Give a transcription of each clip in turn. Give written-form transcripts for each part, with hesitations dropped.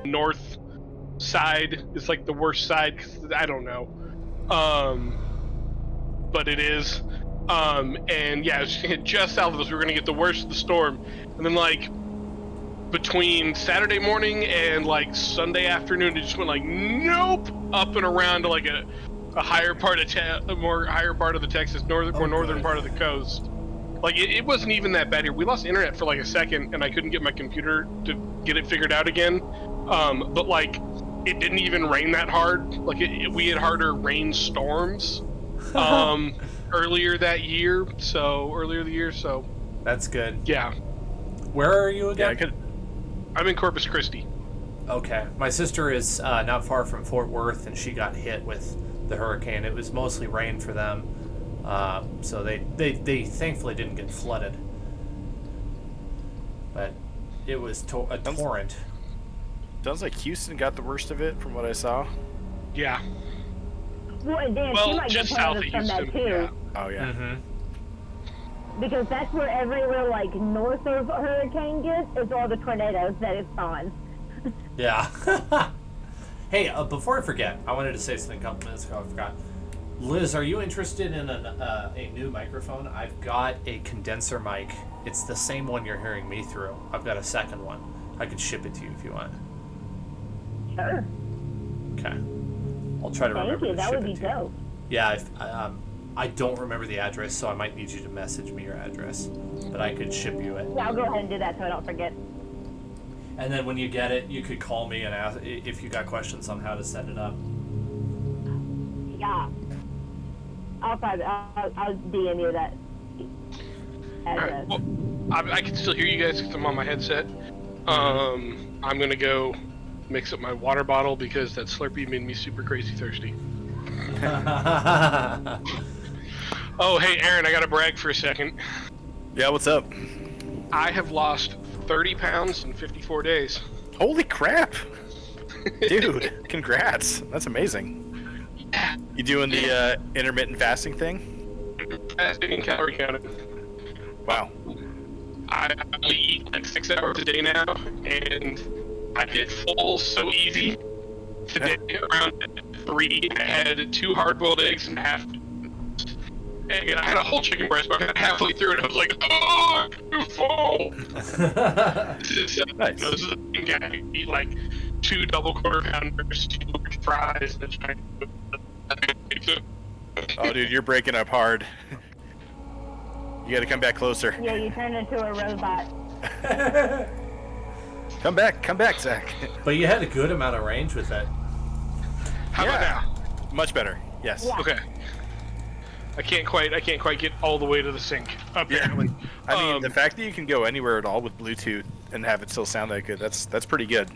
north side is like the worst side. 'Cause I don't know, but it is. And yeah, it was just south of us. We were gonna get the worst of the storm, and then like between Saturday morning and like Sunday afternoon, it just went like nope, up and around to like a higher part of higher part of the Texas more northern part of the coast. Like it wasn't even that bad here. We lost internet for like a second, and I couldn't get my computer to get it figured out again. But like it didn't even rain that hard. Like we had harder rain storms earlier the year. So that's good. Yeah. Where are you again? I'm in Corpus Christi. Okay. My sister is not far from Fort Worth, and she got hit with the hurricane. It was mostly rain for them. So they thankfully didn't get flooded. But it was a torrent. Sounds like Houston got the worst of it from what I saw. Yeah. Well, and Dan, Well, she might get just south of tornadoes from that Houston. too. Yeah. Oh, yeah. Mm-hmm. Because that's where everywhere like north of hurricane gets is all the tornadoes that it's on. Yeah. Hey, before I forget, I wanted to say something a couple minutes ago. I forgot. Liz, are you interested in a new microphone? I've got a condenser mic. It's the same one you're hearing me through. I've got a second one. I could ship it to you if you want. Sure. Okay. I'll try to remember Thank you. to That ship would be it to you. dope. Yeah, I don't remember the address, so I might need you to message me your address. But I could ship you it. Yeah, I'll go ahead and do that so I don't forget. And then when you get it, you could call me and ask if you got questions on how to set it up. Yeah. I'll DM you that address. All right. Well, I can still hear you guys because I'm on my headset. I'm gonna go mix up my water bottle because that Slurpee made me super crazy thirsty. Oh, hey, Aaron, I gotta brag for a second. Yeah, what's up? I have lost 30 pounds in 54 days. Holy crap! Dude, congrats. That's amazing. You doing the intermittent fasting thing? Fasting and calorie counting. Wow. I only eat like 6 hours a day now, and I get full so easy. Today, around 3, I had 2 hard-boiled eggs and half. And I had a whole chicken breast, but I got halfway through it, I was like, oh, I'm full. Nice. This is the thing, I eat like 2 double quarter pounders, 2 large fries, and a giant. Oh, dude, you're breaking up hard. You gotta come back closer. Yeah, you turned into a robot. Come back, Zach. But you had a good amount of range with it. How about now? Much better. Yes. Yeah. Okay. I can't quite get all the way to the sink, apparently. I mean, the fact that you can go anywhere at all with Bluetooth and have it still sound that good, that's pretty good.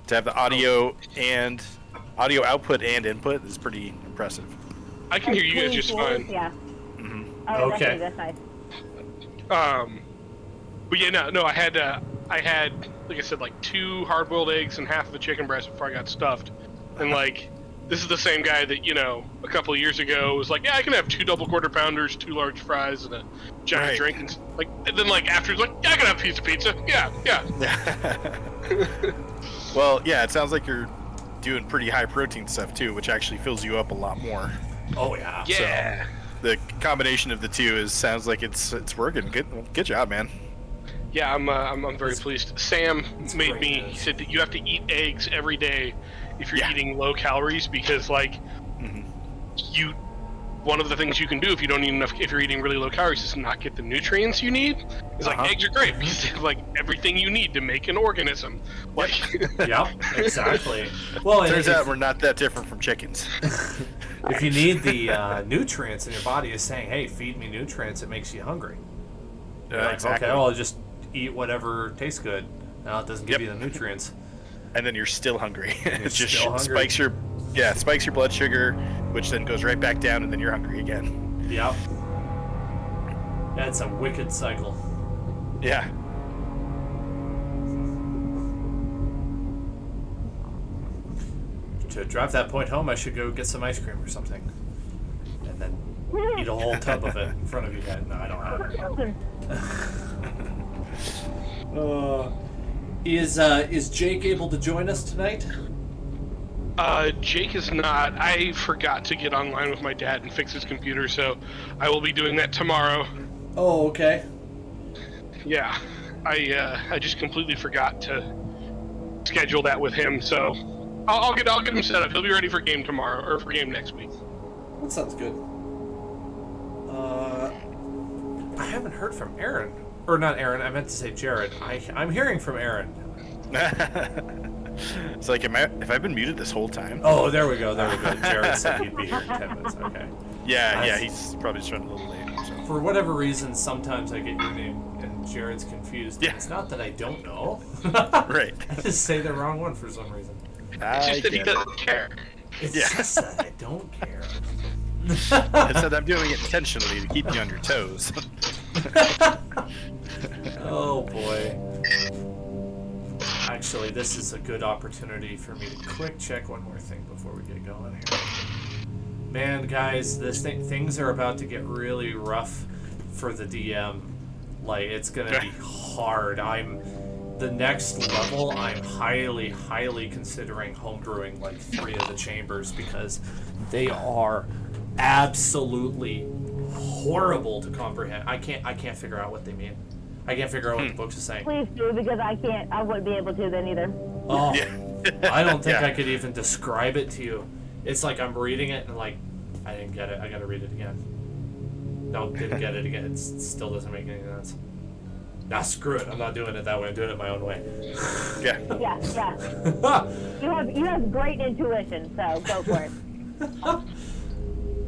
To have the audio output and input is pretty impressive. I can hear you guys just fine. Yeah. Mm-hmm. Oh, Okay. That's nice. But yeah, no, I had, like I said, like 2 hard-boiled eggs and half of a chicken breast before I got stuffed. And like, this is the same guy that, you know, a couple of years ago was like, yeah, I can have 2 double quarter pounders, 2 large fries, and a giant drink. And then like after, he's like, yeah, I can have a piece of pizza. Yeah. Well, yeah, it sounds like you're doing pretty high protein stuff too, which actually fills you up a lot more. Oh yeah. Yeah. So the combination of the two sounds like it's working. Good job, man. Yeah, I'm very pleased. Sam made great me. news. He said that you have to eat eggs every day if you're eating low calories because like one of the things you can do if you don't eat enough, if you're eating really low calories, is not get the nutrients you need. It's like eggs are great because they have like everything you need to make an organism. Like, Yep, exactly. Well, Turns out we're not that different from chickens. if you need the nutrients and your body is saying, "Hey, feed me nutrients," it makes you hungry. You're like, exactly. okay, well, I'll just eat whatever tastes good. No, it doesn't give you the nutrients. And then you're still hungry. It just still hungry. spikes your blood sugar, which then goes right back down, and then you're hungry again. Yep. That's a wicked cycle. Yeah. To drive that point home, I should go get some ice cream or something, and then eat a whole tub of it in front of you guys. No, I don't have it. Is Jake able to join us tonight? Jake is not. I forgot to get online with my dad and fix his computer, so I will be doing that tomorrow. Oh, okay. Yeah, I just completely forgot to schedule that with him, so I'll get him set up. He'll be ready for game tomorrow or for game next week. That sounds good. I haven't heard from Aaron. Or not Aaron, I meant to say Jared. I'm hearing from Aaron. It's like, have I been muted this whole time? Oh, there we go. Jared said he'd be here in 10 minutes. Okay. Yeah, he's probably just running a little late. So. For whatever reason, sometimes I get your name and Jared's confused. Yeah. It's not that I don't know. Right. I just say the wrong one for some reason. It's just that he doesn't care. It's Yeah. just that I don't care. I said I'm doing it intentionally to keep you on your toes. Oh boy. Actually, this is a good opportunity for me to quick check one more thing before we get going here. Man, guys, things are about to get really rough for the DM. Like, it's gonna be hard. The next level, I'm highly considering homebrewing like 3 of the chambers because they are absolutely horrible to comprehend. I can't figure out what they mean. I can't figure out what the books are saying. Please do, because I wouldn't be able to then either. Oh, Yeah. I don't think Yeah. I could even describe it to you. It's like I'm reading it and like, I didn't get it. I gotta read it again. No, didn't get it again. It still doesn't make any sense. Nah, screw it. I'm not doing it that way. I'm doing it my own way. Yeah. Yeah. You have great intuition, so go for it.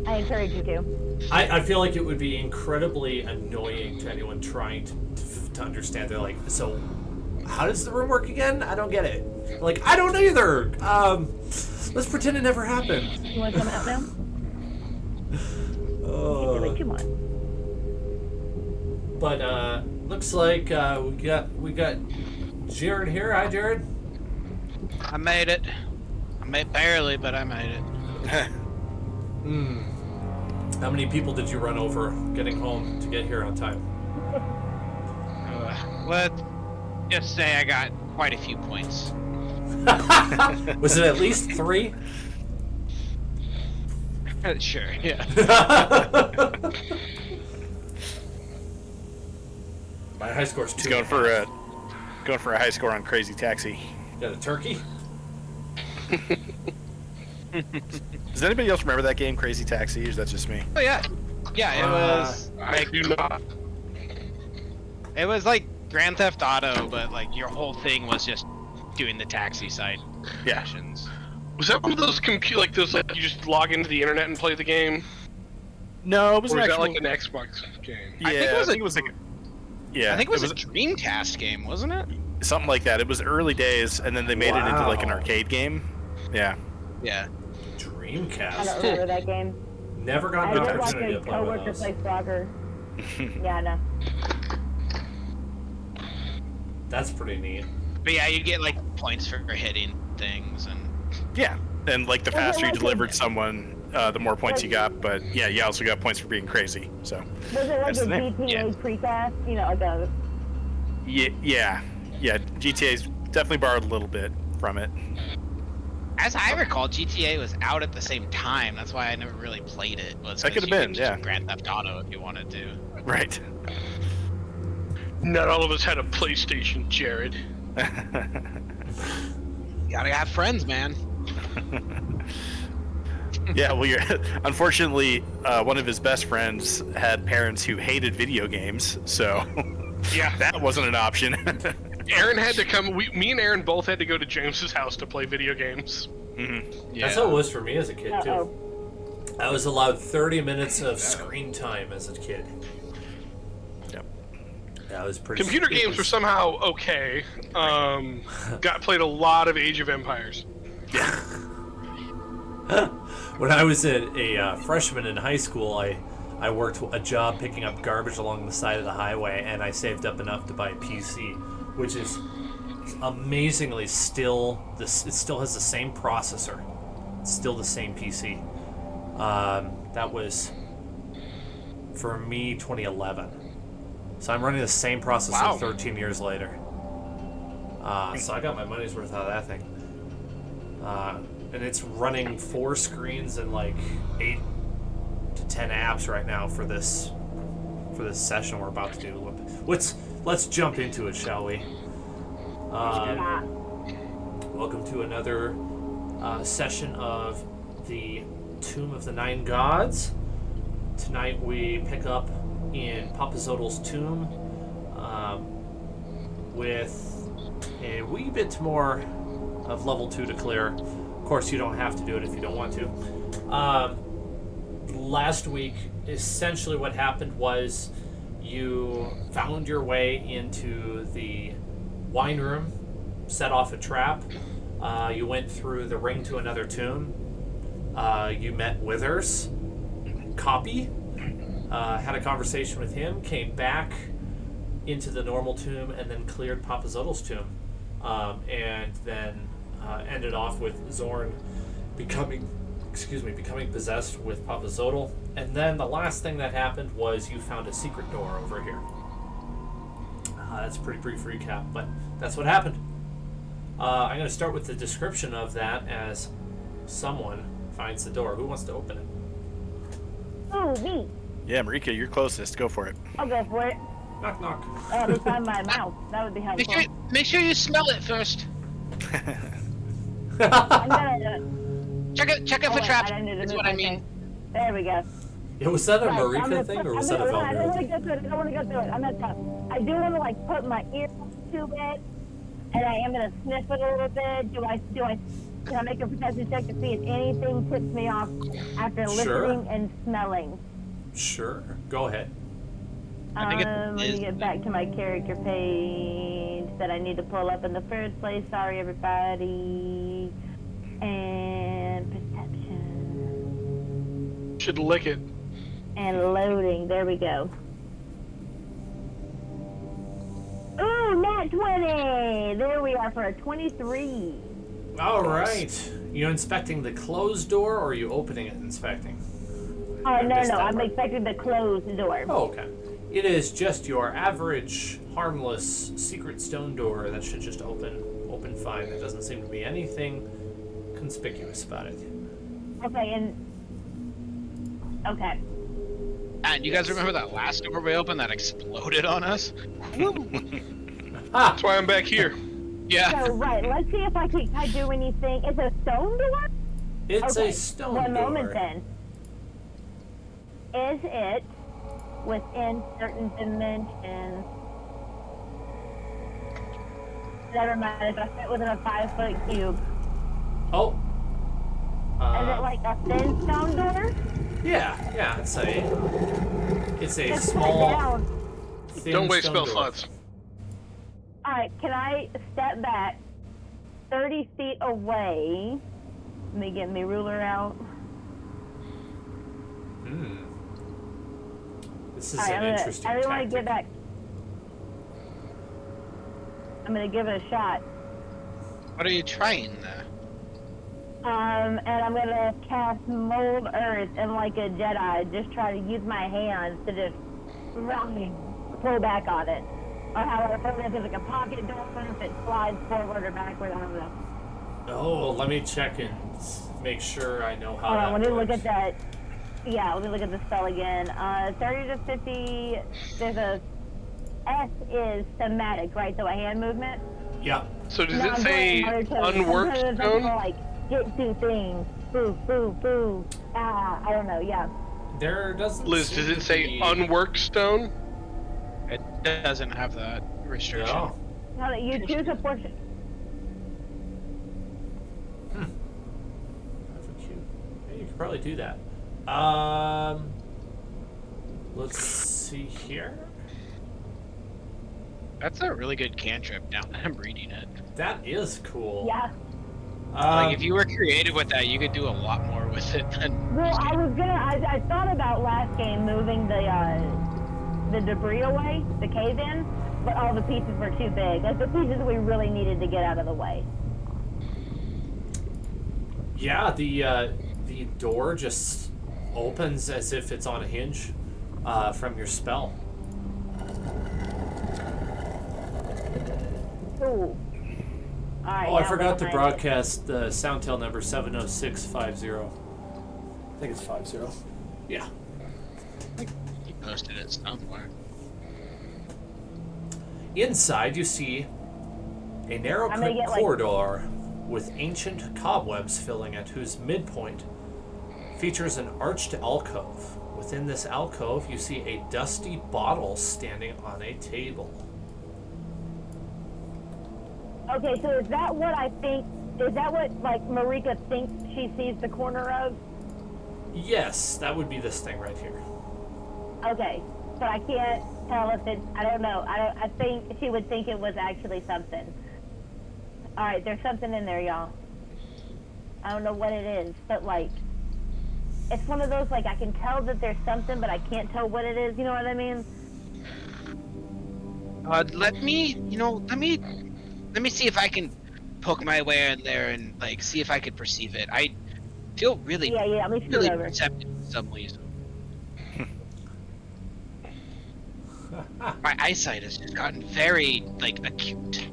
I encourage you to. I feel like it would be incredibly annoying to anyone trying to understand. They're like, so how does the room work again? I don't get it. Like, I don't either. Let's pretend it never happened. You want to come out now? Do what you want. But looks like we got Jared here. Hi, Jared. I made it. I made barely, but I made it. How many people did you run over getting home to get here on time? Let's just say I got quite a few points. Was it at least 3? Sure, yeah. My high score's 2. He's going for a high score on Crazy Taxi. Got a turkey? Does anybody else remember that game, Crazy Taxi, or is that just me? Oh yeah, yeah. It was I like do not. it was like Grand Theft Auto, but like your whole thing was just doing the taxi side Yeah. missions. Was that one of those like you just log into the internet and play the game? No, it was Or an was that actual. like an Xbox game? Yeah, I think it was I think it was like. Yeah, I think it was a Dreamcast game, wasn't it? something like that. It was early days, and then they made it into like an Wow. arcade game. Yeah. Yeah. I Dreamcast. don't remember that game. Never got I the did watch opportunity a to play one of coworker those. play soccer. Yeah, I know. That's pretty neat. But yeah, you get like points for hitting things and Yeah, and like the Was it faster you like a- delivered someone, the more points you got. But yeah, you also got points for being crazy. So Was it like That's a the name. GTA Yeah. precast? You know, like a. yeah. GTA's definitely borrowed a little bit from it. as I recall, GTA was out at the same time. That's why I never really played it. Was That 'cause could've you been, could just yeah. do Grand Theft Auto if you wanted to. Right. Not all of us had a PlayStation, Jared. You gotta have friends, man. Yeah, well, unfortunately, one of his best friends had parents who hated video games, so Yeah. that wasn't an option. Aaron had to come. Me and Aaron both had to go to James's house to play video games. Yeah. That's how it was for me as a kid, too. Uh-oh. I was allowed 30 minutes of screen time as a kid. Yep. That was pretty. Computer it games was- were somehow okay. Played a lot of Age of Empires. When I was a freshman in high school, I worked a job picking up garbage along the side of the highway, and I saved up enough to buy a PC, which is amazingly it still has the same processor. It's still the same PC. That was for me 2011. So I'm running the same processor Wow. 13 years later. So I got my money's worth out of that thing. And it's running 4 screens and like 8 to 10 apps right now for this session we're about to do. Let's jump into it, shall we? Yeah. Welcome to another session of the Tomb of the Nine Gods. Tonight we pick up in Papa Zodal's tomb with a wee bit more of level 2 to clear. Of course, you don't have to do it if you don't want to. Last week, essentially what happened was you found your way into the wine room, set off a trap. You went through the ring to another tomb. You met Withers, Copy, had a conversation with him, came back into the normal tomb, and then cleared Papa Zodal's tomb. And then ended off with Zorn becoming possessed with Papa Zodal. And then the last thing that happened was you found a secret door over here. That's a pretty brief recap, but that's what happened. I'm going to start with the description of that as someone finds the door. Who wants to open it? Oh, me. Yeah, Marika, you're closest. Go for it. I'll go for it. Knock, knock. Let me find my mouth. That would be helpful. Make sure you smell it first. I'm gonna Check it for wait, traps. I didn't do That's the what I thing. mean. There we go. Yeah, was that a Right, I'm Marika gonna thing, put- or was I'm that a gonna- I don't Valkyrie want to thing? go through it. I don't want to go through it. I'm gonna stop. I do want to like put my ear to it, and I am gonna sniff it a little bit. Can I make a perception check to see if anything tips me off after Sure. listening and smelling? Sure. Go ahead. I think it Let me is- get back to my character page that I need to pull up in the first place. Sorry, everybody. And perception. Should lick it. And loading. There we go. Ooh, nat 20! There we are for a 23. All right. You inspecting the closed door, or are you opening it and inspecting? Oh, no, missed no. that I'm part. expecting the closed door. Oh, okay. It is just your average, harmless, secret stone door that should just open fine. There doesn't seem to be anything conspicuous about it. Okay, and... Okay. And you guys remember that last door we opened that exploded on us? That's why I'm back here. Yeah. So, right. Let's see if I can do anything. It's a stone door? It's Okay, a stone one door. moment then. Is it within certain dimensions? Never mind, if I fit within a 5-foot cube. Oh. Is it like a thin stone door? Yeah. It's a Just put it small, down. thin Don't waste stone spell door. slots. Alright, can I step back 30 feet away? Let me get my ruler out. This is Alright, an interesting I really want to tactic. get back. I'm gonna give it a shot. What are you trying there? And I'm gonna cast Mold Earth and like a Jedi, just try to use my hands to just pull back on it. Or however, if it's like a pocket door, if it slides forward or backward, I don't know. Oh, let me check and make sure I know how Hold that on, let me look works. at that. Yeah, let me look at the spell again. 30 to 50, there's a S is thematic, right? So a hand movement? Yeah. So does No, it I'm say doing other tones. unworked Sometimes it's stone? Like, get two things. Boo, boo, boo. I don't know, yeah. There doesn't Liz, seem does to it say be... unworked stone? It doesn't have that restriction. No. Now that you choose a portion. Yeah, you could probably do that. Let's see here. That's a really good cantrip now that I'm reading it. That is cool. Yeah. Like, if you were creative with that, you could do a lot more with it than... Well, I thought about last game moving the debris away, the cave in, but all the pieces were too big. Like the pieces we really needed to get out of the way. Yeah, the door just opens as if it's on a hinge from your spell. Ooh. Alright, Oh, I now forgot to we're behind it. broadcast the Soundtail number 70650. I think it's 50. Yeah. You posted it somewhere. Inside, you see a narrow I'm gonna get, like- corridor with ancient cobwebs filling it, whose midpoint features an arched alcove. Within this alcove, you see a dusty bottle standing on a table. Okay, so is that what I think? Is that what, like, Marika thinks she sees the corner of? Yes, that would be this thing right here. Okay, but I can't tell if it's. I don't know. I think she would think it was actually something. All right, there's something in there, y'all. I don't know what it is, but like, it's one of those like I can tell that there's something, but I can't tell what it is. You know what I mean? Let me see if I can poke my way in there and like see if I could perceive it. I feel really, Yeah. Let me scoot really over. perceptive in some ways. My eyesight has just gotten very like acute.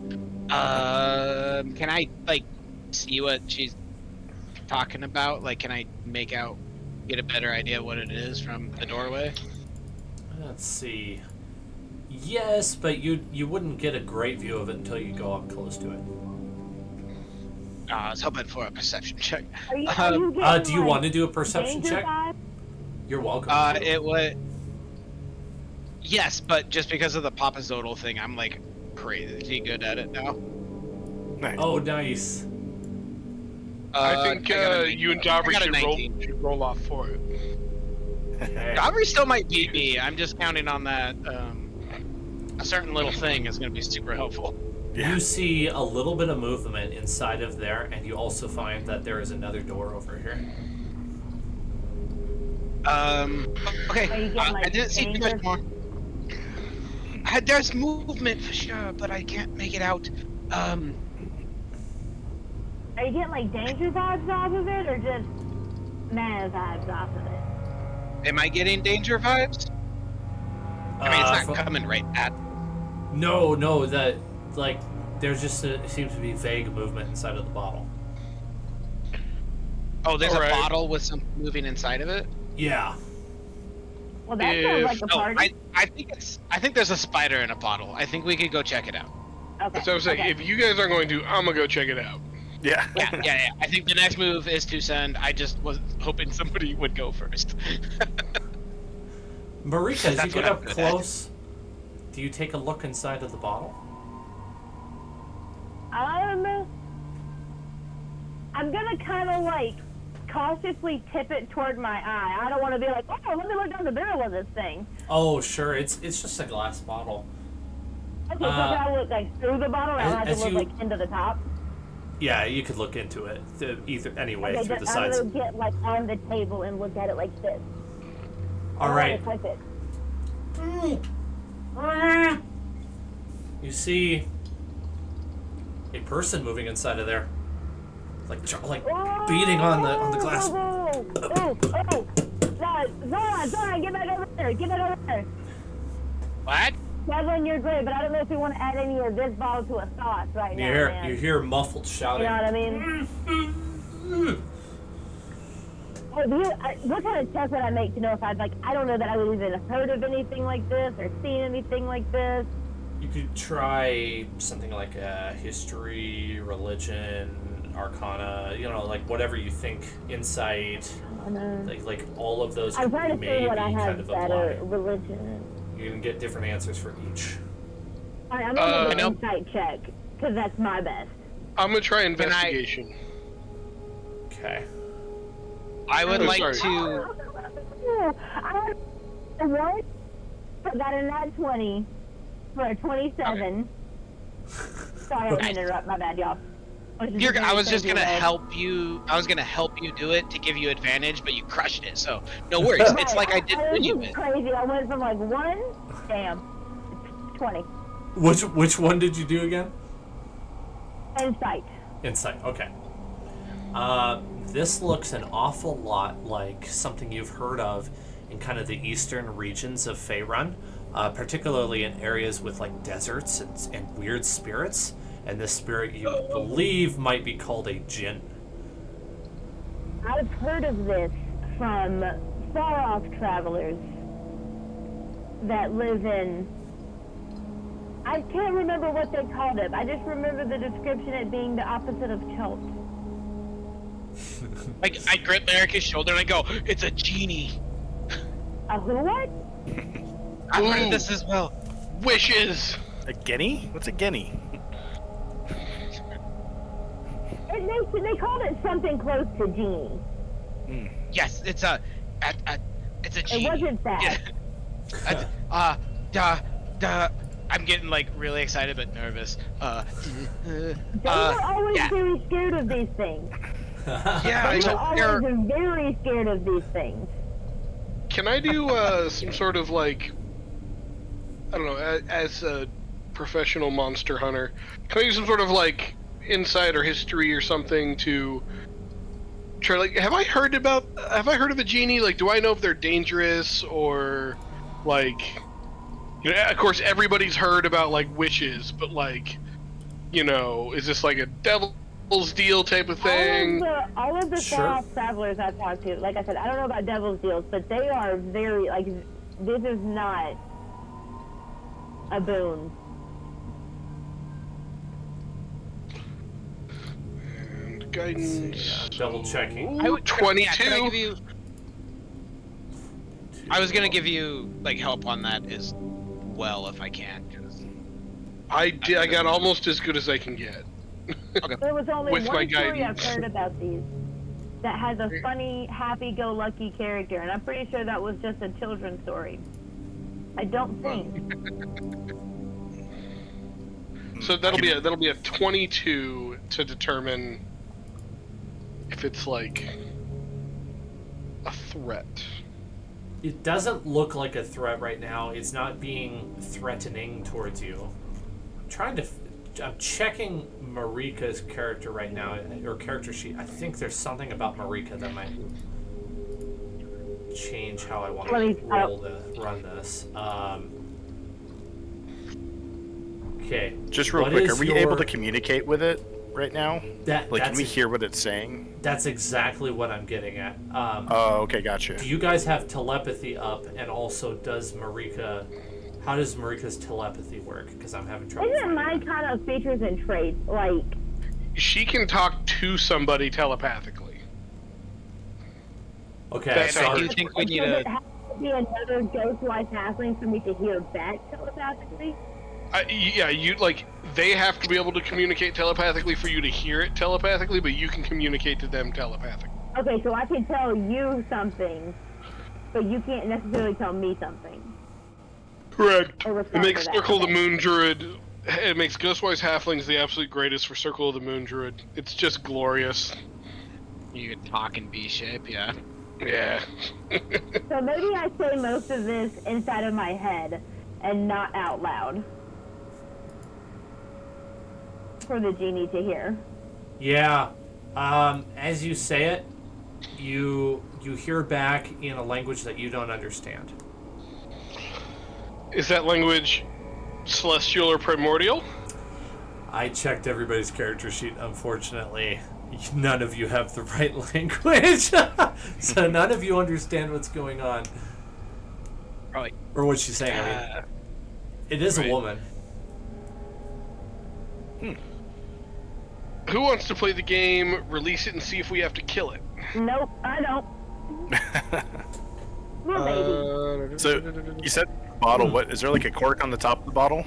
Can I like see what she's talking about? Like, can I get a better idea what it is from the doorway? Let's see. Yes, but you wouldn't get a great view of it until you go up close to it. I was hoping for a perception check. Are you getting, Do you like, want to do a perception danger check? vibes? You're welcome. It would. Yes, but just because of the Papazodal thing, I'm like crazy good at it now. Nice. Oh, nice. I think got a you and 19. Dobry I got a 19. should roll off for it. Okay. Dobry still might beat me. I'm just counting on that. A certain little thing is going to be super helpful. Yeah. You see a little bit of movement inside of there, and you also find that there is another door over here. Okay. Are you getting, like, I didn't see too danger? much more. There's movement for sure, but I can't make it out. Are you getting like danger vibes off of it, or just mana vibes off of it? Am I getting danger vibes? I mean, it's not coming right at. No, that like there's just seems to be vague movement inside of the bottle. Oh, there's Alright. a bottle with something moving inside of it. Yeah. Well, that sounds like a No, party. I think there's a spider in a bottle. I think we could go check it out. Okay. So I was like, okay. if you guys aren't going to, I'm gonna go check it out. Yeah. Yeah. I think the next move is to send. I just was hoping somebody would go first. Marika, as you That's get what I'm up good at. close, do you take a look inside of the bottle? I'm gonna kind of like cautiously tip it toward my eye. I don't want to be like, oh, let me look down the barrel of this thing. Oh, sure. It's just a glass bottle. Okay, so can I look like through the bottle, or I have as to look you- like into the top? Yeah, you could look into it either anyway Okay, through the I'm sides. gonna get like on the table and look at it like this. All right. Like it. You see a person moving inside of there, like beating on the glass. Oh! Zora, get back over there! Get back over there! What? Devlin, you're great, but I don't know if you want to add any of this bottle to a sauce right now, man. You hear muffled You shouting. know what I mean? What kind of check would I make to know if I don't know that I would even heard of anything like this or seen anything like this? You could try something like history, religion, arcana. Like whatever you think. Insight. Like all of those I'm could trying to maybe see what I kind have of better apply. religion. You can get different answers for each. Alright, I'm gonna do no. an insight check, because that's my best. I'm gonna try I- investigation. Okay. I would Oh, like sorry. to. I one, I got a nat 20 for a 27. Sorry, I didn't interrupt. My bad, y'all. I was just gonna help you. I was gonna help you do it to give you advantage, but you crushed it. So no worries. It's like I did This you is it. crazy. I went from like 1, damn, 20. Which one did you do again? Insight. Insight. Okay. This looks an awful lot like something you've heard of in kind of the eastern regions of Faerun, particularly in areas with like deserts and weird spirits. and this spirit you believe might be called a jinn. I've heard of this from far-off travelers that live in... I can't remember what they called it. I just remember the description it being the opposite of Chult. Like, I grip Erica's shoulder and I go, "It's a genie." A who what? I've heard Ooh. of this as well. Wishes. A guinea? What's a guinea? They called it something close to genie. Yes, it's a genie. It wasn't that. I'm getting like really excited but nervous. They were always yeah. very scared of these things. Yeah, They so were always very scared of these things. Can I do some sort of like, I don't know, as a professional monster hunter, can I do some sort of like insight or history or something to try? Like, have I heard of a genie? Like, do I know if they're dangerous or like, you know, of course everybody's heard about like witches, but like, you know, is this like a devil's deal type of thing? All of the Sure. far-off travelers I've talked to, like I said, I don't know about devil's deals, but they are very, like, this is not a boon. And guidance. Double checking. Ooh, 22. Yeah, can I give you? I was gonna give you like help on that as well if I can. 'Cause I got almost as good as I can get. There was only With my one story I've guidance. heard about these that has a funny, happy-go-lucky character, and I'm pretty sure that was just a children's story. I don't think. So that'll be a 22 to determine if it's like a threat. It doesn't look like a threat right now. It's not being threatening towards you. I'm checking Marika's character right now, or character sheet. I think there's something about Marika that might change how I want to run this. Okay. Just real What quick, is are we your- able to communicate with it right now? Like, can that's we hear what it's saying? That's exactly what I'm getting at. Oh, okay, gotcha. Do you guys have telepathy up? And also, how does Marika's telepathy work? Because I'm having trouble. Isn't finding my that. kind of features and traits, like, She can talk to somebody telepathically. Okay, That's I so do think we need does a. it have to be another ghost-wise halfling for me to hear back telepathically? Yeah, they have to be able to communicate telepathically for you to hear it telepathically, but you can communicate to them telepathically. Okay, so I can tell you something, but you can't necessarily tell me something. Correct. Or It respond makes to that. Circle of the Moon Druid. It makes Ghostwise Halflings the absolute greatest for Circle of the Moon Druid. It's just glorious. You could talk in B shape, yeah. Yeah. So maybe I say most of this inside of my head and not out loud for the genie to hear. yeah, as you say it, you hear back in a language that you don't understand. Is that language celestial or primordial? I checked everybody's character sheet. Unfortunately, none of you have the right language, so none of you understand what's going on Probably. or what she's saying. I mean, it is right. a woman. Who wants to play the game, release it, and see if we have to kill it? Nope, I don't. Well, maybe. So, you said bottle. What is there, like a cork on the top of the bottle?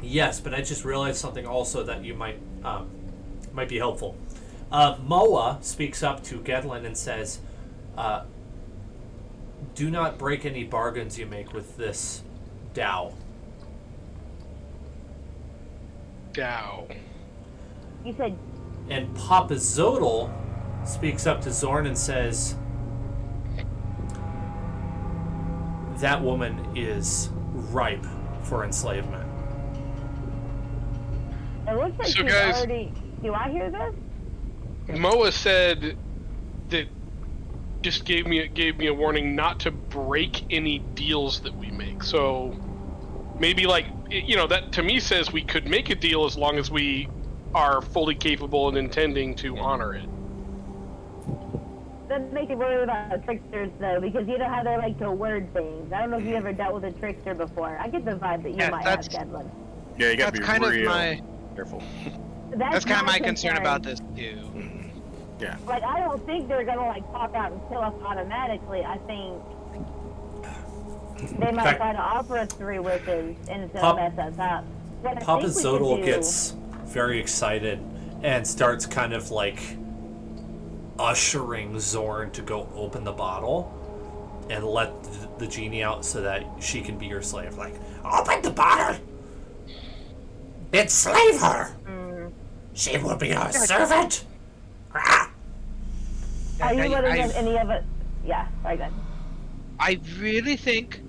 Yes, but I just realized something also that you might be helpful. Moa speaks up to Gedlin and says, "Do not break any bargains you make with this Dao." Dow. You said, And Papa Zodal speaks up to Zorn and says, "That woman is ripe for enslavement." it looks like So, she's guys- already... Do I hear this? Moa said that just gave me a warning not to break any deals that we make. So maybe that to me says we could make a deal as long as we are fully capable and intending to honor it. That makes me worry about tricksters, though, because you know how they like to word things. I don't know if you ever dealt with a trickster before. I get the vibe that you Yeah, might that's- have, Devlin. Yeah, you gotta That's be kind of real my careful. that's kind of my concern about this too. Yeah. Like, I don't think they're gonna like pop out and kill us automatically. I think they might fact- try to offer us 3 wishes and it's gonna Pop- mess us up. What I Papa think we could Zodal do- gets very excited and starts kind of like ushering Zorn to go open the bottle and let the genie out so that she can be your slave. Like, open the bottle! Enslave her! She will be our servant! Ah! Are you letting I- any of it? Yeah, sorry, good. I really think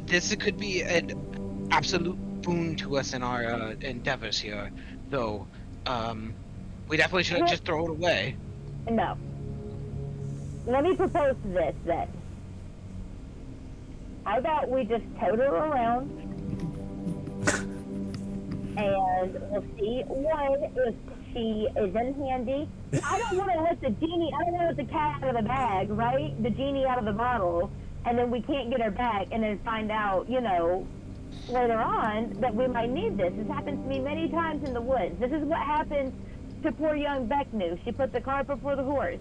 this could be an absolute boon to us in our endeavors here, though. We definitely shouldn't just throw it away. No. Let me propose this then. How about we just tote her around and we'll see, one, if she is in handy. I don't want to let the genie, I don't want to let the cat out of the bag, right? The genie out of the bottle, and then we can't get her back and then find out, you know, later on that we might need this. This happens to me many times in the woods. This is what happened to poor young Becknu. She put the cart before the horse,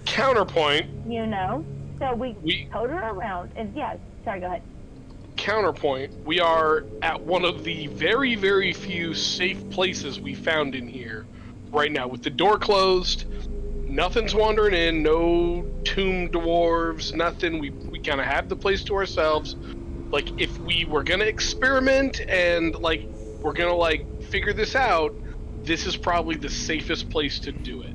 Counterpoint, you know? So we We- tote her around and yeah, sorry, go ahead. counterpoint, we are at one of the very, very few safe places we found in here right now. With the door closed, nothing's wandering in, no tomb dwarves, nothing. We kind of have the place to ourselves. Like, if we were gonna experiment and, like, we're gonna, like, figure this out, this is probably the safest place to do it.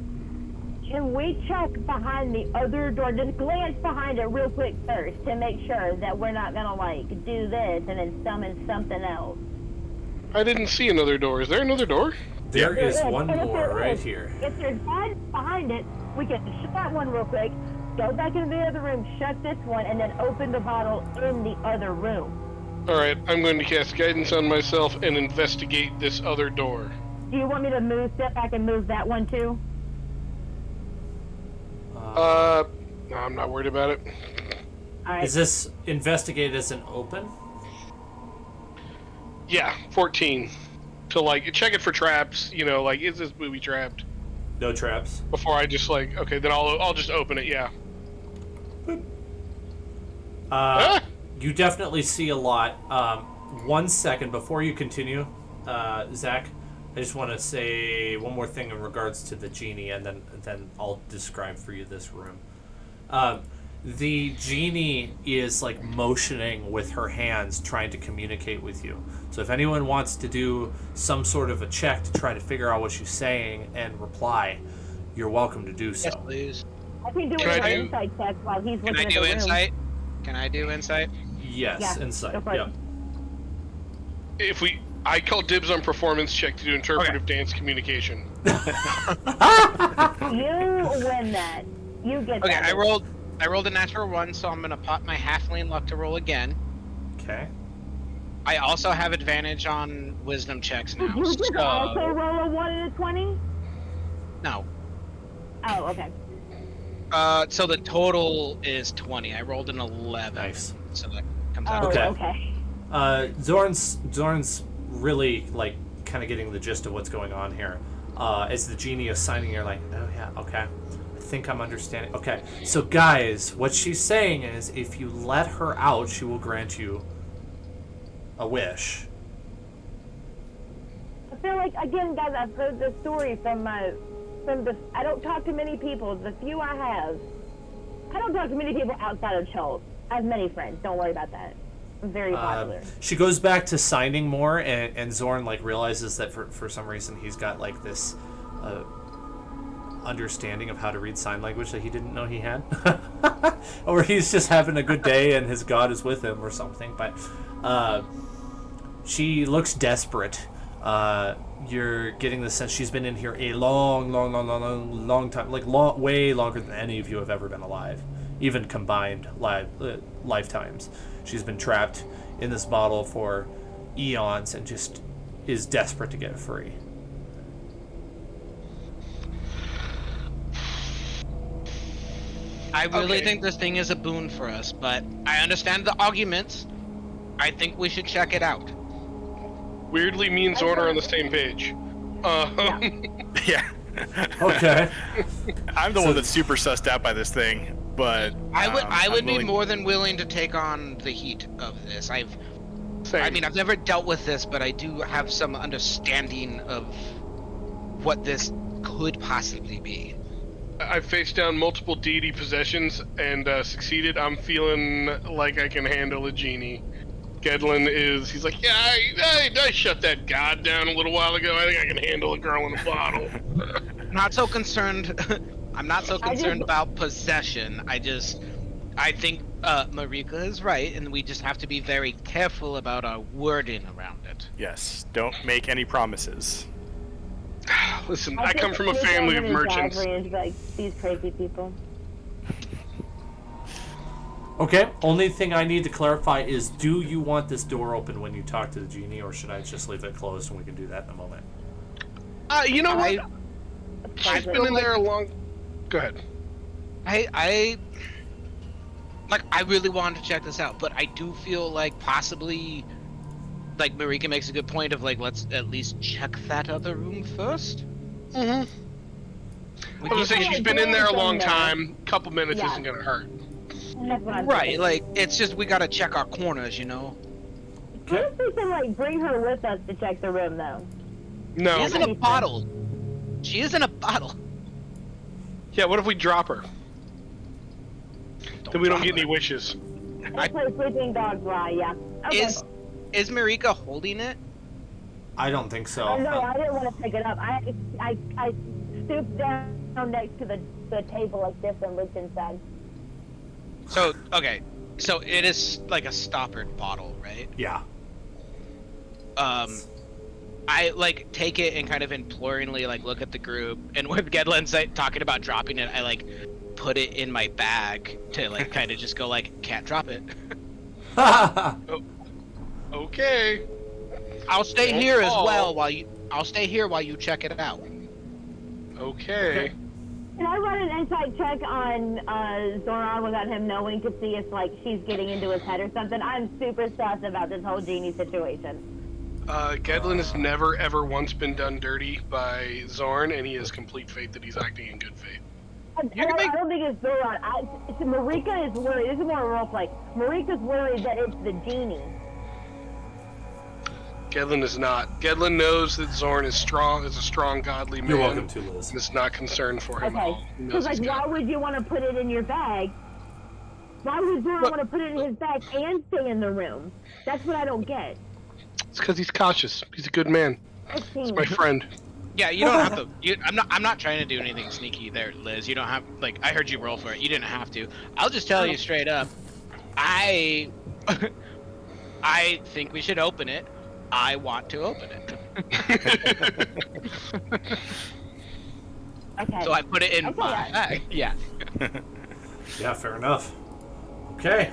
Can we check behind the other door? Just glance behind it real quick first to make sure that we're not gonna like do this and then summon something else. I didn't see another door. Is there another door? There is Yeah, one and if more there right is, here. If there's one behind it, we can shut that one real quick, go back into the other room, shut this one, and then open the bottle in the other room. Alright, I'm going to cast guidance on myself and investigate this other door. Do you want me to step back and move that one too? No, I'm not worried about it. Alright. Is this investigated as an open? Yeah, 14. To, like, check it for traps, you know, like, is this booby trapped? No traps. Before I just, like, okay, then I'll just open it, yeah. Ah! You definitely see a lot. 1 second before you continue, Zach, I just want to say one more thing in regards to the genie, and then I'll describe for you this room. The genie is like motioning with her hands, trying to communicate with you. So if anyone wants to do some sort of a check to try to figure out what she's saying and reply, you're welcome to do so. Yes, please. I can do Can I an do- insight check while he's Can looking I at do the room. insight? Can I do insight? Yes, Yeah, insight. go for it. Yep. I call dibs on performance check to do interpretive dance communication. You win that. You get Okay, that. I rolled a natural 1, so I'm gonna pop my halfling luck to roll again. Okay. I also have advantage on wisdom checks now. You just also So roll a 1 and a 20? no. Oh, okay. So the total is 20. I rolled an 11. Nice. So that comes Oh, out. Okay. okay. Zorn's really like kind of getting the gist of what's going on here. As the genie is signing, you're like, oh yeah, okay. I think I'm understanding. Okay, so guys, what she's saying is, if you let her out, she will grant you a wish. I feel like, again, guys, I've heard this story from the. I don't talk to many people. The few I have, I don't talk to many people outside of Chult. I have many friends. Don't worry about that. I'm very popular. She goes back to signing more, and Zorn like realizes that for some reason he's got like this understanding of how to read sign language that he didn't know he had, or he's just having a good day and his god is with him or something. But she looks desperate. You're getting the sense she's been in here a long time, like way longer than any of you have ever been alive, even combined lifetimes. She's been trapped in this bottle for eons and just is desperate to get free. I really Okay. think this thing is a boon for us, but I understand the arguments. I think we should check it out. Weirdly, me and Zorn are on the same page. Yeah. Okay. I'm the So- one that's super sussed out by this thing, but I would I'm be willing- more than willing to take on the heat of this. Same. I've never dealt with this, but I do have some understanding of what this could possibly be. I've faced down multiple deity possessions and succeeded. I'm feeling like I can handle a genie. Gedlin he's like, yeah, I shut that god down a little while ago. I think I can handle a girl in a bottle. Not so concerned. I'm not so concerned just- about possession. I think Marika is right, and we just have to be very careful about our wording around it. Yes, don't make any promises. Listen, I come from a family of merchants. Like these crazy people. Okay, only thing I need to clarify is, do you want this door open when you talk to the genie, or should I just leave it closed and we can do that in a moment? You know what? I She's been in there a long. Go ahead. I really wanted to check this out, but I do feel like possibly, like Marika makes a good point of like, let's at least check that other room first. Mm-hmm. We I was can- gonna say she's been in there a long Yeah. time. Couple minutes Yeah. isn't gonna hurt. That's what I'm Right, thinking. like it's just we gotta check our corners, you know. What if we can like bring her with us to check the room though? No. She is in a bottle. She is in a bottle. Yeah. What if we drop her? Then we don't drop get any her. wishes. That's where sleeping dogs lie. Yeah. Okay. Is Marika holding it? I don't think so. Oh, no, I didn't want to pick it up. I stooped down next to the table like this and looked inside. So okay, so it is like a stoppered bottle, right? Yeah. I like take it and kind of imploringly like look at the group, and when Gedlin's like, talking about dropping it, I like put it in my bag to like kind of just go like, can't drop it. Okay. I'll stay Don't here as fall. well I'll stay here while you check it out. Okay. Can I run an insight check on Zoran without him knowing to see if like she's getting into his head or something? I'm super sus about this whole genie situation. Gedlin has never ever once been done dirty by Zorn, and he has complete faith that he's acting in good faith. I don't think it's Zoran. Marika is worried. This is more a role play. Marika's worried that it's the genie. Gedlin is not. Gedlin knows that Zorn is strong, is a strong, godly man. You're welcome to, Liz. And is not concerned for him at Okay. all. He knows Because like, he's why got it. would you want to put it in your bag? Why would Zoran want to put it in his bag and stay in the room? That's what I don't get. It's because he's cautious. He's a good man. He's my friend. Yeah, you don't have to. I'm not trying to do anything sneaky there, Liz. You don't have like I heard you roll for it. You didn't have to. I'll just tell you straight up. I think we should open it. I want to open it. Okay. So I put it in Okay, my yeah. bag. Yeah. Yeah, fair enough. Okay.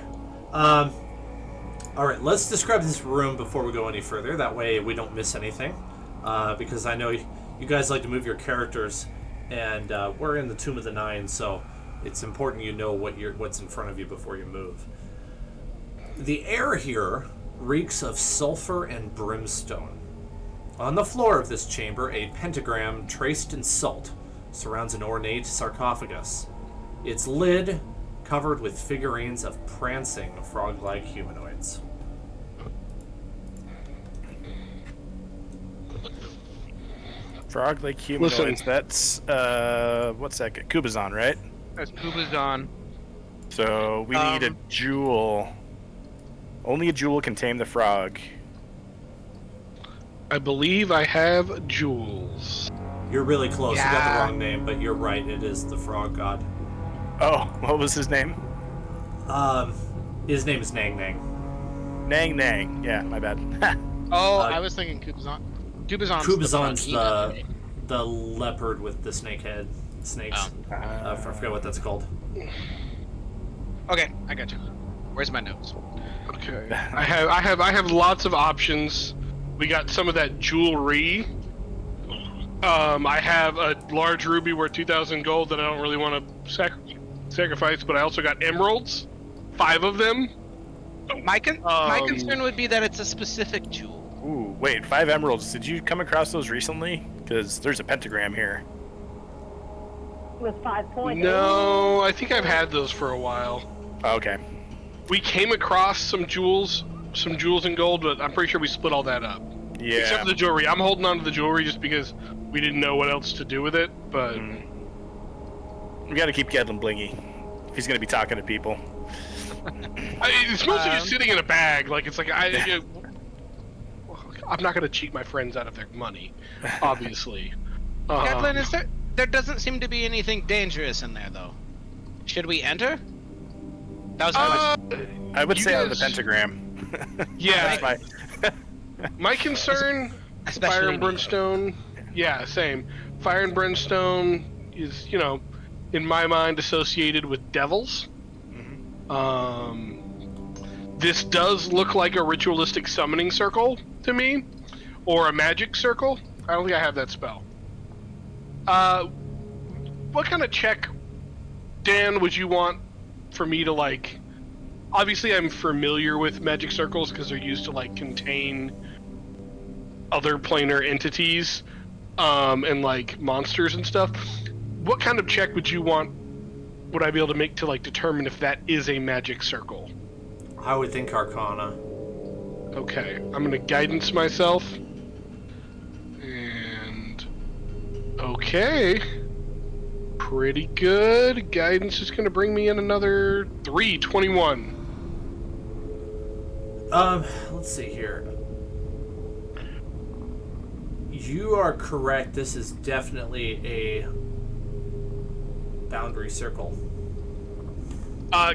All right, let's describe this room before we go any further. That way we don't miss anything. Because I know you guys like to move your characters, and we're in the Tomb of the Nine, so it's important you know what's in front of you before you move. The air here reeks of sulfur and brimstone. On the floor of this chamber, a pentagram traced in salt surrounds an ornate sarcophagus. Its lid covered with figurines of prancing frog-like humanoids. Frog like humanoids. Listen. That's what's that? Kubazan, right? As Kubazan. So we need a jewel. Only a jewel can tame the frog. I believe I have jewels. You're really close. You got the Yeah. wrong name, but you're right. It is the frog god. Oh, what was his name? His name is Nang Nang. Nang Nang. Yeah, my bad. Oh, I was thinking Kubazan. Kubazan's the the leopard with the snake head. Snakes. Oh. I forget what that's called. Okay, I got you. Where's my notes? Okay. I have lots of options. We got some of that jewelry. I have a large ruby worth 2,000 gold that I don't really want to sacrifice, but I also got emeralds, 5 of them. My concern would be that it's a specific jewel. Ooh, wait, 5 emeralds. Did you come across those recently? Because there's a pentagram here. With 5 points. No, I think I've had those for a while. Oh, okay. We came across some jewels in gold, but I'm pretty sure we split all that up. Yeah. Except for the jewelry. I'm holding on to the jewelry just because we didn't know what else to do with it, but... We gotta keep Gedlin blingy. If he's gonna be talking to people. It's mostly just sitting in a bag. Like, it's like, I'm not going to cheat my friends out of their money, obviously. Gedlin, there doesn't seem to be anything dangerous in there, though. Should we enter? That was my question. I would You say on the guys- pentagram. Yeah, That's my... my concern, Especially Fire and me. Brimstone, yeah, same. Fire and Brimstone is, in my mind, associated with devils. This does look like a ritualistic summoning circle to me, or a magic circle. I don't think I have that spell. What kind of check, Dan, would you want for me to, like... Obviously, I'm familiar with magic circles because they're used to, like, contain other planar entities, and, like, monsters and stuff. What kind of check would I be able to make to, like, determine if that is a magic circle? I would think Arcana. Okay, I'm gonna guidance myself. And... Okay. Pretty good. Guidance is gonna bring me in another 321. Let's see here. You are correct. This is definitely a boundary circle.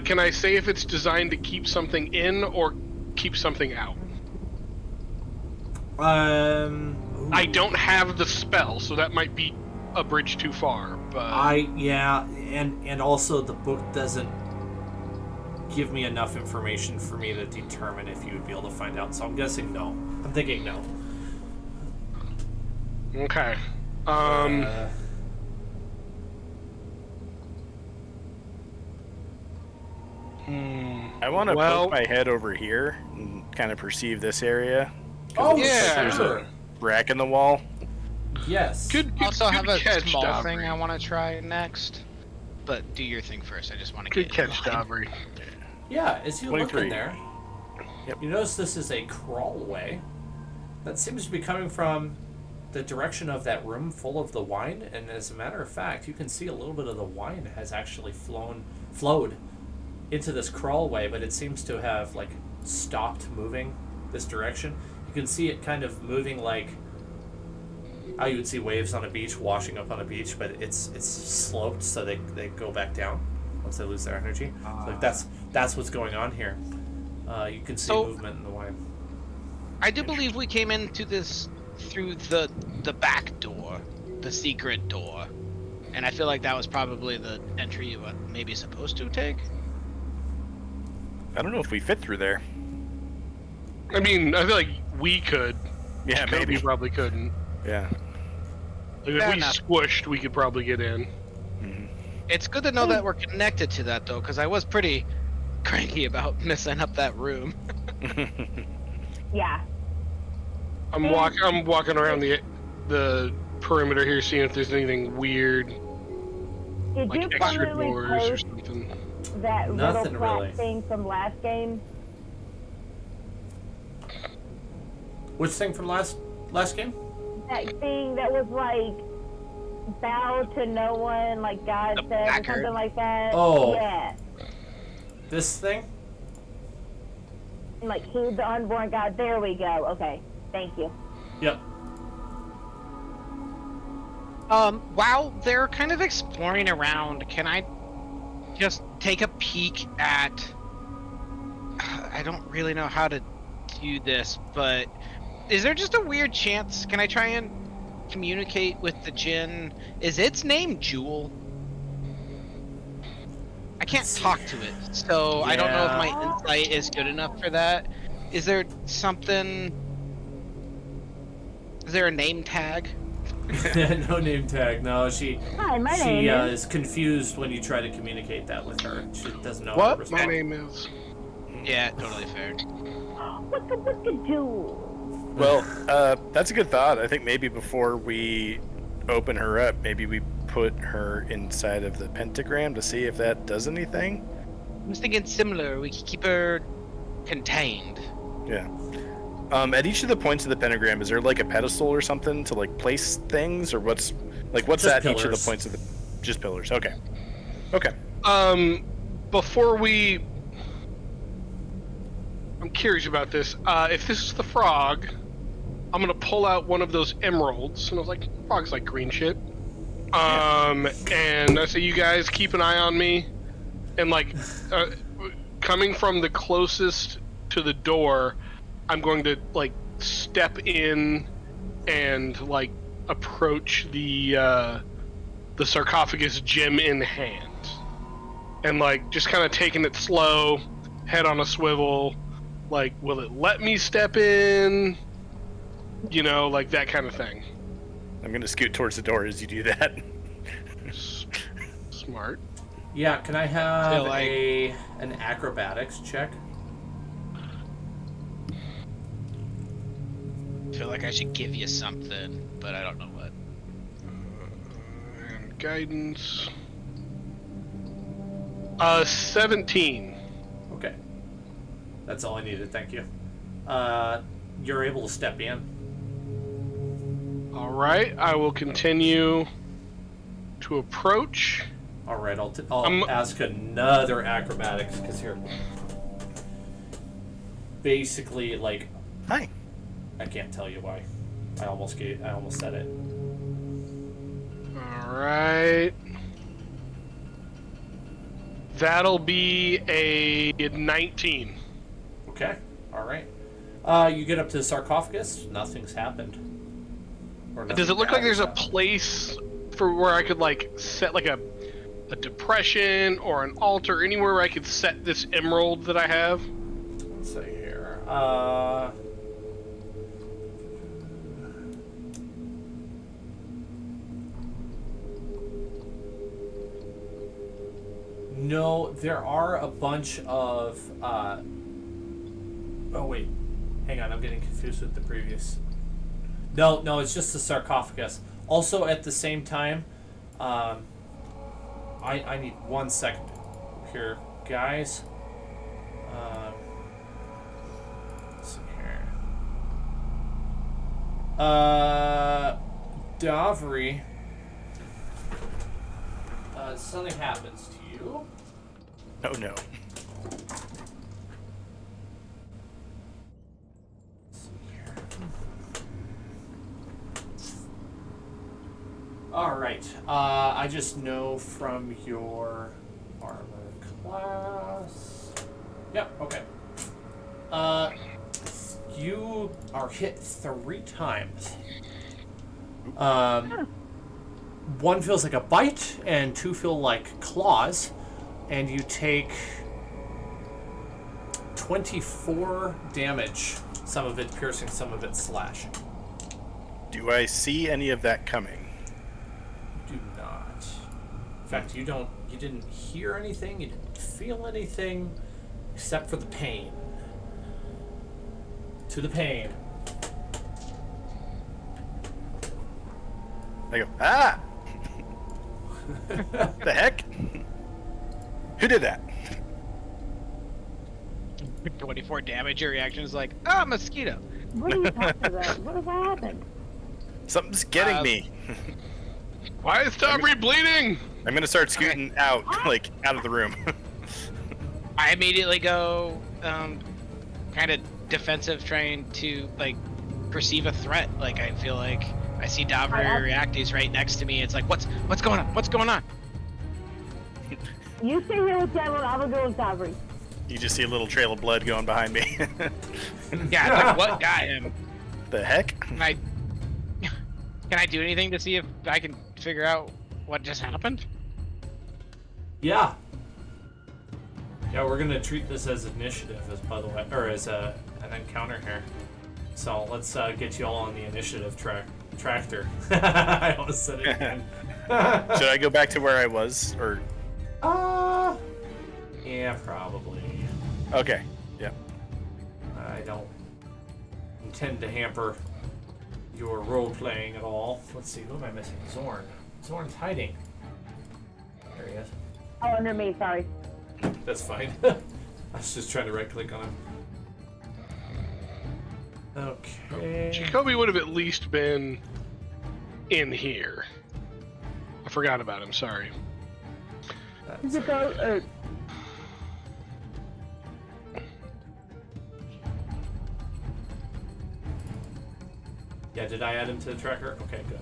Can I say if it's designed to keep something in or keep something out? I don't have the spell, so that might be a bridge too far, but... and also the book doesn't give me enough information for me to determine if you would be able to find out, so I'm guessing no. I'm thinking no. Okay. I want to Well- poke my head over here and kind of perceive this area. Oh, yeah. There's a rack in the wall. Yes. Good Also have a catch, small Dobry. thing I want to try next. But do your thing first. I just want to Good get catch, in line. Dobry. Yeah, as you look 23. in there, Yep. you notice this is a crawlway that seems to be coming from the direction of that room full of the wine, and as a matter of fact, you can see a little bit of the wine has actually flowed into this crawlway, but it seems to have like stopped moving this direction. You can see it kind of moving like how you would see waves on a beach washing up on a beach, but it's sloped, so they go back down once they lose their energy. So like that's what's going on here. You can see So- movement in the wine. I do believe we came into this through the back door, the secret door, and I feel like that was probably the entry you were maybe supposed to take. I don't know if we fit through there. I mean, I feel like we could. Yeah, Kobe maybe. probably couldn't. Yeah. Like, if Fair we enough. squished, we could probably get in. It's good to know that we're connected to that though, because I was pretty cranky about messing up that room. Yeah. I'm walking around the perimeter here, seeing if there's anything weird, Did like you extra finally doors or post something. that Nothing little plat really. thing from last game? Which thing from last game? That thing that was like bow to no one, like God The said, or placard? something like that. Oh. Yeah. This thing? Like heed the unborn God. There we go. Okay. Thank you. Yep. While they're kind of exploring around, can I just take a peek at... I don't really know how to do this, but is there just a weird chance? Can I try and communicate with the Jinn? Is its name Jewel? I can't talk to it, so I don't know if my insight is good enough for that. Is there something... Is there a name tag? No name tag. No, she Hi, my name is. is confused when you try to communicate that with her. She doesn't know how to What? respond. My name is. Yeah, totally fair. What could do? Well, that's a good thought. I think maybe before we open her up, maybe we put her inside of the pentagram to see if that does anything. I was thinking similar. We could keep her contained. Yeah. At each of the points of the pentagram, is there like a pedestal or something to like place things, or what's Just at each of the pillars. points of the? Just pillars. Okay. Okay. Before we, I'm curious about this. If this is the frog, I'm gonna pull out one of those emeralds, and I was like, frogs like green shit. And I say, you guys keep an eye on me, and like, coming from the closest to the door, I'm going to like step in and like approach the sarcophagus, gem in hand, and like just kind of taking it slow, head on a swivel. Like, will it let me step in? You know, like that kind of thing. I'm gonna scoot towards the door as you do that. Smart. Yeah, can I have Feel like- an acrobatics check? I feel like I should give you something, but I don't know what. And guidance. 17. Okay. That's all I needed, thank you. You're able to step in. All right, I will continue to approach. All right, I'll ask another acrobatics because you're basically like Hi. I can't tell you why. I almost said it. All right. That'll be a 19. Okay. All right. You get up to the sarcophagus. Nothing's happened. Or Does it nothing look like bad there's has a happened. place for where I could like set like a depression or an altar anywhere where I could set this emerald that I have? Let's see here. No, there are a bunch of. Oh wait, hang on. I'm getting confused with the previous. No, it's just the sarcophagus. Also, at the same time, I need 1 second here, guys. Let's see here. Davri. Something happens to you. Oh no. All right. I just know from your armor class. Yep. Okay. You are hit 3 times. One feels like a bite, and 2 feel like claws, and you take 24 damage. Some of it piercing, some of it slashing. Do I see any of that coming? Do not. In fact, you didn't hear anything, you didn't feel anything, except for the pain. To the pain. I go, ah! The heck? Who did that? 24 damage. Your reaction is like, ah, mosquito. What are you talking about? What happened? Something's getting Uh, me. Why is Taubrey bleeding? I'm gonna start scooting out, like, out of the room. I immediately go, kind of defensive, trying to like perceive a threat. Like I feel like I see Davri react. He's right next to me. It's like, what's going on? What's going on? You stay here with Devil, I'm gonna go with Davri. You just see a little trail of blood going behind me. Yeah, it's like, what got him? The heck? Can I do anything to see if I can figure out what just happened? Yeah. Yeah, we're gonna treat this as initiative, as by the way, or as an encounter here. So let's get you all on the initiative track. Tractor. I almost said it again. Should I go back to where I was, or? Yeah, probably. Okay. Yeah. I don't intend to hamper your role playing at all. Let's see, who am I missing? Zorn. Zorn's hiding. There he is. Oh, under me, sorry. That's fine. I was just trying to right click on him. Okay. Jacoby would have at least been in here. I forgot about him, sorry. Is it go, Yeah, did I add him to the tracker? Okay, good.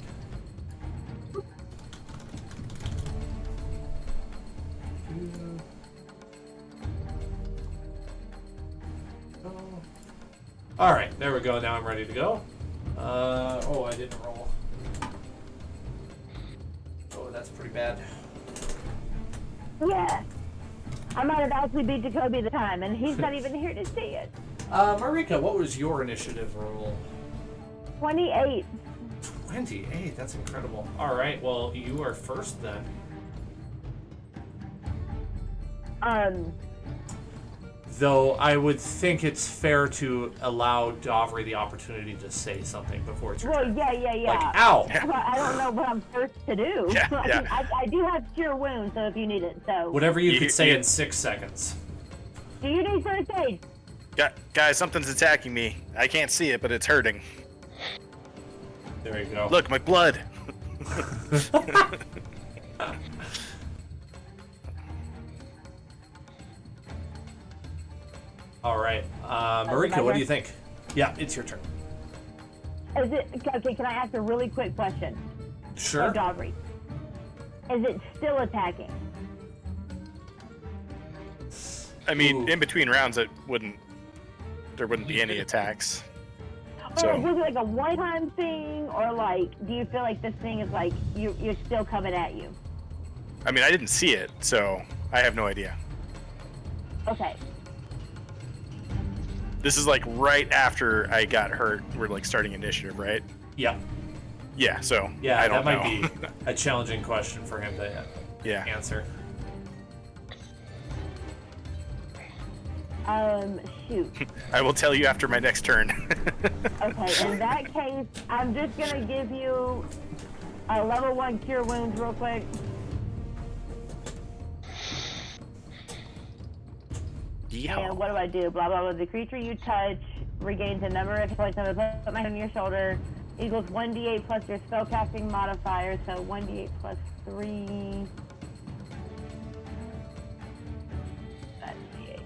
All right, there we go. Now I'm ready to go. Oh, I didn't roll. Oh, that's pretty bad. yeah. I might have actually beat Jacoby the time, and he's not even here to see it. Marika, what was your initiative roll? 28. 28, that's incredible. All right, well, you are first then. Though I would think it's fair to allow Davri the opportunity to say something before it's your Well, turn. yeah. Like, ow! Well, I don't know what I'm first to do. Yeah, yeah. I do have cure wounds, so if you need it, so. Whatever you could say you- in 6 seconds. Do you need first aid? Guys, something's attacking me. I can't see it, but it's hurting. There you go. Look, my blood. All right, my Marika, what turn? do you think? Yeah, it's your turn. Is it, okay, can I ask a really quick question? Sure. Of Davri. Is it still attacking? I mean, Ooh. in between rounds, there wouldn't be any attacks. Or So was it like a one-time thing, or like, do you feel like this thing is like, you're still coming at you? I mean, I didn't see it, so I have no idea. Okay. This is like right after I got hurt. We're like starting initiative, right? Yeah. Yeah. So Yeah, I don't that know. might be a challenging question for him to Yeah. answer. Shoot. I will tell you after my next turn. Okay, in that case, I'm just gonna give you a level 1 cure wounds real quick. And what do? Blah, blah, blah. The creature you touch regains a number of hit points. I'm gonna put my hand on your shoulder. Equals 1d8 plus your spellcasting modifier, so 1d8 plus 3. That's d8.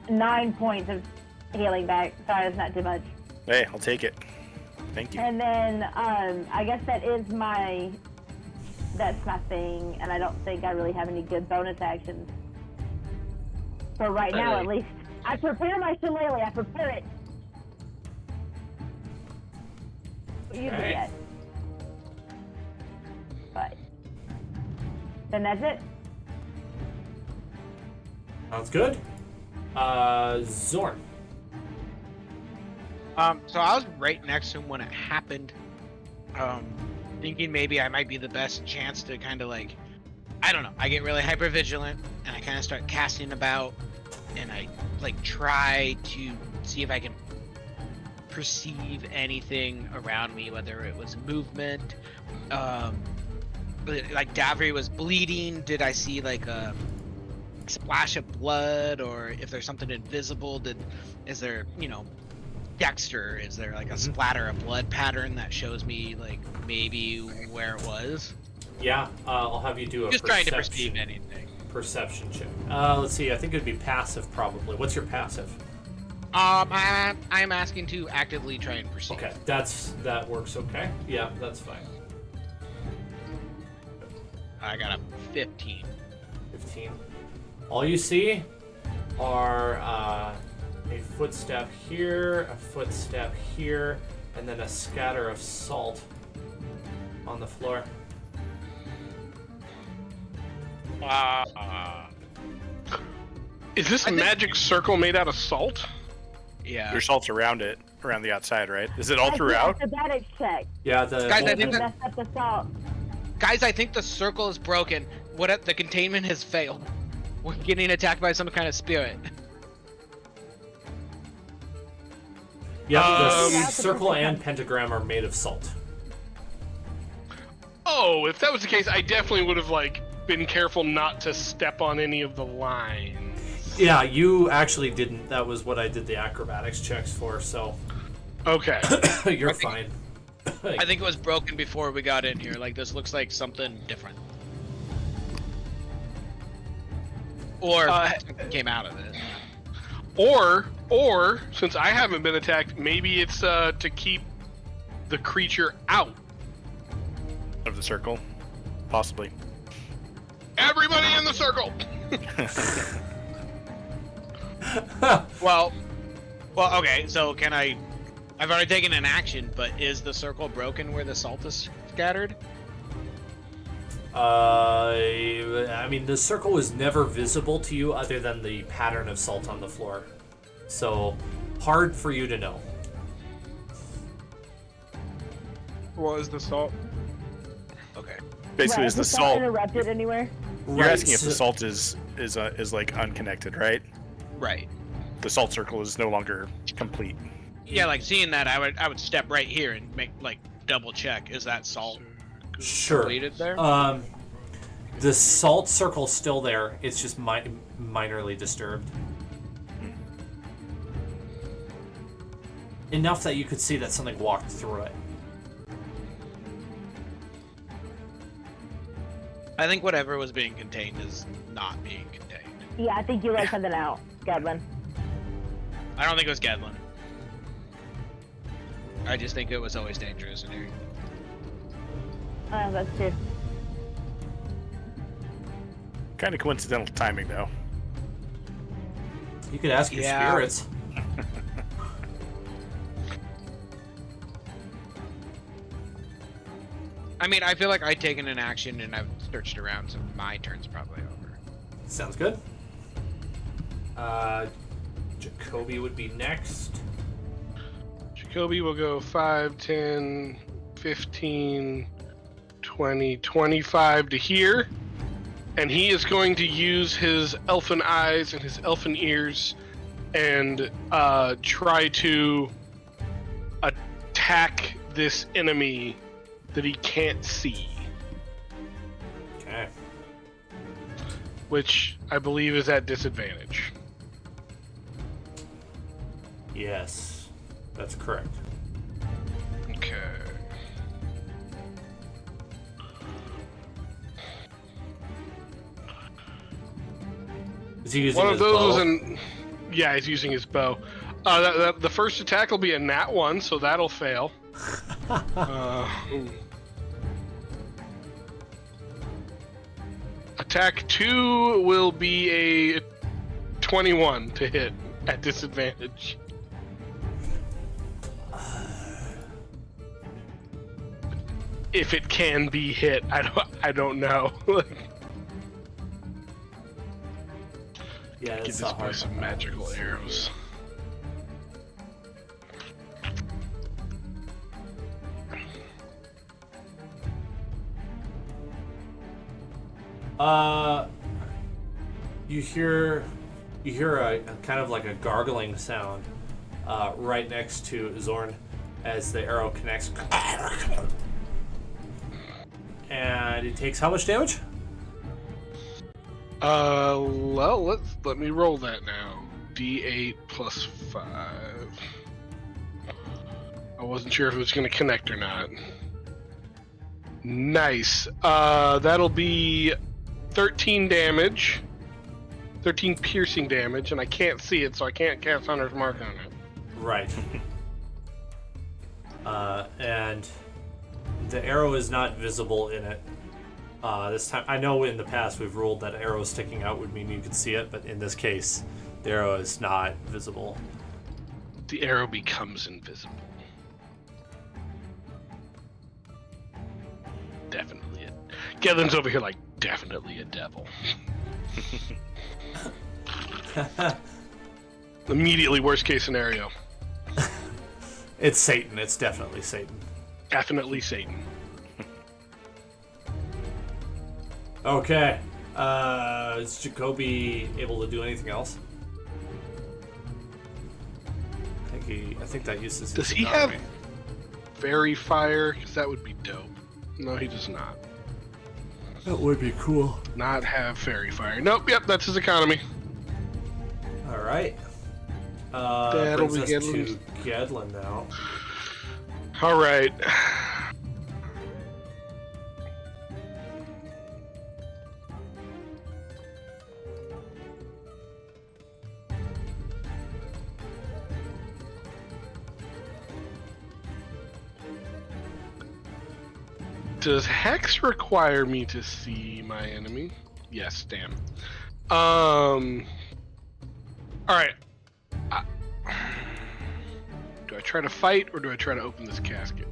9 points of healing back. Sorry, that's not too much. Hey, I'll take it. Thank you. And then, I guess that's my thing, and I don't think I really have any good bonus actions. For right now, at least. I prepare my shillelagh, I prepare it. You Okay. forget. But. Then that's it. Sounds good. Zorn. So I was right next to him when it happened. Thinking maybe I might be the best chance to kind of like, I don't know. I get really hyper vigilant and I kind of start casting about, and I like try to see if I can perceive anything around me, whether it was movement, like Davri was bleeding. Did I see like a splash of blood, or if there's something invisible? Is there, Dexter, is there like a splatter of blood pattern that shows me like maybe where it was? Yeah, I'll have you do a Just trying to perceive anything. perception check. Let's see, I think it'd be passive probably. What's your passive? I'm asking to actively try and perceive. Okay, that works okay. Yeah, that's fine. I got a 15. 15. All you see are a footstep here, a footstep here, and then a scatter of salt on the floor. Is this I think- magic circle made out of salt? Yeah. There's salts around it. around the outside, right? Is it all That's throughout? the acrobatics check. Yeah, the Guys, I You think that- messed up the salt. Guys, I think the circle is broken. The containment has failed. We're getting attacked by some kind of spirit. yeah, the Um, circle and pentagram are made of salt. Oh, if that was the case, I definitely would have like been careful not to step on any of the lines. Yeah, you actually didn't. That was what I did the acrobatics checks for, so Okay. you're I think- fine. I think it was broken before we got in here. Like, this looks like something different. Or something came out of it. Or since I haven't been attacked, maybe it's to keep the creature out. Of the circle, possibly. Everybody in the circle. Well, okay, so can I... I've already taken an action, but is the circle broken where the salt is scattered? I mean, the circle was never visible to you other than the pattern of salt on the floor. So, hard for you to know. What is the salt? Okay. Basically, Right, is the was salt? interrupted anywhere? You're asking if the so- salt is like unconnected, right? Right. The salt circle is no longer complete. Yeah, like seeing that, I would step right here and make like double check. Is that salt Sure. completed there? The salt circle's still there. It's just minorly disturbed. Enough that you could see that something walked through it. I think whatever was being contained is not being contained. Yeah, I think you let something out, Gavin. I don't think it was Gedlin. I just think it was always dangerous in here. That's true. Kind of coincidental timing, though. You could ask your Yeah. spirits. I mean, I feel like I've taken an action and I've searched around, so my turn's probably over. Sounds good. Jacoby would be next. Jacoby will go 5, 10, 15, 20, 25 to here. And he is going to use his elfin eyes and his elfin ears and try to attack this enemy that he can't see, Okay. which I believe is at disadvantage. Yes, that's correct. Okay. Is he using One of his those bow? was an. Yeah, he's using his bow. The first attack will be a nat 1, so that'll fail. Attack 2 will be a 21 to hit at disadvantage. If it can be hit, I don't know. Yeah, Give that's this not boy hard. some magical arrows. You hear a kind of like a gargling sound right next to Zorn as the arrow connects. And it takes how much damage? Well, let me roll that now. D8 plus 5. I wasn't sure if it was going to connect or not. Nice. That'll be 13 damage. 13 piercing damage, and I can't see it, so I can't cast Hunter's Mark on it. Right. And the arrow is not visible in it. This time, I know in the past we've ruled that arrow sticking out would mean you could see it, but in this case, the arrow is not visible. The arrow becomes invisible. Definitely it. Gedlin's over here like, definitely a devil. Immediately worst case scenario. It's Satan. It's definitely Satan. Definitely Satan. Okay. Is Jacoby able to do anything else? I think that uses. Does his he have economy. Fairy Fire? Because that would be dope. No, he does not. That would be cool. Not have Fairy Fire. Nope, yep, that's his economy. All right. That'll Brings be us Gedlin. to Gedlin now. All right. Does Hex require me to see my enemy? Yes, damn. All right. Do I try to fight or do I try to open this casket?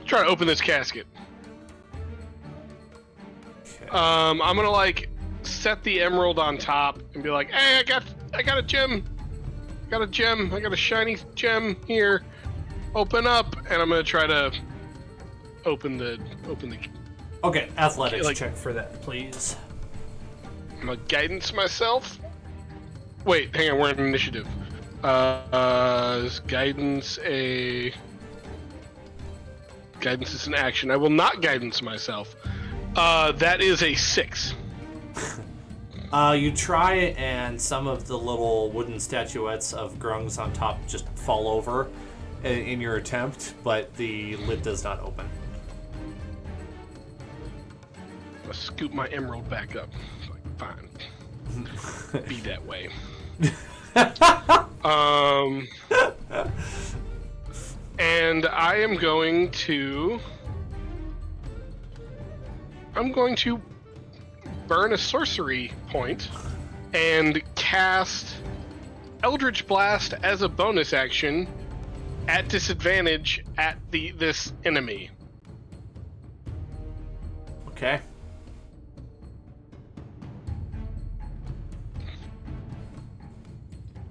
Try to open this casket. Okay. I'm gonna like set the emerald on top and be like, "Hey, I got a gem. Got a gem. I got a shiny gem here. Open up!" And I'm gonna try to open the. Okay, athletics like- check for that, please. I'm gonna guidance myself. Wait, hang on. We're in initiative. Is guidance a? Guidance is an action. I will not guidance myself. That is a 6. You try, and some of the little wooden statuettes of grungs on top just fall over in your attempt, but the lid does not open. I'm gonna scoop my emerald back up. Like, fine. Be that way. And I am going to. I'm going to burn a sorcery point and cast Eldritch Blast as a bonus action at disadvantage at this enemy. Okay.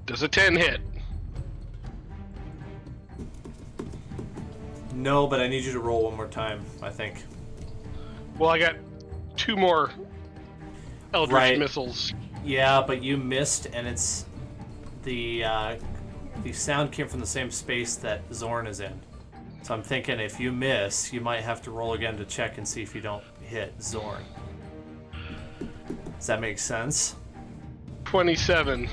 Does a 10 hit? No, but I need you to roll one more time, I think. Well, I got 2 more Eldritch Right. missiles. Yeah, but you missed, and it's the sound came from the same space that Zorn is in. So I'm thinking if you miss, you might have to roll again to check and see if you don't hit Zorn. Does that make sense? 27.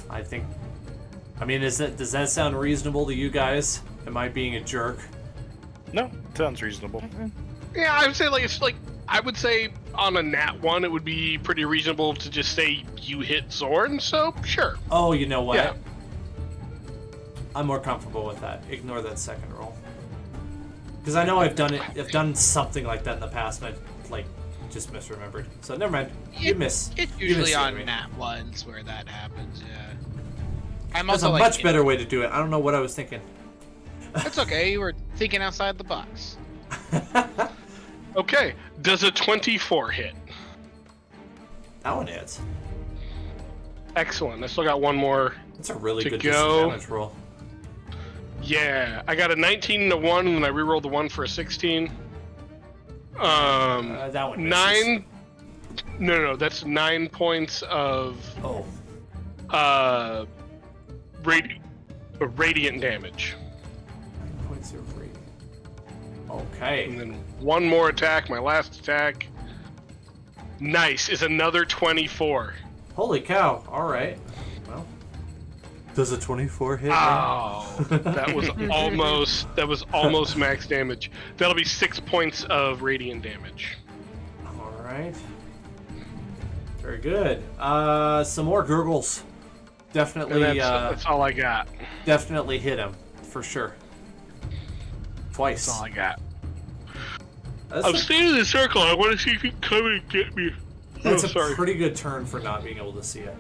I think. I mean, does that sound reasonable to you guys? Am I being a jerk? No, sounds reasonable. Yeah, I would say I would say on a nat 1 it would be pretty reasonable to just say you hit Zorn. So sure. Oh, you know what? Yeah. I'm more comfortable with that. Ignore that second roll. Because I know I've done something like that in the past, and I just misremembered. So never mind. You miss. It's You usually miss, on Jeremy. nat ones where that happens. Yeah. I'm That's also a much better way to do it. I don't know what I was thinking. It's okay. You were thinking outside the box. Okay. Does a 24 hit? That one hits. Excellent. I still got one more. That's a really To good go. disadvantage roll. Yeah, I got a 19 and a 1, and then I rerolled the 1 for a 16. That one misses. 9. No, that's 9 points of Oh, radiant damage. points of radiant. Okay. And then one more attack, my last attack. Nice, is another 24. Holy cow. All right. Well, does a 24 hit? Oh, that was almost max damage. That'll be 6 points of radiant damage. All right. Very good. Some more gurgles. Definitely, And that's all I got. definitely hit him for sure. Twice. That's all I got. That's I'm a, staying in the circle. I want to see if you can come and get me. that's Oh, a sorry. pretty good turn for not being able to see it.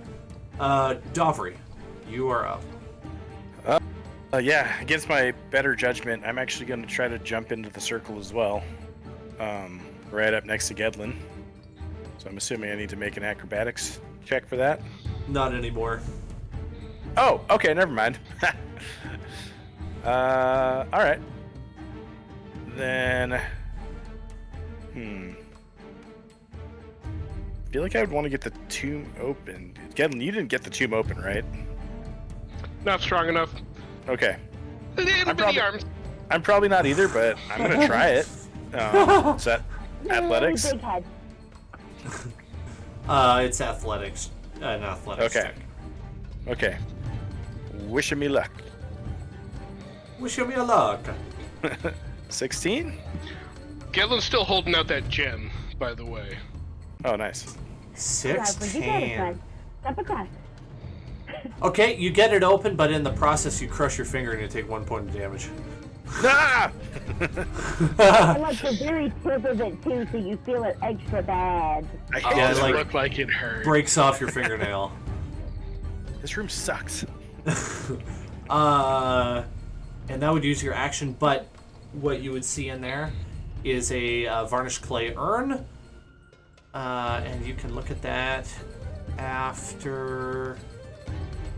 Dovry, you are up. Yeah, against my better judgment, I'm actually going to try to jump into the circle as well. Right up next to Gedlin. So I'm assuming I need to make an acrobatics check for that. Not anymore. Oh, okay, never mind. All right. Then, I feel like I would want to get the tomb open. Gedlin, you didn't get the tomb open, right? Not strong enough. Okay. Little bitty arms. I'm probably not either, but I'm gonna try it. Is that athletics? Big head. It's athletics. An athletics Okay. check. Okay. Wishing me luck. Wish me a luck. 16? Gedlin's still holding out that gem, by the way. Oh, nice. Yeah, but you got it, 16. son. Step across. Okay, you get it open, but in the process, you crush your finger and you take 1 point of damage. Ah! And like the very tip of it too, so you feel it extra bad. I Oh, hate Yeah, it this like- room. looked like it hurt. Breaks off your fingernail. This room sucks. And that would use your action, but what you would see in there is a varnished clay urn. And you can look at that after...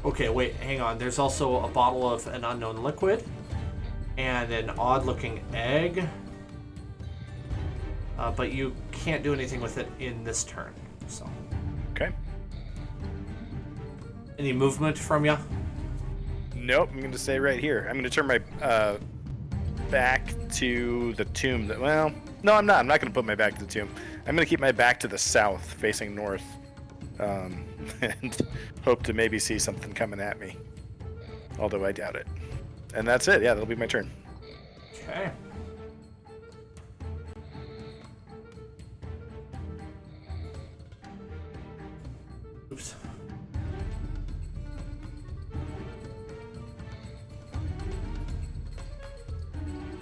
Okay, wait, hang on. There's also a bottle of an unknown liquid and an odd-looking egg. But you can't do anything with it in this turn. So, Okay. any movement from you? Nope, I'm going to stay right here. I'm going to turn my back to the tomb. Well, no, I'm not. I'm not going to put my back to the tomb. I'm going to keep my back to the south, facing north, and hope to maybe see something coming at me. Although I doubt it. And that's it. Yeah, that'll be my turn. Okay. Oops.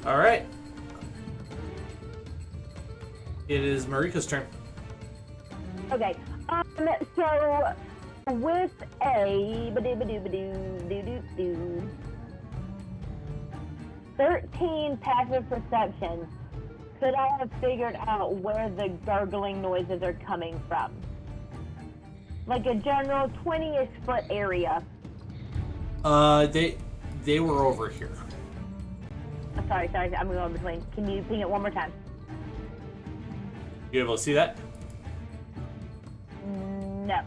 All right. It is Marika's turn. Okay. So with a 13 passive perception, could I have figured out where the gargling noises are coming from? Like a general 20-ish foot area. They were over here. Oh, sorry, I'm going between. Can you ping it one more time? You able to see that? No.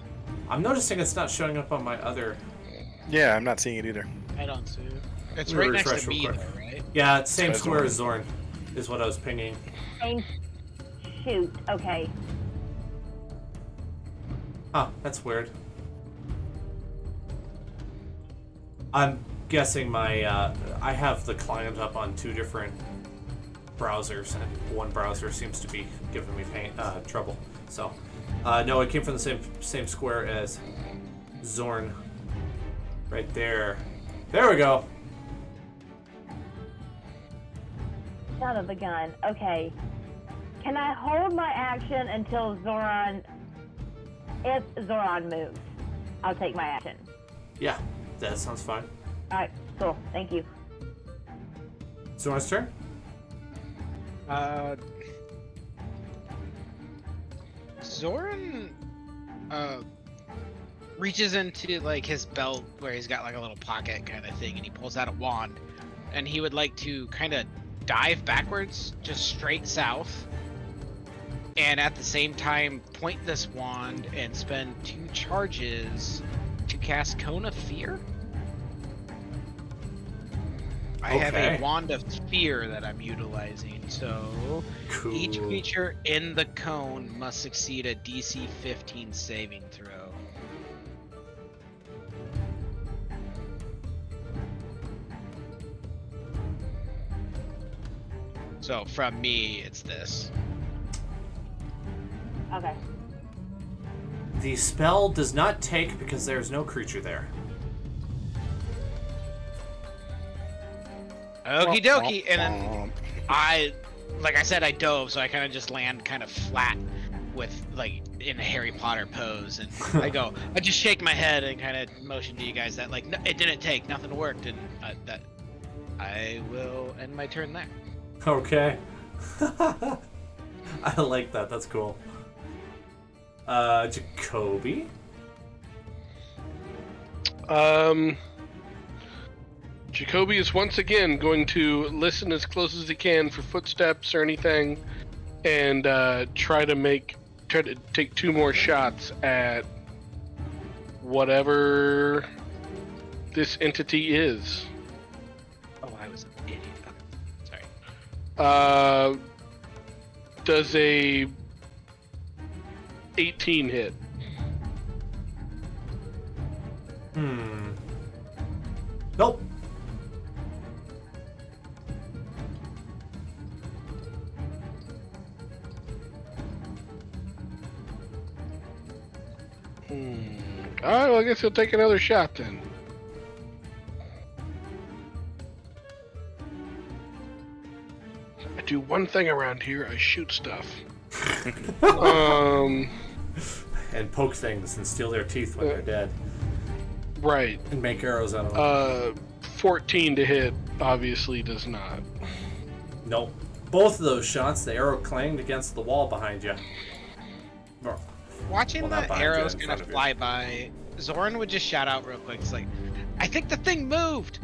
I'm noticing it's not showing up on my other. Yeah, I'm not seeing it either. I don't see it. It's Let me right next refresh to me, real quick. though, right? Yeah, it's same That's square Zorn. as Zorn, is what I was pinging. Same. Shoot. Okay. Huh, that's weird. I'm guessing my, I have the client up on 2 different browsers, and one browser seems to be giving me trouble. So, no, it came from the same square as Zorn. Right there. There we go. Son of a gun. Okay. Can I hold my action until Zoran... If Zoran moves, I'll take my action. Yeah, that sounds fine. Alright, cool. Thank you. Zorn's turn? Zoran reaches into like his belt where he's got like a little pocket kind of thing, and he pulls out a wand, and he would like to kind of dive backwards, just straight south, and at the same time point this wand and spend 2 charges to cast Cone of Fear. I have Okay. a Wand of Fear that I'm utilizing, so Cool. each creature in the cone must succeed a DC 15 saving throw. So from me, it's this. Okay. The spell does not take because there is no creature there. Okie dokie, and then like I said, I dove, so I kind of just land kind of flat with like in a Harry Potter pose, and I just shake my head and kind of motion to you guys that like no, it didn't take, nothing worked, and that I will end my turn there. Okay. I like that. That's cool. Jacoby? Jacoby is once again going to listen as close as he can for footsteps or anything, and try to take 2 more shots at whatever this entity is. Oh, I was an idiot. Okay. Sorry. Does a 18 hit? Nope. Alright, well, I guess he'll take another shot then. I do one thing around here, I shoot stuff. And poke things and steal their teeth when they're dead. Right. And make arrows out of them. 14 to hit obviously does not. Nope. Both of those shots, the arrow clanged against the wall behind you. Watching Well, not the behind you, arrows in kind front of of you. fly by, Zoran would just shout out real quick. It's like, I think the thing moved.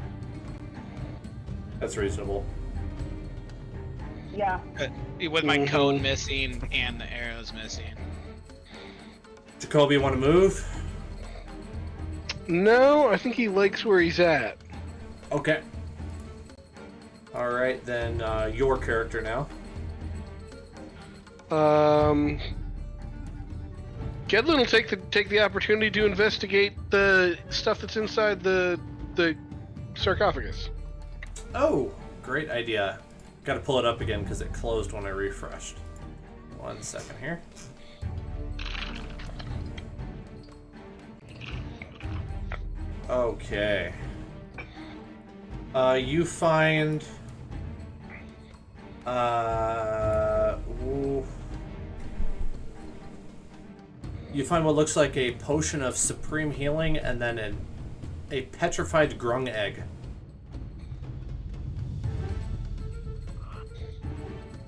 That's reasonable. Yeah. With my cone missing and the arrows missing. Jacoby, want to move? No, I think he likes where he's at. Okay. Alright, then your character now. Gedlin will take the opportunity to investigate the stuff that's inside the sarcophagus. Oh, great idea. Gotta pull it up again because it closed when I refreshed. 1 second here. Okay. You find... You find what looks like a potion of supreme healing and then a petrified grung egg.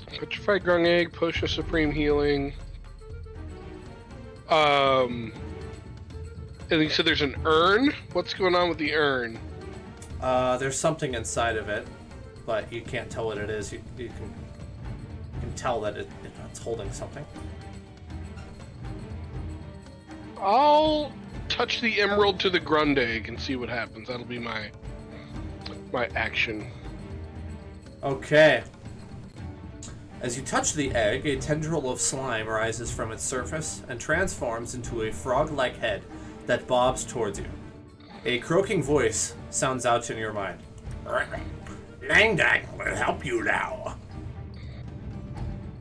Petrified grung egg, potion of supreme healing. And you said there's an urn? What's going on with the urn? There's something inside of it, but you can't tell what it is. You can tell that it's holding something. I'll touch the emerald to the grung egg and see what happens. That'll be my action. Okay. As you touch the egg, a tendril of slime rises from its surface and transforms into a frog-like head that bobs towards you. A croaking voice sounds out in your mind. Langdang will help you now.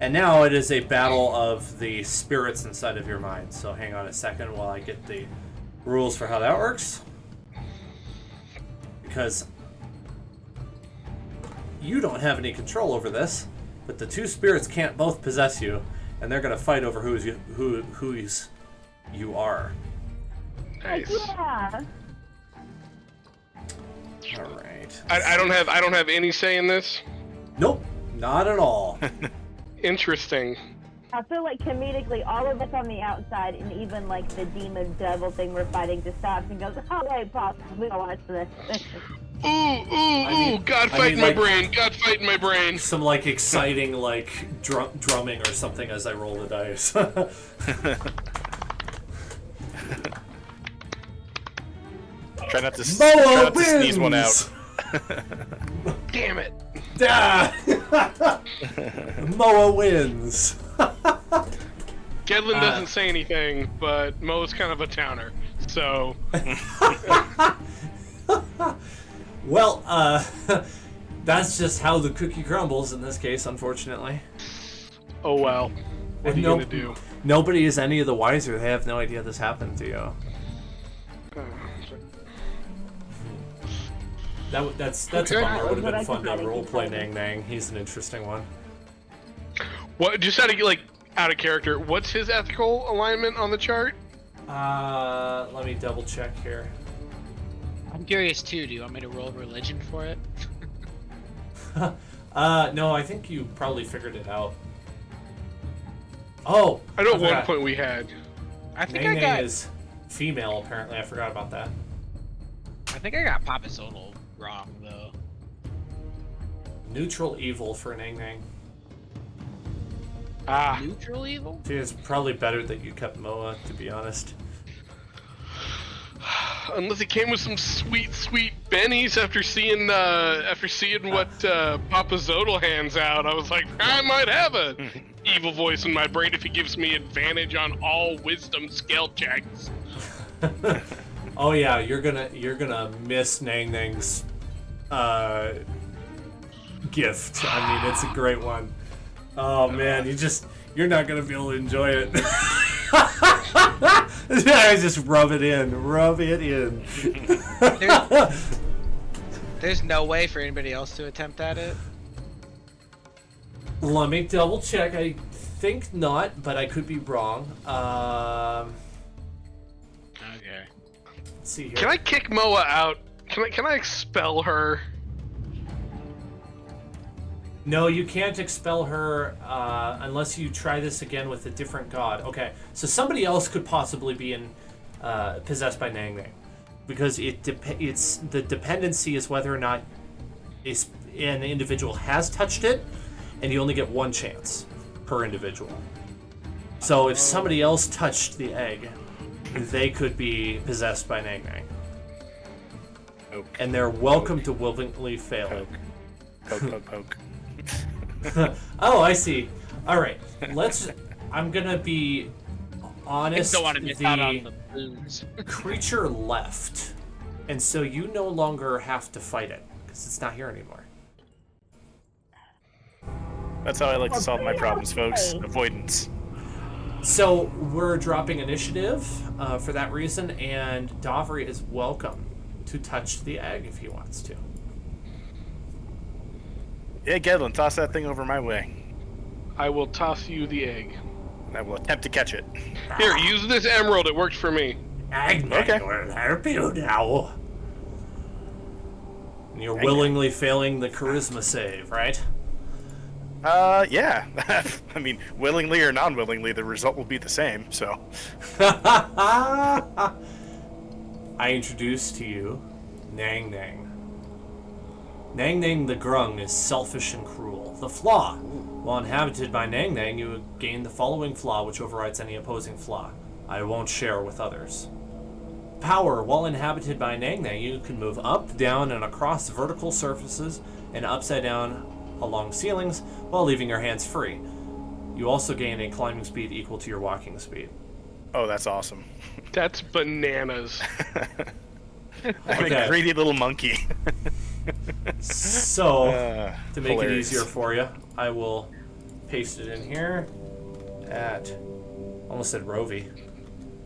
And now it is a battle of the spirits inside of your mind. So hang on a second while I get the rules for how that works. Because you don't have any control over this, but the 2 spirits can't both possess you, and they're going to fight over whose you are. Nice. Yeah. All right. I don't have any say in this. Nope, not at all. Interesting. I feel like comedically, all of us on the outside, and even like the demon devil thing we're fighting, just stops and goes, "Oh wait, possibly I'll watch this." Ooh, God fight in my brain. God fight in my brain. Some like exciting like drumming or something as I roll the dice. Try not to Moa sneeze one out. Damn it. Ah! Moa wins. Gedlin doesn't say anything, but Mo's kind of a towner. So. Well, that's just how the cookie crumbles in this case, unfortunately. Oh well. What are you gonna do? Nobody is any of the wiser. They have no idea this happened to you. That's Okay. a bummer. It would have been But fun to I can roleplay Nang Nang. He's an interesting one. What? Just out of character. What's his ethical alignment on the chart? Let me double check here. I'm curious too. Do you want me to roll religion for it? No, I think you probably figured it out. Oh! I know at one forgot. point we had. I think Nang I Nang got. is female, apparently. I forgot about that. think I got Papa Zodal wrong though. Neutral evil for Nang Nang. Ah, Neutral evil? I think it's probably better that you kept Moa, to be honest. unless it came with some sweet, sweet bennies after seeing what Papa Zodal hands out, I was like, I might have a evil voice in my brain if he gives me advantage on all wisdom skill checks. Oh yeah, you're gonna miss Nang Nang's gift. I mean, it's a great one. Oh man, you're not gonna be able to enjoy it. I just rub it in. There's no way for anybody else to attempt at it. Let me double check. I think not, but I could be wrong. Okay. Let's see here. Can I kick Moa out? Can I expel her? No, you can't expel her unless you try this again with a different god. Okay, so somebody else could possibly be possessed by Nang Nang, because it's the dependency is whether or not an individual has touched it, and you only get one chance per individual. So if somebody else touched the egg, they could be possessed by Nang Nang, and they're welcome to willingly fail it. Poke. Oh, I see. All right, I'm gonna be honest. I don't want to miss out on the booze. Creature left, and so you no longer have to fight it because it's not here anymore. That's how I like to solve my problems, folks. Avoidance. So we're dropping initiative for that reason, and Davri is welcome to touch the egg if he wants to. Yeah, Gedlin, toss that thing over my way. I will toss you the egg. I will attempt to catch it. Here, use this emerald. It worked for me. Okay. Will help you now. And you're willingly failing the charisma save, right? Yeah. I mean, willingly or non-willingly, the result will be the same, so. I introduce to you Nang Nang. Nang Nang the Grung is selfish and cruel. The flaw. While inhabited by Nang Nang, you gain the following flaw, which overrides any opposing flaw. I won't share with others. Power. While inhabited by Nang Nang, you can move up, down, and across vertical surfaces and upside down along ceilings while leaving your hands free. You also gain a climbing speed equal to your walking speed. Oh, that's awesome. That's bananas. I'm a greedy little monkey. So, to make hilarious. it easier for you, I will paste it in here at, almost said Rovi.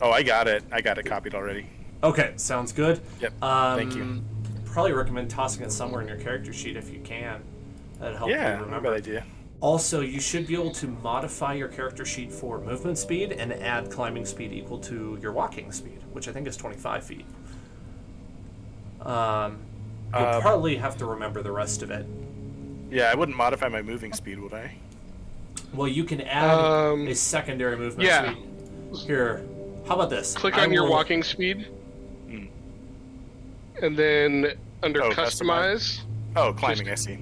Oh, I got it. I got it copied already. Okay, sounds good. Yep, thank you. Probably recommend tossing it somewhere in your character sheet if you can. That'd help you Yeah, remember. not a bad idea. Also, you should be able to modify your character sheet for movement speed and add climbing speed equal to your walking speed, which I think is 25 feet. You'll probably have to remember the rest of it. Yeah, I wouldn't modify my moving speed, would I? Well, you can add a secondary movement yeah. speed. Here, how about this? Click on your walking speed. And then under customize. Oh, climbing, I see.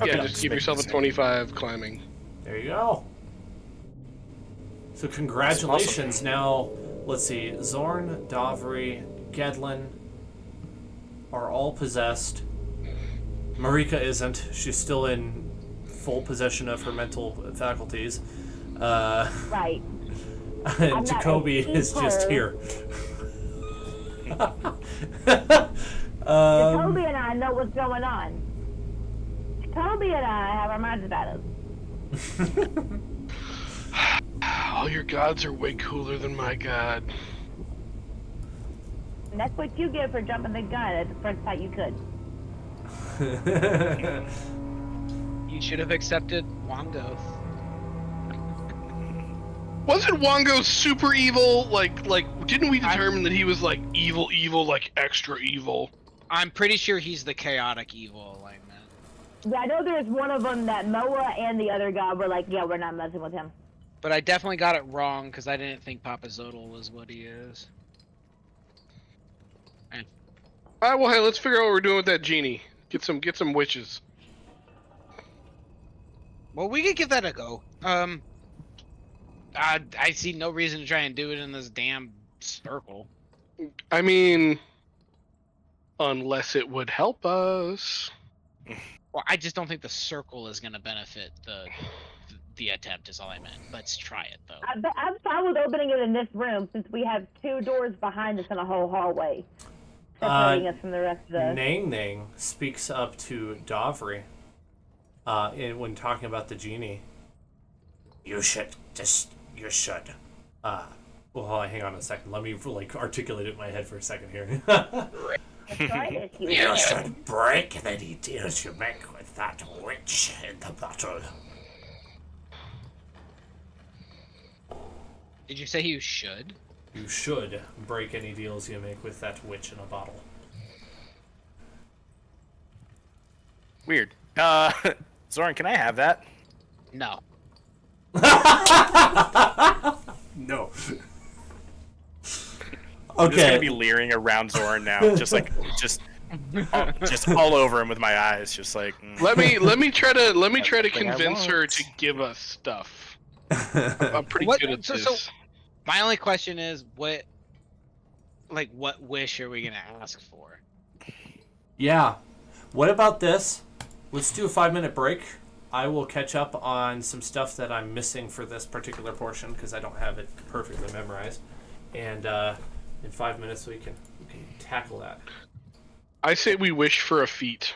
Yeah, just give yourself a 25 climbing. There you go. So congratulations. Awesome. Now, let's see. Zorn, Davri, Gedlin are all possessed. Marika isn't. She's still in full possession of her mental faculties. Right. And Jacoby is just here. Jacoby and I know what's going on. Jacoby and I have our minds about it. All your gods are way cooler than my god. And that's what you get for jumping the gun at the first time you could. You should have accepted Wongo. Wasn't Wongo super evil? Like, didn't we determine that he was like evil, like extra evil? I'm pretty sure he's the chaotic evil alignment. Yeah, I know there's one of them that Moa and the other god were like, yeah, we're not messing with him. But I definitely got it wrong because I didn't think Papa Zodal was what he is. All right, well, hey, let's figure out what we're doing with that genie. Get some wishes. Well, we could give that a go. I see no reason to try and do it in this damn circle. I mean, unless it would help us. Well, I just don't think the circle is going to benefit the attempt. Is all I meant. Let's try it though. I'm fine with opening it in this room since we have 2 doors behind us in a whole hallway separating us from the rest of the. Nang Nang speaks up to Davri when talking about the genie. You should. Well, hang on a second. Let me articulate it in my head for a second here. You should break any deals you make with that witch in the bottle. Did you say you should? You should break any deals you make with that witch in a bottle. Weird. Zoran, can I have that? No. No. I'm just Okay. gonna be leering around Zoran now, just all over him with my eyes, just like. Let me try to Everything I convince her want. to give us stuff. I'm pretty good at this. So my only question is, what wish are we gonna ask for? Yeah. What about this? Let's do a 5-minute break. I will catch up on some stuff that I'm missing for this particular portion because I don't have it perfectly memorized. And in 5 minutes we can tackle that. I say we wish for a feat.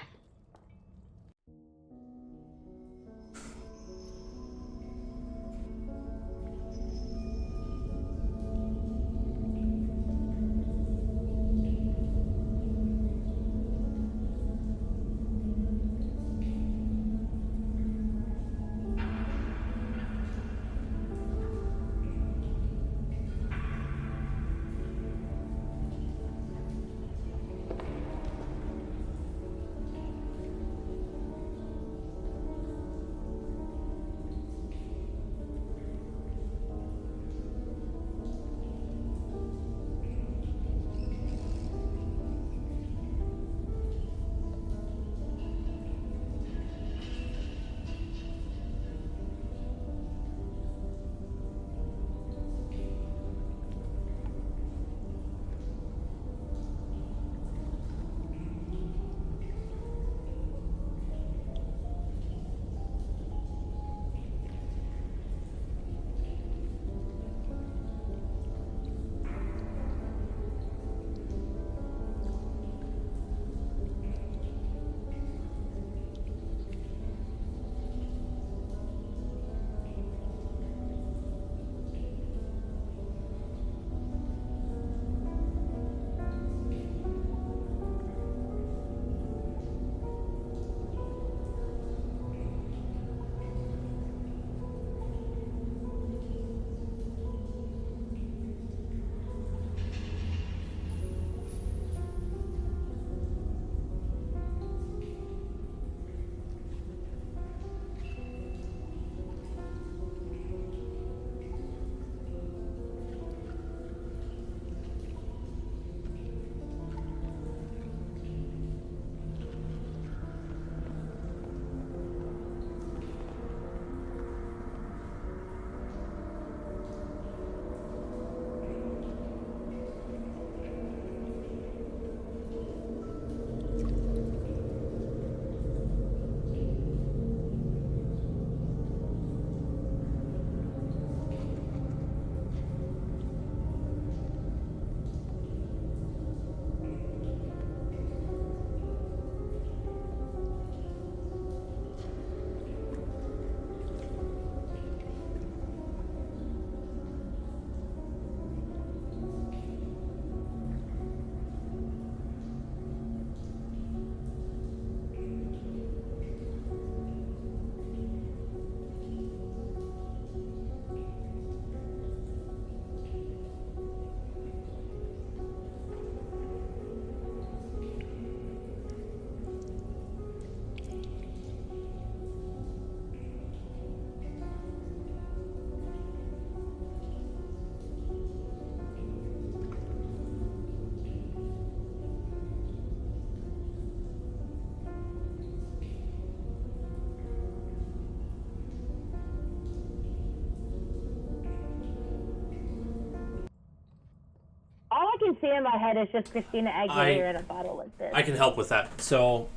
see in my head is just Christina Aguilera in a bottle like this. I can help with that. So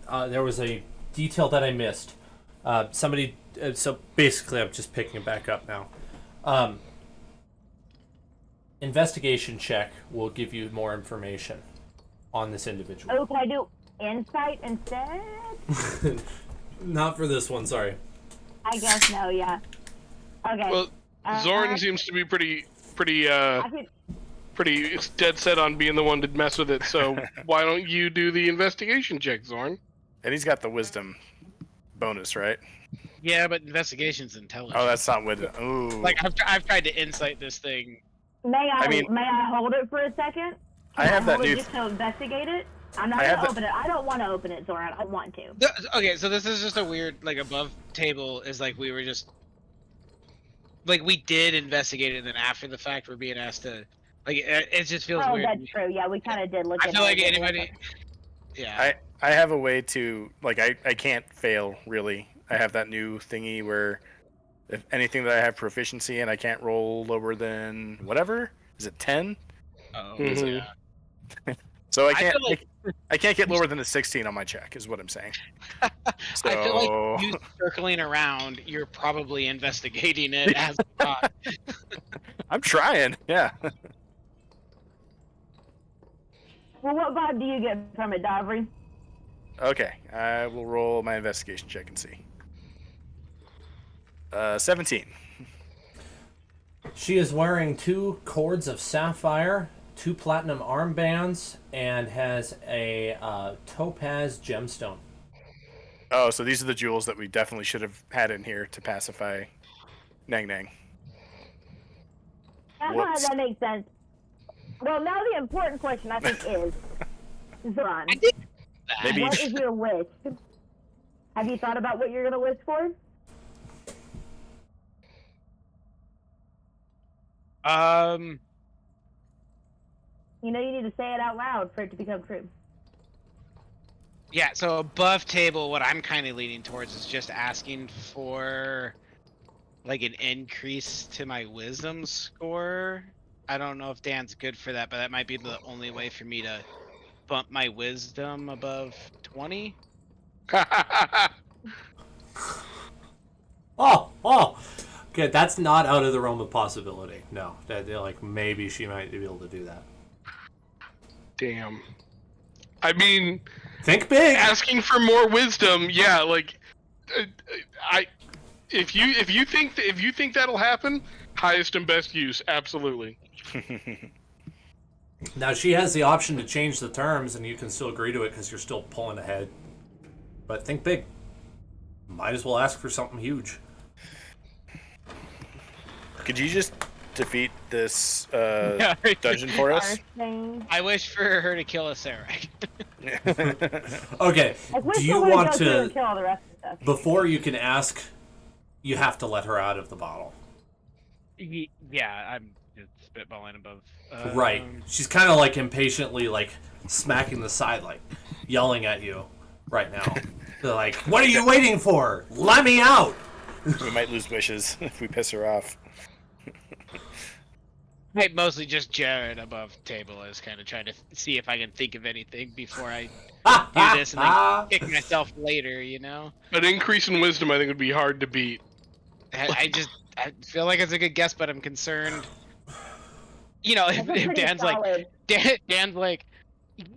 there was a detail that I missed. Somebody. So basically, I'm just picking it back up now. Investigation check will give you more information on this individual. Oh, can I do insight instead? Not for this one, sorry. I guess no, yeah. Okay. Well, Zorn seems to be pretty dead set on being the one to mess with it. So why don't you do the investigation check, Zorn? And he's got the wisdom bonus, right? Yeah, but investigation's intelligence. Oh, that's not wisdom. Ooh. Like I've tried to insight this thing. May I mean- hold it for a second? I have that hold it new. just to investigate it? I'm not I have gonna the- open it. I don't want to open it, Zoran. I want to. Okay, so this is just a weird, like, above table is like we were just, like, we did investigate it, and then after the fact we're being asked to, like, it just feels Oh, weird. that's true. Yeah, we kind of did look I at feel like it. anybody, yeah. I have a way to like I can't fail really. I have that new thingy where if anything that I have proficiency in, I can't roll lower than whatever. Is it 10? Oh, Mhm. yeah. So I I can't feel like- I can't get lower than a 16 on my check. Is what I'm saying. So I feel like you circling around, you're probably investigating it as a god. I'm trying. Yeah. Well, what vibe do you get from it, Davri? Okay. I will roll my investigation check and see. 17. She is wearing 2 cords of sapphire, 2 platinum armbands, and has a topaz gemstone. Oh, so these are the jewels that we definitely should have had in here to pacify Nang Nang. Whoops. That makes sense. Well, now the important question, I think, is, Zoran, I did that. Maybe- what is your wish? Have you thought about what you're going to wish for? You know, you need to say it out loud for it to become true. Yeah, so above table, what I'm kind of leaning towards is just asking for, like, an increase to my wisdom score. I don't know if Dan's good for that, but that might be the only way for me to bump my wisdom above 20. Oh! Okay, that's not out of the realm of possibility. No, like maybe she might be able to do that. Damn. I mean, Think big. asking for more wisdom, yeah. Like, if you think that'll happen, highest and best use, absolutely. Now she has the option to change the terms, and you can still agree to it because you're still pulling ahead. But think big. Might as well ask for something huge. Could you just defeat this dungeon for us? I wish for her to kill a Sarak. Okay. Like, we Do still you wanna want go through and to? kill all the rest of the stuff. Before you can ask, you have to let her out of the bottle. Yeah, I'm just spitballing above. Right. She's kind of like impatiently like smacking the side, like yelling at you right now. They're like, "What are you waiting for? Let me out!" We might lose wishes if we piss her off. Hey, mostly just Jared above table is kind of trying to see if I can think of anything before I do this and then kick myself later, you know? An increase in wisdom, I think, would be hard to beat. I feel like it's a good guess, but I'm concerned. You know, if That's pretty Dan's solid. like, Dan's like,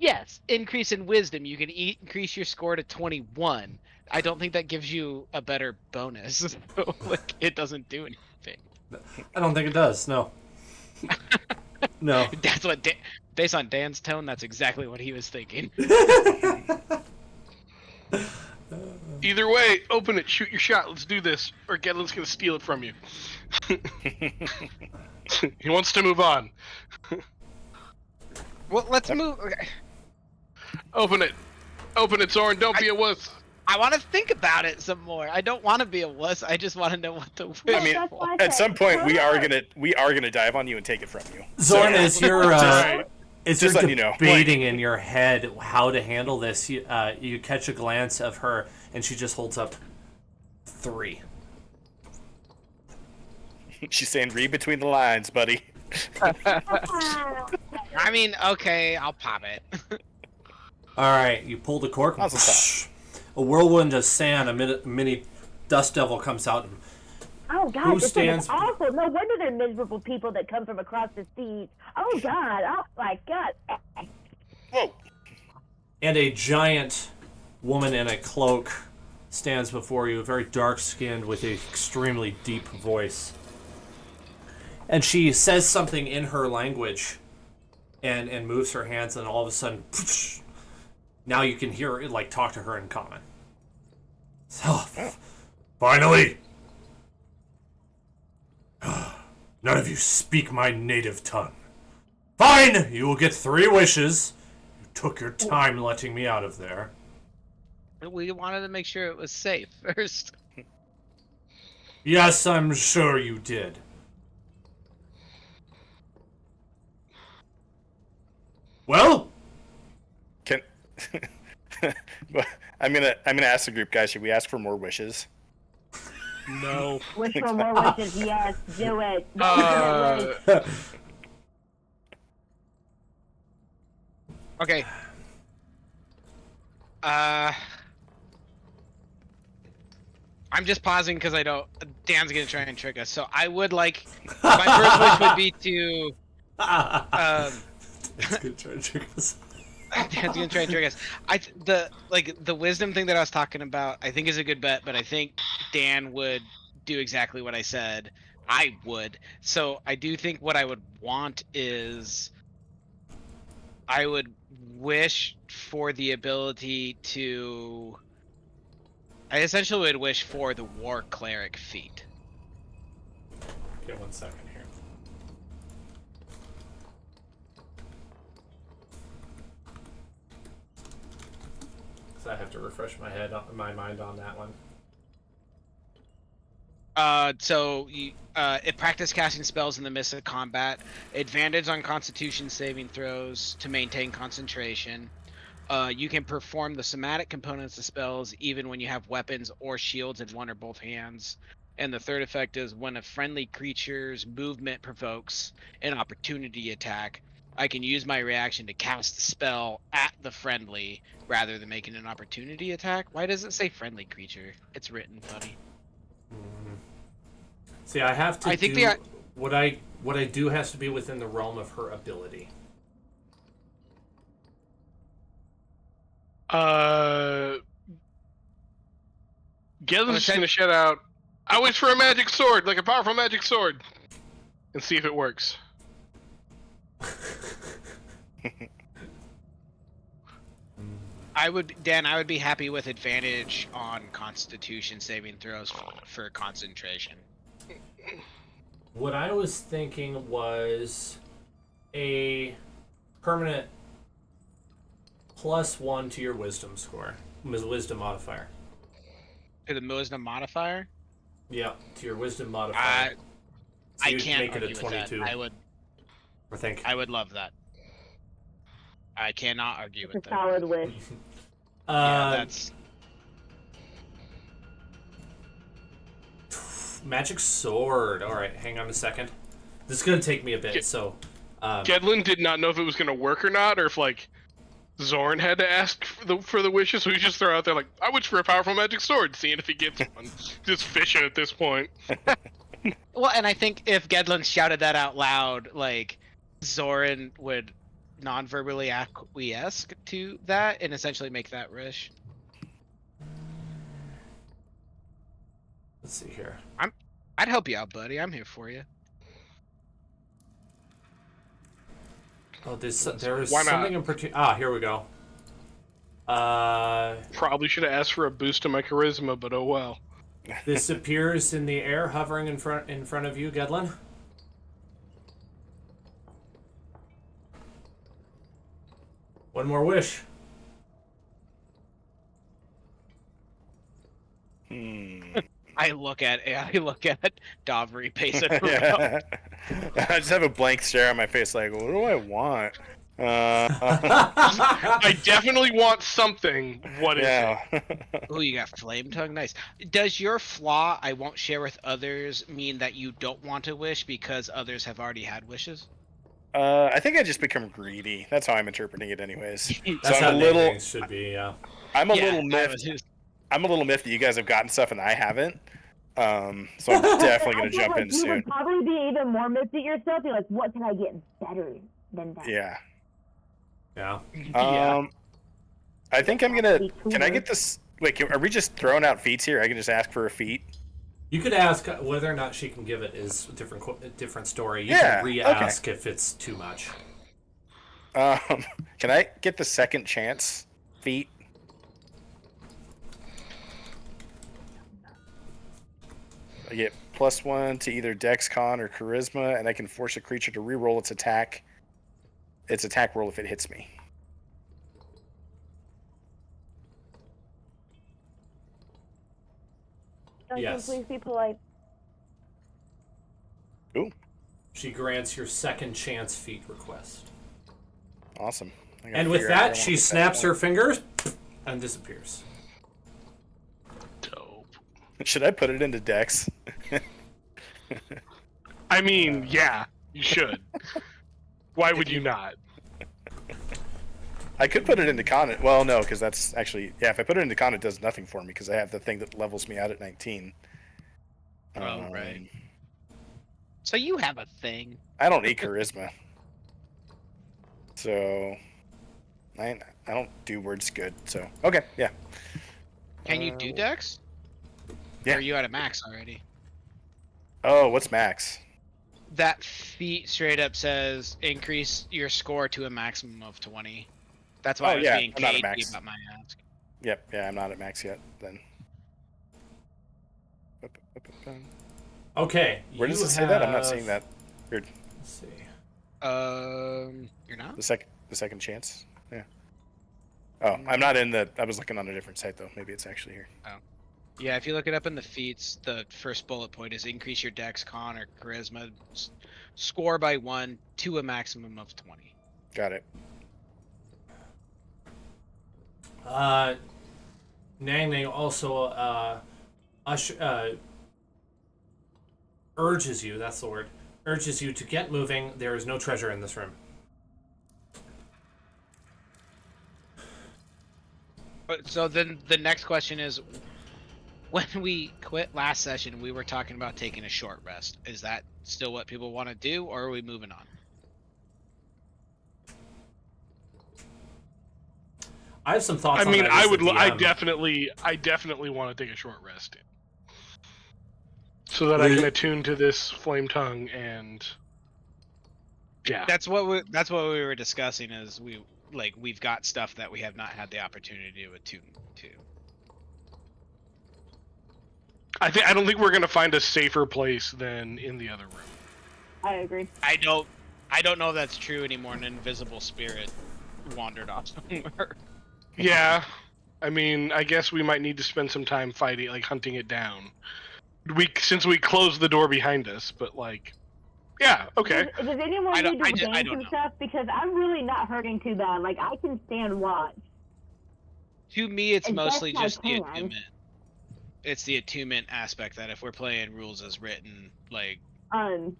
yes, increase in wisdom, you can increase your score to 21. I don't think that gives you a better bonus. So, like, it doesn't do anything. I don't think it does. No. No. That's what, based on Dan's tone, that's exactly what he was thinking. Either way, open it, shoot your shot. Let's do this, or Gedlin's gonna steal it from you. He wants to move on. Well, let's move. Okay. Open it, Zoran. Don't be a wuss. I want to think about it some more. I don't want to be a wuss. I just want to know what the wish I mean, That's why I at said, some point we are "Good." gonna dive on you and take it from you. Zorn, as you're Just just letting you know. debating in your head how to handle this, you catch a glance of her, and she just holds up 3. She's saying, "Read between the lines, buddy." All I mean, okay, I'll pop it. All right, you pull the cork. Awesome. A whirlwind of sand, a mini dust devil comes out. And Oh God, Who this stands- is awful. No wonder they're miserable people that come from across the seas. Oh God, oh my God. Whoa. and a giant woman in a cloak stands before you, very dark-skinned with an extremely deep voice. And she says something in her language and moves her hands, and all of a sudden, now you can hear it, like, talk to her in common. So, finally! None of you speak my native tongue. Fine! You will get 3 wishes. You took your time letting me out of there. We wanted to make sure it was safe first. Yes, I'm sure you did. Well, Can I'm gonna ask the group, guys. Should we ask for more wishes? No. Wish for more wishes. Yes, do it. Don't do it. Okay. I'm just pausing because I don't. Dan's gonna try and trick us. So I would like. My first wish would be to. It's gonna try to trick us. Dan's gonna try and trick us. The wisdom thing that I was talking about, I think is a good bet, but I think Dan would do exactly what I said. I would. So I do think what I would want is. I would wish for the ability to. I essentially would wish for the War Cleric feat. Okay, 1 second here. So I have to refresh my mind on that one. So you it practice casting spells in the midst of combat. Advantage on Constitution saving throws to maintain concentration. You can perform the somatic components of spells even when you have weapons or shields in one or both hands. And the third effect is when a friendly creature's movement provokes an opportunity attack, I can use my reaction to cast the spell at the friendly rather than making an opportunity attack. Why does it say friendly creature? It's written funny. See, I have to I think do what I do has to be within the realm of her ability. Gedlin's just gonna shout out, "I wish for a magic sword, like a powerful magic sword," and see if it works. I would be happy with advantage on Constitution saving throws for concentration. What I was thinking was a permanent +1 to your wisdom score, wisdom modifier. To the wisdom modifier? Yeah, to your wisdom modifier. So I you'd can't make it argue a with that. 22. I think. I would love that. I cannot argue It's a with that. solid wish. Yeah, that's Magic sword. All right, hang on a second. This is gonna take me a bit. Get- So, Gedlin did not know if it was gonna work or not, or if like Zorn had to ask for the wishes, so he just throw out there like, "I wish for a powerful magic sword," seeing if he gets one. Just fishing at this point. well, and I think if Gedlin shouted that out loud, like Zoran would non-verbally acquiesce to that and essentially make that wish. let's see here. I'd help you out, buddy. I'm here for you. Oh, there is Why not? something in particular. Ah, here we go. Probably should have asked for a boost to my charisma, but oh well. This appears in the air, hovering in front of you, Gedlin. One more wish. I look at Davri pacing around. Yeah. I just have a blank stare on my face, like, what do I want? I definitely want something. What is it? Yeah. Oh, you got flame tongue. Nice. Does your flaw I won't share with others mean that you don't want to wish because others have already had wishes? I think I just become greedy. That's how I'm interpreting it, anyways. That's so how I'm a little. things should be. Yeah. I'm a Yeah, little I miffed. was just- I'm a little miffed that you guys have gotten stuff and I haven't. So I'm definitely I gonna feel jump like in you soon. would probably be even more miffed at yourself. You're like, what can I get better than that? Yeah. Yeah. Yeah. I think I'm gonna. Be Can I cooler. get this? Wait, are we just throwing out feats here? I can just ask for a feat. You could ask whether or not she can give it is a different story. You Yeah, can re-ask if it's too much. Can I get the second chance feat? I get +1 to either Dex, Con, or Charisma, and I can force a creature to re-roll its attack roll if it hits me. Yes. Please be polite. Ooh, She grants your second chance feat request. awesome. I gotta And with figure out how I that, wanna she get that snaps done. her fingers and disappears. Dope. Should I put it into Dex? I mean, yeah, you should. Why would you not? I could put it into Con. Well, no, because that's actually if I put it into Con, it does nothing for me because I have the thing that levels me out at 19. Oh, right. So you have a thing. I don't need charisma, so I don't do words good. So okay, yeah. Can you do Dex? yeah. Or are you at a max already? Oh, what's max? That feat straight up says increase your score to a maximum of 20. That's why Oh, I was yeah, being I'm not at cagey max. about my ask. Yep, yeah, I'm not at max yet. Then. Okay. Where does you it say that? I'm not have- seeing that. Weird. Let's see. You're not? The second chance. Yeah. Oh, I'm not in the. I was looking on a different site though. Maybe it's actually here. Yeah, if you look it up in the feats, the first bullet point is increase your Dex, Con, or Charisma score by 1 to a maximum of 20. Got it. Nang Nang also urges you, that's the word, urges you to get moving. There is no treasure in this room. But so then the next question is, when we quit last session, we were talking about taking a short rest. Is that still what people want to do, or are we moving on? I have some thoughts I on mean, that I as the would. I DM. definitely want to take a short rest, so that I can attune to this flame tongue and. Yeah. That's what we were discussing. Is we've got stuff that we have not had the opportunity to attune to. I don't think we're gonna find a safer place than in the other room. I agree. I don't know if that's true anymore. An invisible spirit wandered off somewhere. Yeah, I mean, I guess we might need to spend some time fighting, like hunting it down. Since we closed the door behind us, but like, yeah, okay. Does anyone I don't- need to I just- I gain don't some know. stuff? Because I'm really not hurting too bad. Like, I can stand watch. To me, it's And mostly that's my just the plan. attunement. It's the attunement aspect that if we're playing rules as written, like Um,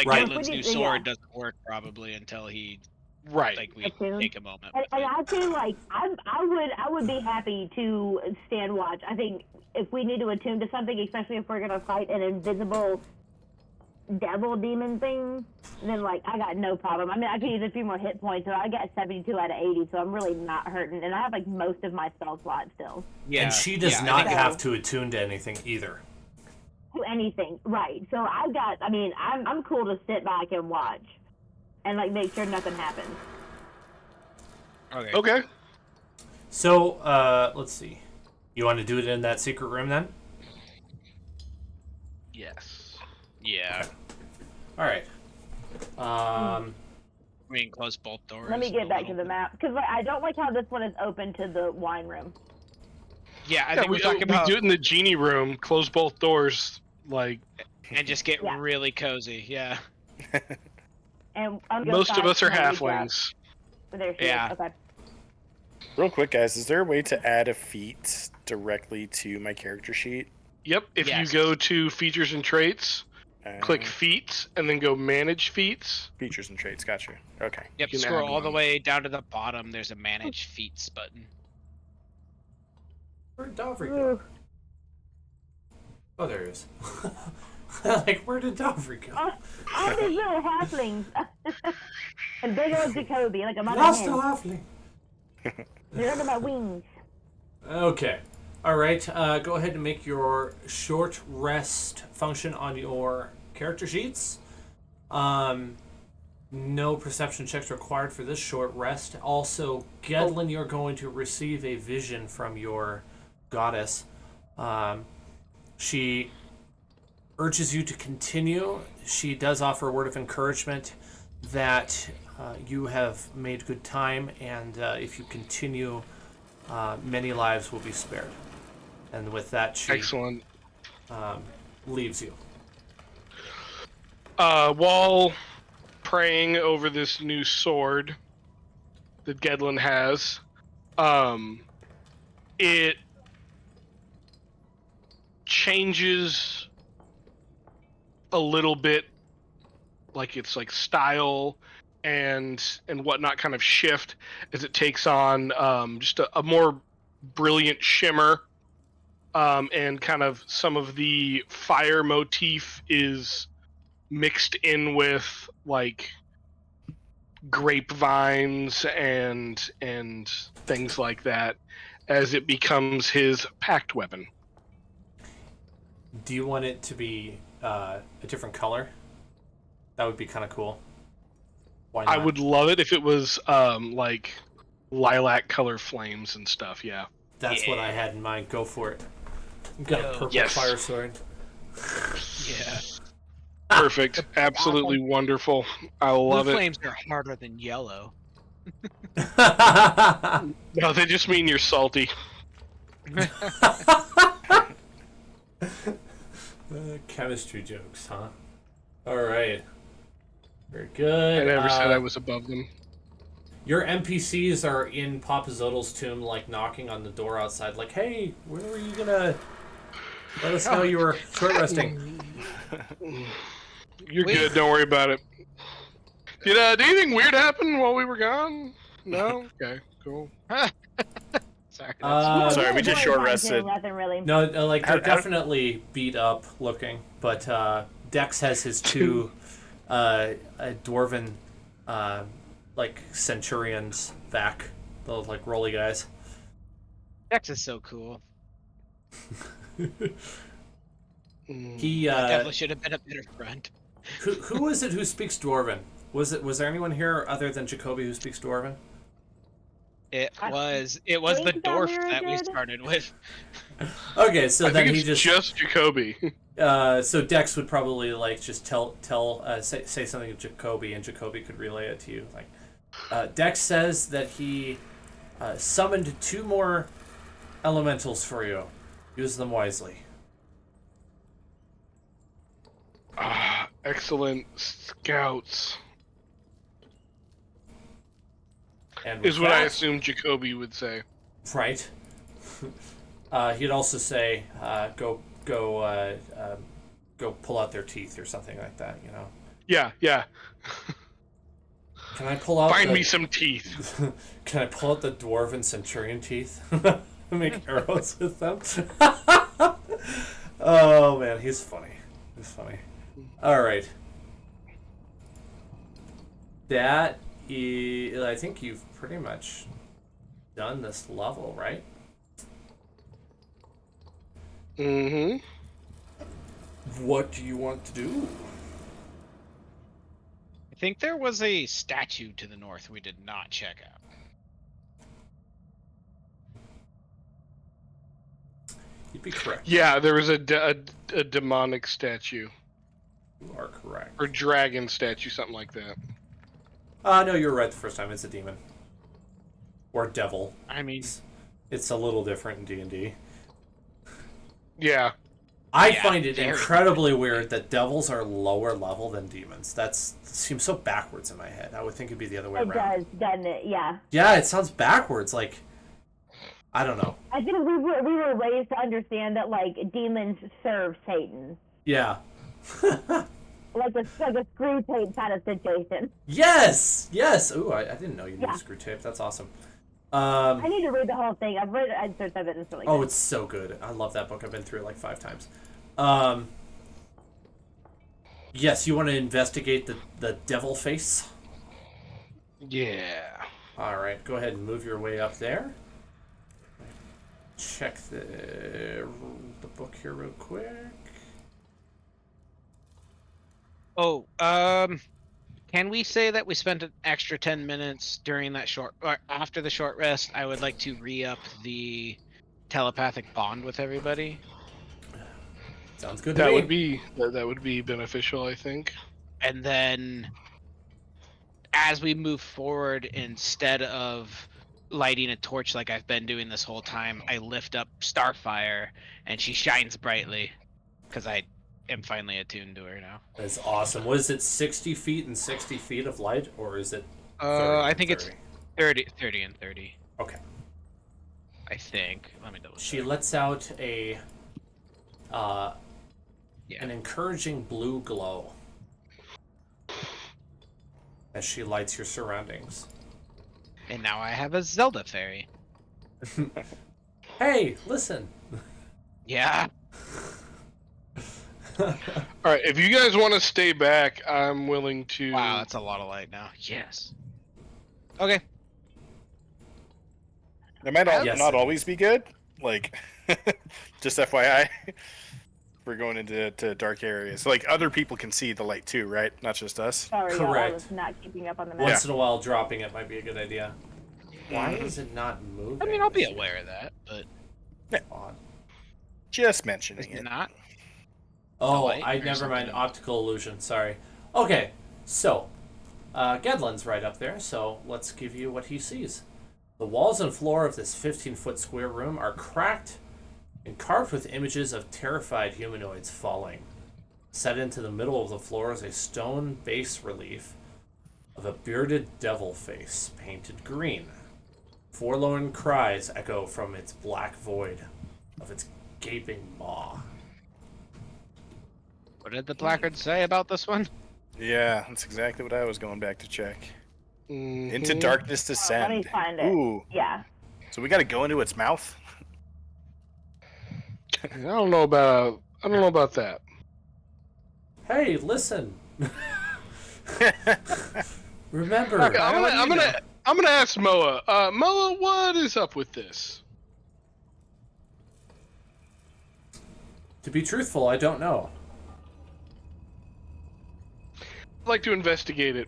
Right. Galen's new Yeah. sword doesn't work probably until he Right. we Attune. take a moment. and, with and it. I feel like I would be happy to stand watch. I think if we need to attune to something, especially if we're gonna fight an invisible devil demon thing, then like I got no problem. I mean, I could use a few more hit points, so I got 72 out of 80, so I'm really not hurting, and I have like most of my spell slot still. Yeah, And she does yeah, I not think- have to attune to anything either. To anything, right? So I'm cool to sit back and watch, and like make sure nothing happens. Okay. Okay. So, let's see. You want to do it in that secret room then? Yes. Yeah. All right. We can close both doors. Let me a get back to little the bit. map because like, I don't like how this one is open to the wine room. Yeah, I Yeah, think we we're talking about do it in the genie room. Close both doors. Like and just get Yeah. really cozy. Yeah. And I'm gonna most of find us are my reach out. halflings. There she Yeah. is. Okay. Real quick, guys, is there a way to add a feat directly to my character sheet? Yep. If Yes. you go to features and traits, click feats, and then go manage feats. Features and traits. Gotcha. Okay. Yep, You can scroll add all the one. way down to the bottom. There's a manage feats button. Where'd Dovry go? Ooh. Oh, there he is. Like, where did Dovry go? All these little halflings. And big old Jacoby, like a mother Lost hen. a halfling. They're under my wings. Okay. All right. Go ahead and make your short rest function on your character sheets. No perception checks required for this short rest. Also, Gedlin, you're going to receive a vision from your goddess. She urges you to continue. She does offer a word of encouragement that you have made good time, and if you continue, many lives will be spared. And with that, she Excellent. leaves you. While praying over this new sword that Gedlin has, it changes a little bit, like its like style and whatnot kind of shift as it takes on just a more brilliant shimmer, and kind of some of the fire motif is mixed in with like grapevines and things like that as it becomes his pact weapon. Do you want it to be a different color? That would be kind of cool. Why not? I would love it if it was like lilac color flames and stuff. Yeah. That's what I had in mind. Go for it. Got a purple Yes. fire sword. Yeah. Perfect. Absolutely wonderful. I love Blue it. flames are harder than yellow. No, they just mean you're salty. Chemistry jokes, huh? All right. Very good. I never said I was above them. Your NPCs are in Papa Zodal's tomb, like knocking on the door outside, like, "Hey, when were you gonna let us know you were short resting?" You're good. Don't worry about it. Did anything weird happen while we were gone? No. Okay. Cool. Sorry. Sorry, we just short rested. Nothing really. No, like they're How- definitely beat up looking, but Dex has his two dwarven like centurions back, those like rolly guys. Dex is so cool. He Definitely should have been a better friend. who is it who speaks dwarven? Was there anyone here other than Jacoby who speaks dwarven? It I was the think dwarf Samira that we did. started with. Okay, so I then think he it's just Jacoby. so Dex would probably like just say something to Jacoby, and Jacoby could relay it to you. Like Dex says that he summoned 2 more elementals for you. Use them wisely. Excellent scouts. And Is with what I that- assumed Jacoby would say. Right. He'd also say, go pull out their teeth or something like that. You know. Yeah, yeah. Can I pull out? Find me some teeth. Can I pull out the dwarven centurion teeth? Make arrows with them. Oh man, he's funny. He's funny. All right. That is, I think you've pretty much done this level, right? Mm-hmm. What do you want to do? I think there was a statue to the north we did not check out. You'd be correct. Yeah, there was a demonic statue. You are correct. Or dragon statue, something like that. No, you were right the first time. It's a demon. Or devil. I mean, It's a little different in D&D. Yeah. I Yeah, find it very incredibly weird that devils are lower level than demons. That seems so backwards in my head. I would think it'd be the other way It around. does, doesn't it? Yeah. Yeah, it sounds backwards. Like, I don't know. I think we were raised to understand that like demons serve Satan. Yeah. like a screw tape kind of situation. Yes! Yes! Ooh, I didn't know you knew Yeah. screw tape. That's awesome. I need to read the whole thing. I've read excerpts of it. It's really good. Oh, it's so good. I love that book. I've been through it like 5 times. Yes, you want to investigate the devil face? Yeah. Alright, go ahead and move your way up there. Check the book here real quick. Oh, can we say that we spent an extra 10 minutes during that short, or after the short rest? I would like to re-up the telepathic bond with everybody. Sounds good to That me. would be beneficial, I think. And then as we move forward, instead of lighting a torch like I've been doing this whole time, I lift up Starfire and she shines brightly because I am finally attuned to her now. That's awesome. What is it, 60 feet and 60 feet of light, or is it 30 I and think it's 30? 30 and 30. Okay. I think. Let me double check. She lets out a Yeah. an encouraging blue glow as she lights your surroundings. And now I have a Zelda fairy. Hey, listen. Yeah. All right, if you guys want to stay back, I'm willing to. Wow, that's a lot of light now. Yes. Okay. It might Yes. not always be good. Like, just FYI, we're going into dark areas. Like, other people can see the light too, right? Not just us. Sorry, y'all, I Correct. was not keeping up on the map. Once in a while, dropping it might be a good idea. Why is it not moving? I mean, I'll be this aware of that, but odd? Just mentioning is it. it not? Oh, light I or never mind. something? Optical illusion. Sorry. Okay, so Gedlin's right up there. So let's give you what he sees. The walls and floor of this 15-foot square room are cracked and carved with images of terrified humanoids falling. Set into the middle of the floor is a stone bas relief of a bearded devil face painted green. Forlorn cries echo from its black void of its gaping maw. What did the placard say about this one? Yeah, that's exactly what I was going back to check. Mhm. Into darkness Let descend. me find it. Ooh, Yeah. so we got to go into its mouth. I don't know about that. Hey, listen. Remember, Okay, I'm gonna ask Moa. Moa, what is up with this? to be truthful, I don't know. I'd like to investigate it.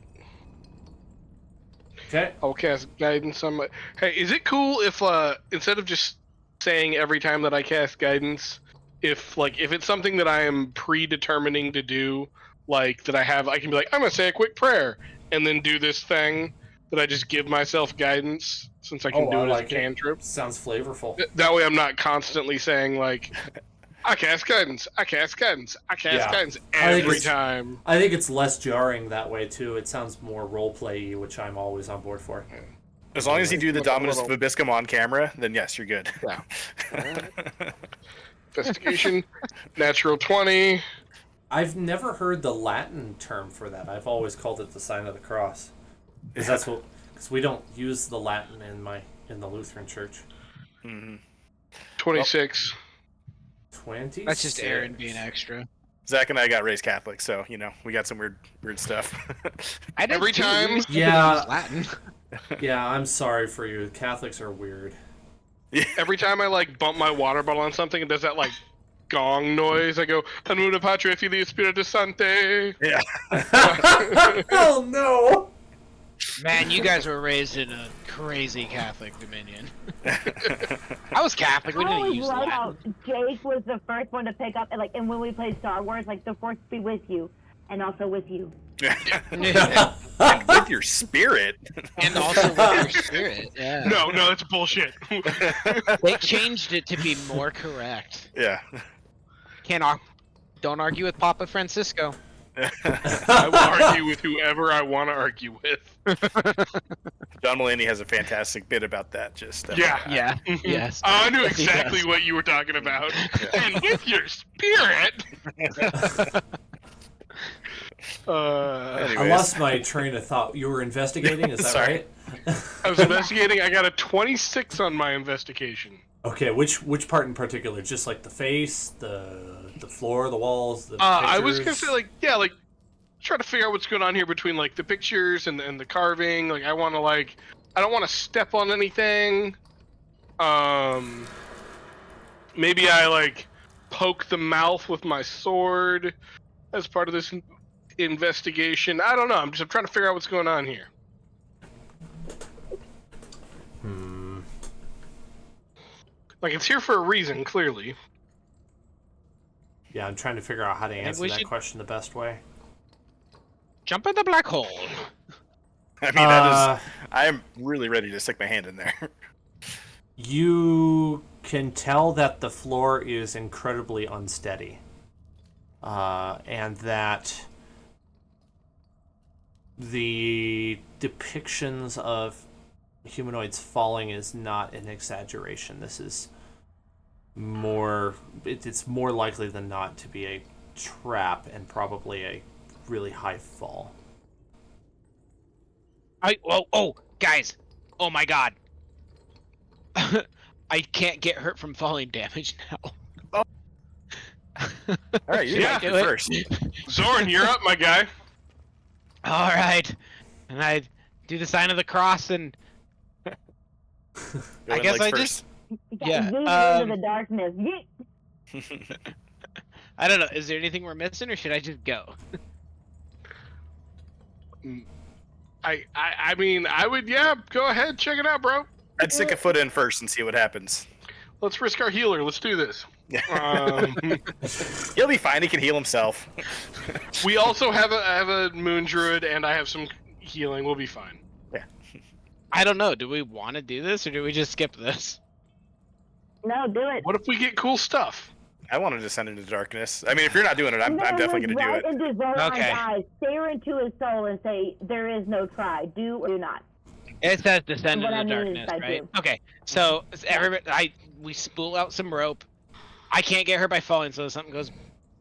Okay. I'll cast guidance on my. Hey, is it cool if instead of just saying every time that I cast guidance, if it's something that I am predetermining to do, like that I can be like, I'm gonna say a quick prayer and then do this thing that I just give myself guidance since I can do I it like as a cantrip. Sounds flavorful. That way I'm not constantly saying like, I cast guidance, I cast guidance, I cast Yeah. guidance I think every it's- time. I think it's less jarring that way too. It sounds more roleplay-y, which I'm always on board for. As long as you do the Like a Dominus little- Vobiscum on camera, then yes, you're good. Yeah. Investigation, natural 20. I've never heard the Latin term for that. I've always called it the sign of the cross, because we don't use the Latin in the Lutheran Church. Mhm. 26. 20. That's just Aaron being extra. Zach and I got raised Catholic, so we got some weird stuff. I did Every too. time- We used to Yeah. use Latin. Yeah, I'm sorry for you. Catholics are weird. Every time I bump my water bottle on something, it does that gong noise. I go, Anuda Patria Filii Spiritus Sancte. Yeah. Oh no! Man, you guys were raised in a crazy Catholic dominion. I was Catholic. We I didn't always use love how Latin. Jake was the first one to pick up, and when we played Star Wars, the Force be with you, and also with you. And with your spirit. And also with your spirit. Yeah. No, it's bullshit. They changed it to be more correct. Yeah. Don't argue with Papa Francisco. I will argue with whoever I want to argue with. John Mulaney has a fantastic bit about that. Just Yeah. Yeah. Yes. I knew Yes, he exactly does. what you were talking about. And with your spirit. Uh, I Anyways. lost my train of thought. You were investigating, is that Sorry. right? I was investigating. I got a 26 on my investigation. Okay, which part in particular? Just like the face, the floor, the walls, the I was gonna pictures? say like try to figure out what's going on here between like the pictures and the carving. Like I want to I don't want to step on anything. Maybe I like poke the mouth with my sword as part of this investigation. I don't know. I'm trying to figure out what's going on here. Like it's here for a reason, clearly. Yeah, I'm trying to figure out how to answer we that should- question the best way. Jump in the black hole. I mean, that is. I am really ready to stick my hand in there. You can tell that the floor is incredibly unsteady. And that the depictions of humanoids falling is not an exaggeration. This is more... It's more likely than not to be a trap and probably a really high fall. Oh, guys. Oh my god. I can't get hurt from falling damage now. All right, you Yeah, do do it. first. Zorn, you're up, my guy. All right. And I do the sign of the cross and Go I in guess legs I first. Yeah, Yeet into the darkness. Yeet. I don't know. Is there anything we're missing or should I just go? I mean, I would, go ahead, check it out, bro. I'd stick a foot in first and see what happens. Let's risk our healer. Let's do this. Um, He'll be fine. He can heal himself. we also have a moon druid, and I have some healing. We'll be fine. I don't know. Do we want to do this or do we just skip this? No, do it. What if we get cool stuff? I want to descend into darkness. I mean, if you're not doing it, I'm definitely going to do right it. into Zoran's Okay. eyes, stare into his soul, and say, "There is no try. Do or do not." It says descend What into I the mean is darkness, I right? do. Okay. So everybody, we spool out some rope. I can't get hurt by falling, so if something goes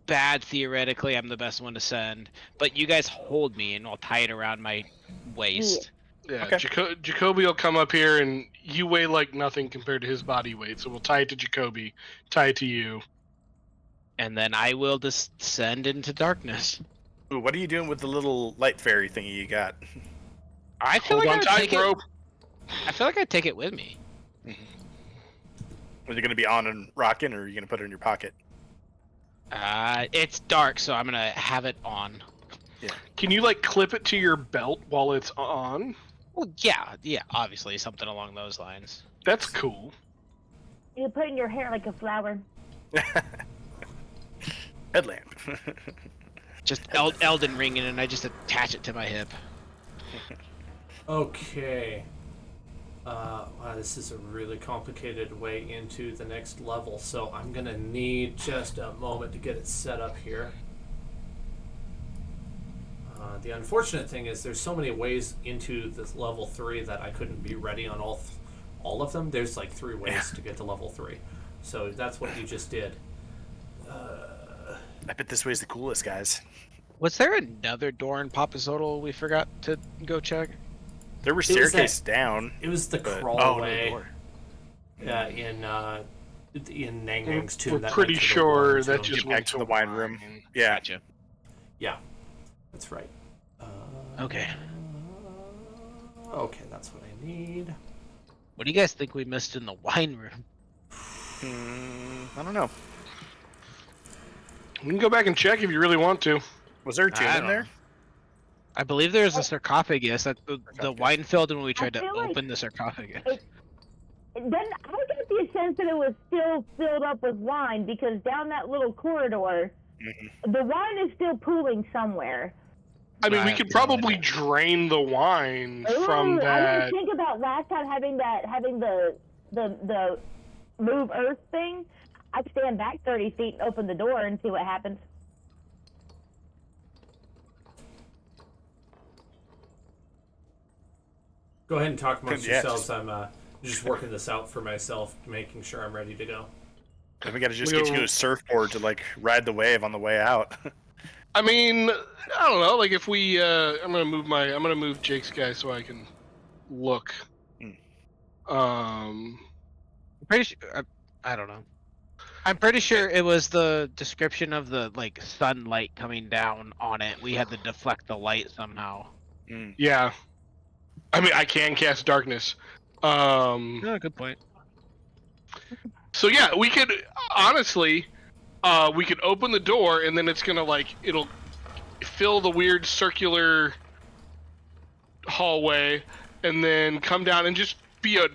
bad, theoretically, I'm the best one to send. But you guys hold me, and I'll tie it around my waist. Yeah, Okay. Jacoby will come up here, and you weigh like nothing compared to his body weight, so we'll tie it to Jacoby, tie it to you. And then I will descend into darkness. Ooh, what are you doing with the little light fairy thingy you got? I feel Hold like on I'd tight, take bro. I feel like I'd take it with me. Is it going to be on and rocking, or are you going to put it in your pocket? It's dark, so I'm gonna have it on. Can you like clip it to your belt while it's on? Well, yeah, obviously something along those lines. That's cool. You put it in your hair like a flower. Headlamp. Just Elden Ring it, and I just attach it to my hip. Okay. Wow, this is a really complicated way into the next level, so I'm gonna need just a moment to get it set up here. The unfortunate thing is there's so many ways into this level 3 that I couldn't be ready on all of them. There's like 3 ways to get to level 3. So that's what you just did. I bet this way's the coolest, guys. Was there another door in Papasodal we forgot to go check? There were was that- staircases down. It was the But, crawlway door. in Nang Nang's tomb. We're that pretty went to the sure wine that tomb. just Get back went to the wine room. Yeah. Gotcha. Yeah, that's right. Okay. Okay, that's what I need. What do you guys think we missed in the wine room? I don't know. We can go back and check if you really want to. Was there a tomb I in don't there? I believe there's a sarcophagus that the wine filled when we tried to feel like- open the sarcophagus. Then I got the sense that it was still filled up with wine because down that little corridor, the wine is still pooling somewhere. I mean, I we have could no probably idea. drain the wine from Ooh, I that. didn't think about last time having the move earth thing. I'd stand back 30 feet and open the door and see what happens. Go ahead and talk amongst Yeah, yourselves. I'm just working this out for myself, making sure I'm ready to go. Then we got to just We get you go- a surfboard to like ride the wave on the way out. I mean, I don't know. Like if we, I'm gonna move Jake's guy so I can look. I'm pretty sure. I don't know. I'm pretty sure it was the description of the like sunlight coming down on it. We had to deflect the light somehow. Yeah. I mean, I can cast darkness. Yeah, good point. So yeah, we could honestly, we could open the door and then it's gonna like it'll fill the weird circular hallway, and then come down and just be a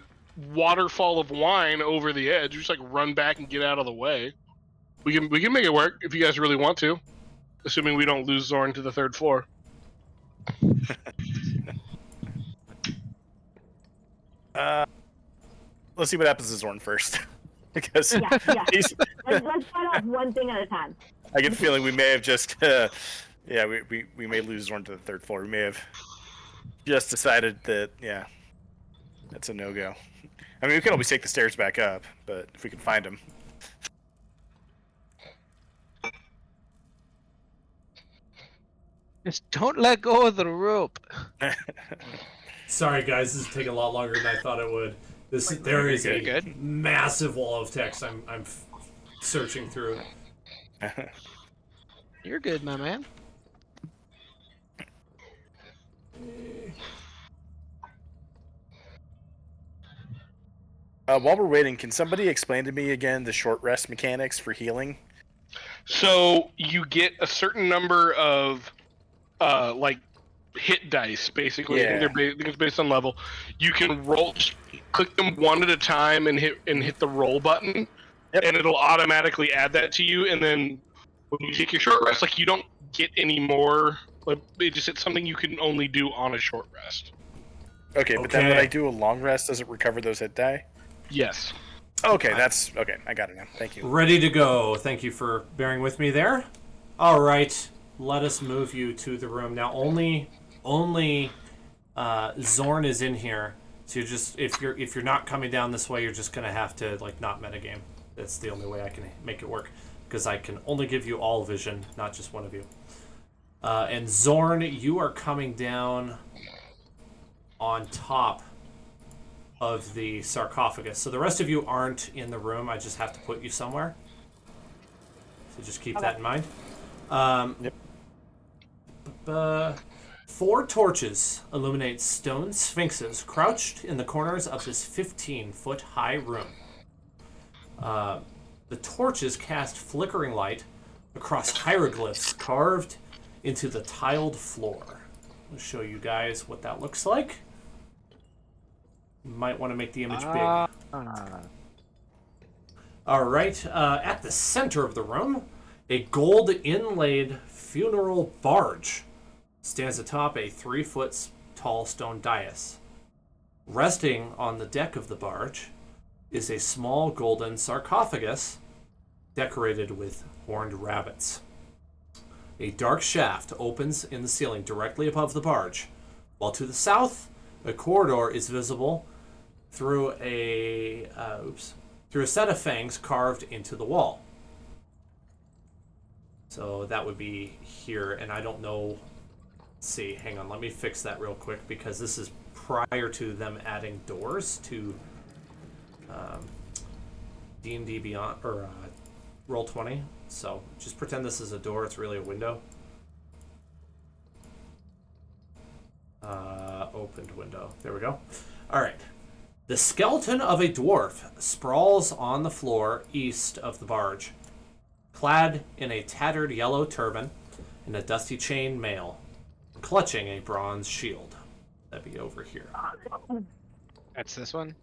waterfall of wine over the edge. Just like run back and get out of the way. We can make it work if you guys really want to, assuming we don't lose Zorn to the 3rd floor. Let's see what happens to Zorn first. Because Yeah. he's, Let's fight off one thing at a time. I get the feeling we may have just, we may lose Zorn to the 3rd floor. We may have just decided that, yeah, that's a no-go. I mean, we can always take the stairs back up, but if we can find him. Just don't let go of the rope. Sorry, guys, this is taking a lot longer than I thought it would. There is a Good. massive wall of text I'm searching through. You're good, my man. While we're waiting, can somebody explain to me again the short rest mechanics for healing? So you get a certain number of like hit dice, basically. Yeah. I think it's based on level. You can roll, click them one at a time, and hit the roll button, and it'll automatically add that to you. And then when you take your short rest, like you don't get any more. Like it's something you can only do on a short rest. Okay, but then when Okay. I do a long rest, does it recover those hit die? Yes. Okay, that's okay. I got it now. Thank you. Ready to go. Thank you for bearing with me there. All right, let us move you to the room now. Only Zorn is in here, so you're just if you're not coming down this way, you're just gonna have to like not metagame. That's the only way I can make it work, because I can only give you all vision, not just one of you. And Zorn, you are coming down on top of the sarcophagus. So the rest of you aren't in the room. I just have to put you somewhere. So just keep that in mind. Yep. 4 torches illuminate stone sphinxes crouched in the corners of this 15-foot high room. The torches cast flickering light across hieroglyphs carved into the tiled floor. I'll show you guys what that looks like. You might want to make the image big. All right, at the center of the room, a gold inlaid funeral barge stands atop a 3-foot tall stone dais. Resting on the deck of the barge is a small golden sarcophagus decorated with horned rabbits. A dark shaft opens in the ceiling directly above the barge, while to the south, a corridor is visible through a set of fangs carved into the wall. So that would be here, and I don't know. Let's see, hang on, let me fix that real quick, because this is prior to them adding doors to D&D Beyond, or Roll20. So just pretend this is a door, it's really a window. Opened window, there we go. All right. The skeleton of a dwarf sprawls on the floor east of the barge, clad in a tattered yellow turban and a dusty chain mail, clutching a bronze shield. That'd be over here. That's this one?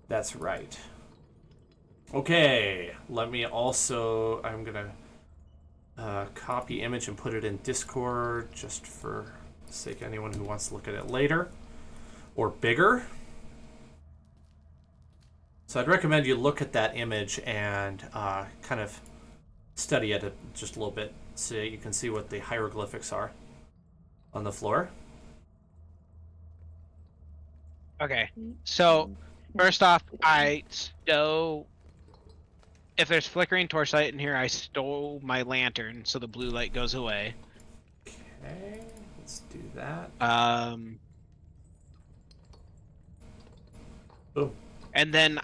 That's right. Okay, let me also, I'm gonna copy image and put it in Discord just for the sake of anyone who wants to look at it later or bigger. So I'd recommend you look at that image and kind of study it just a little bit so you can see what the hieroglyphics are on the floor. Okay, so first off, I stow if there's flickering torchlight in here, I stole my lantern, so the blue light goes away. Okay, let's do that. Boom. And then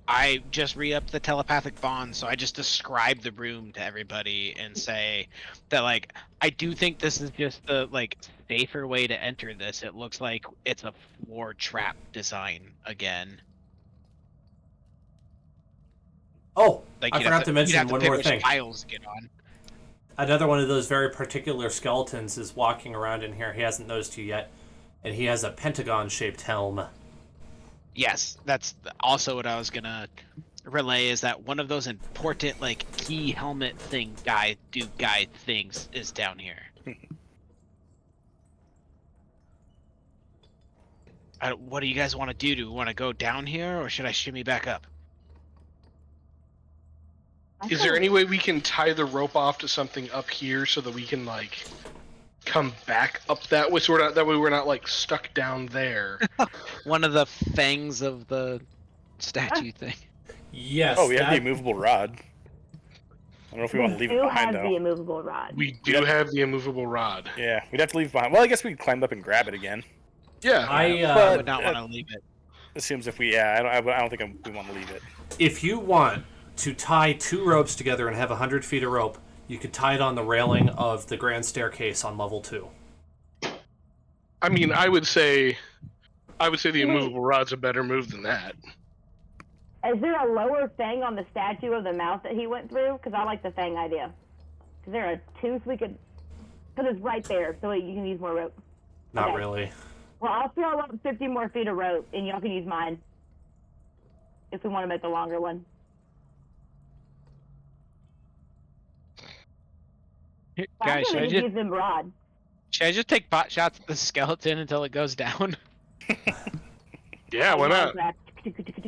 I just re-up the telepathic bond, so I just describe the room to everybody and say that, like, I do think this is just the, like, safer way to enter this. It looks like it's a floor trap design again. Oh, Like, I forgot to mention one more thing. Tiles to get on. Another one of those very particular skeletons is walking around in here. He hasn't noticed you yet, and he has a pentagon-shaped helm. Yes, that's also what I was gonna relay, is that one of those important, like, key helmet guy things is down here. What do you guys want to do? Do we want to go down here, or should I shimmy back up? Is there any way we can tie the rope off to something up here so that we can, like, come back up that way, so we're not like stuck down there? One of the fangs of the statue thing. Yes. Oh, we have the immovable rod. I don't know if we want to leave it do behind, have the though. immovable rod. We do have the immovable rod. Yeah, we'd have to leave it behind. Well, I guess we could climb up and grab it again. Yeah. I would not want to leave it. It seems if we, yeah, I don't think we want to leave it. If you want to tie 2 ropes together and have 100 feet of rope, you could tie it on the railing of the grand staircase on level 2. I mean, I would say the immovable rod's a better move than that. Is there a lower fang on the statue of the mouth that he went through? Because I like the fang idea. Is there a tooth we could... Because it's right there, so you can use more rope. Not Okay. really. Well, I'll throw up 50 more feet of rope, and y'all can use mine. If we want to make a longer one. Guys, should use them rod. should I just take pot shots at the skeleton until it goes down? Yeah, why not?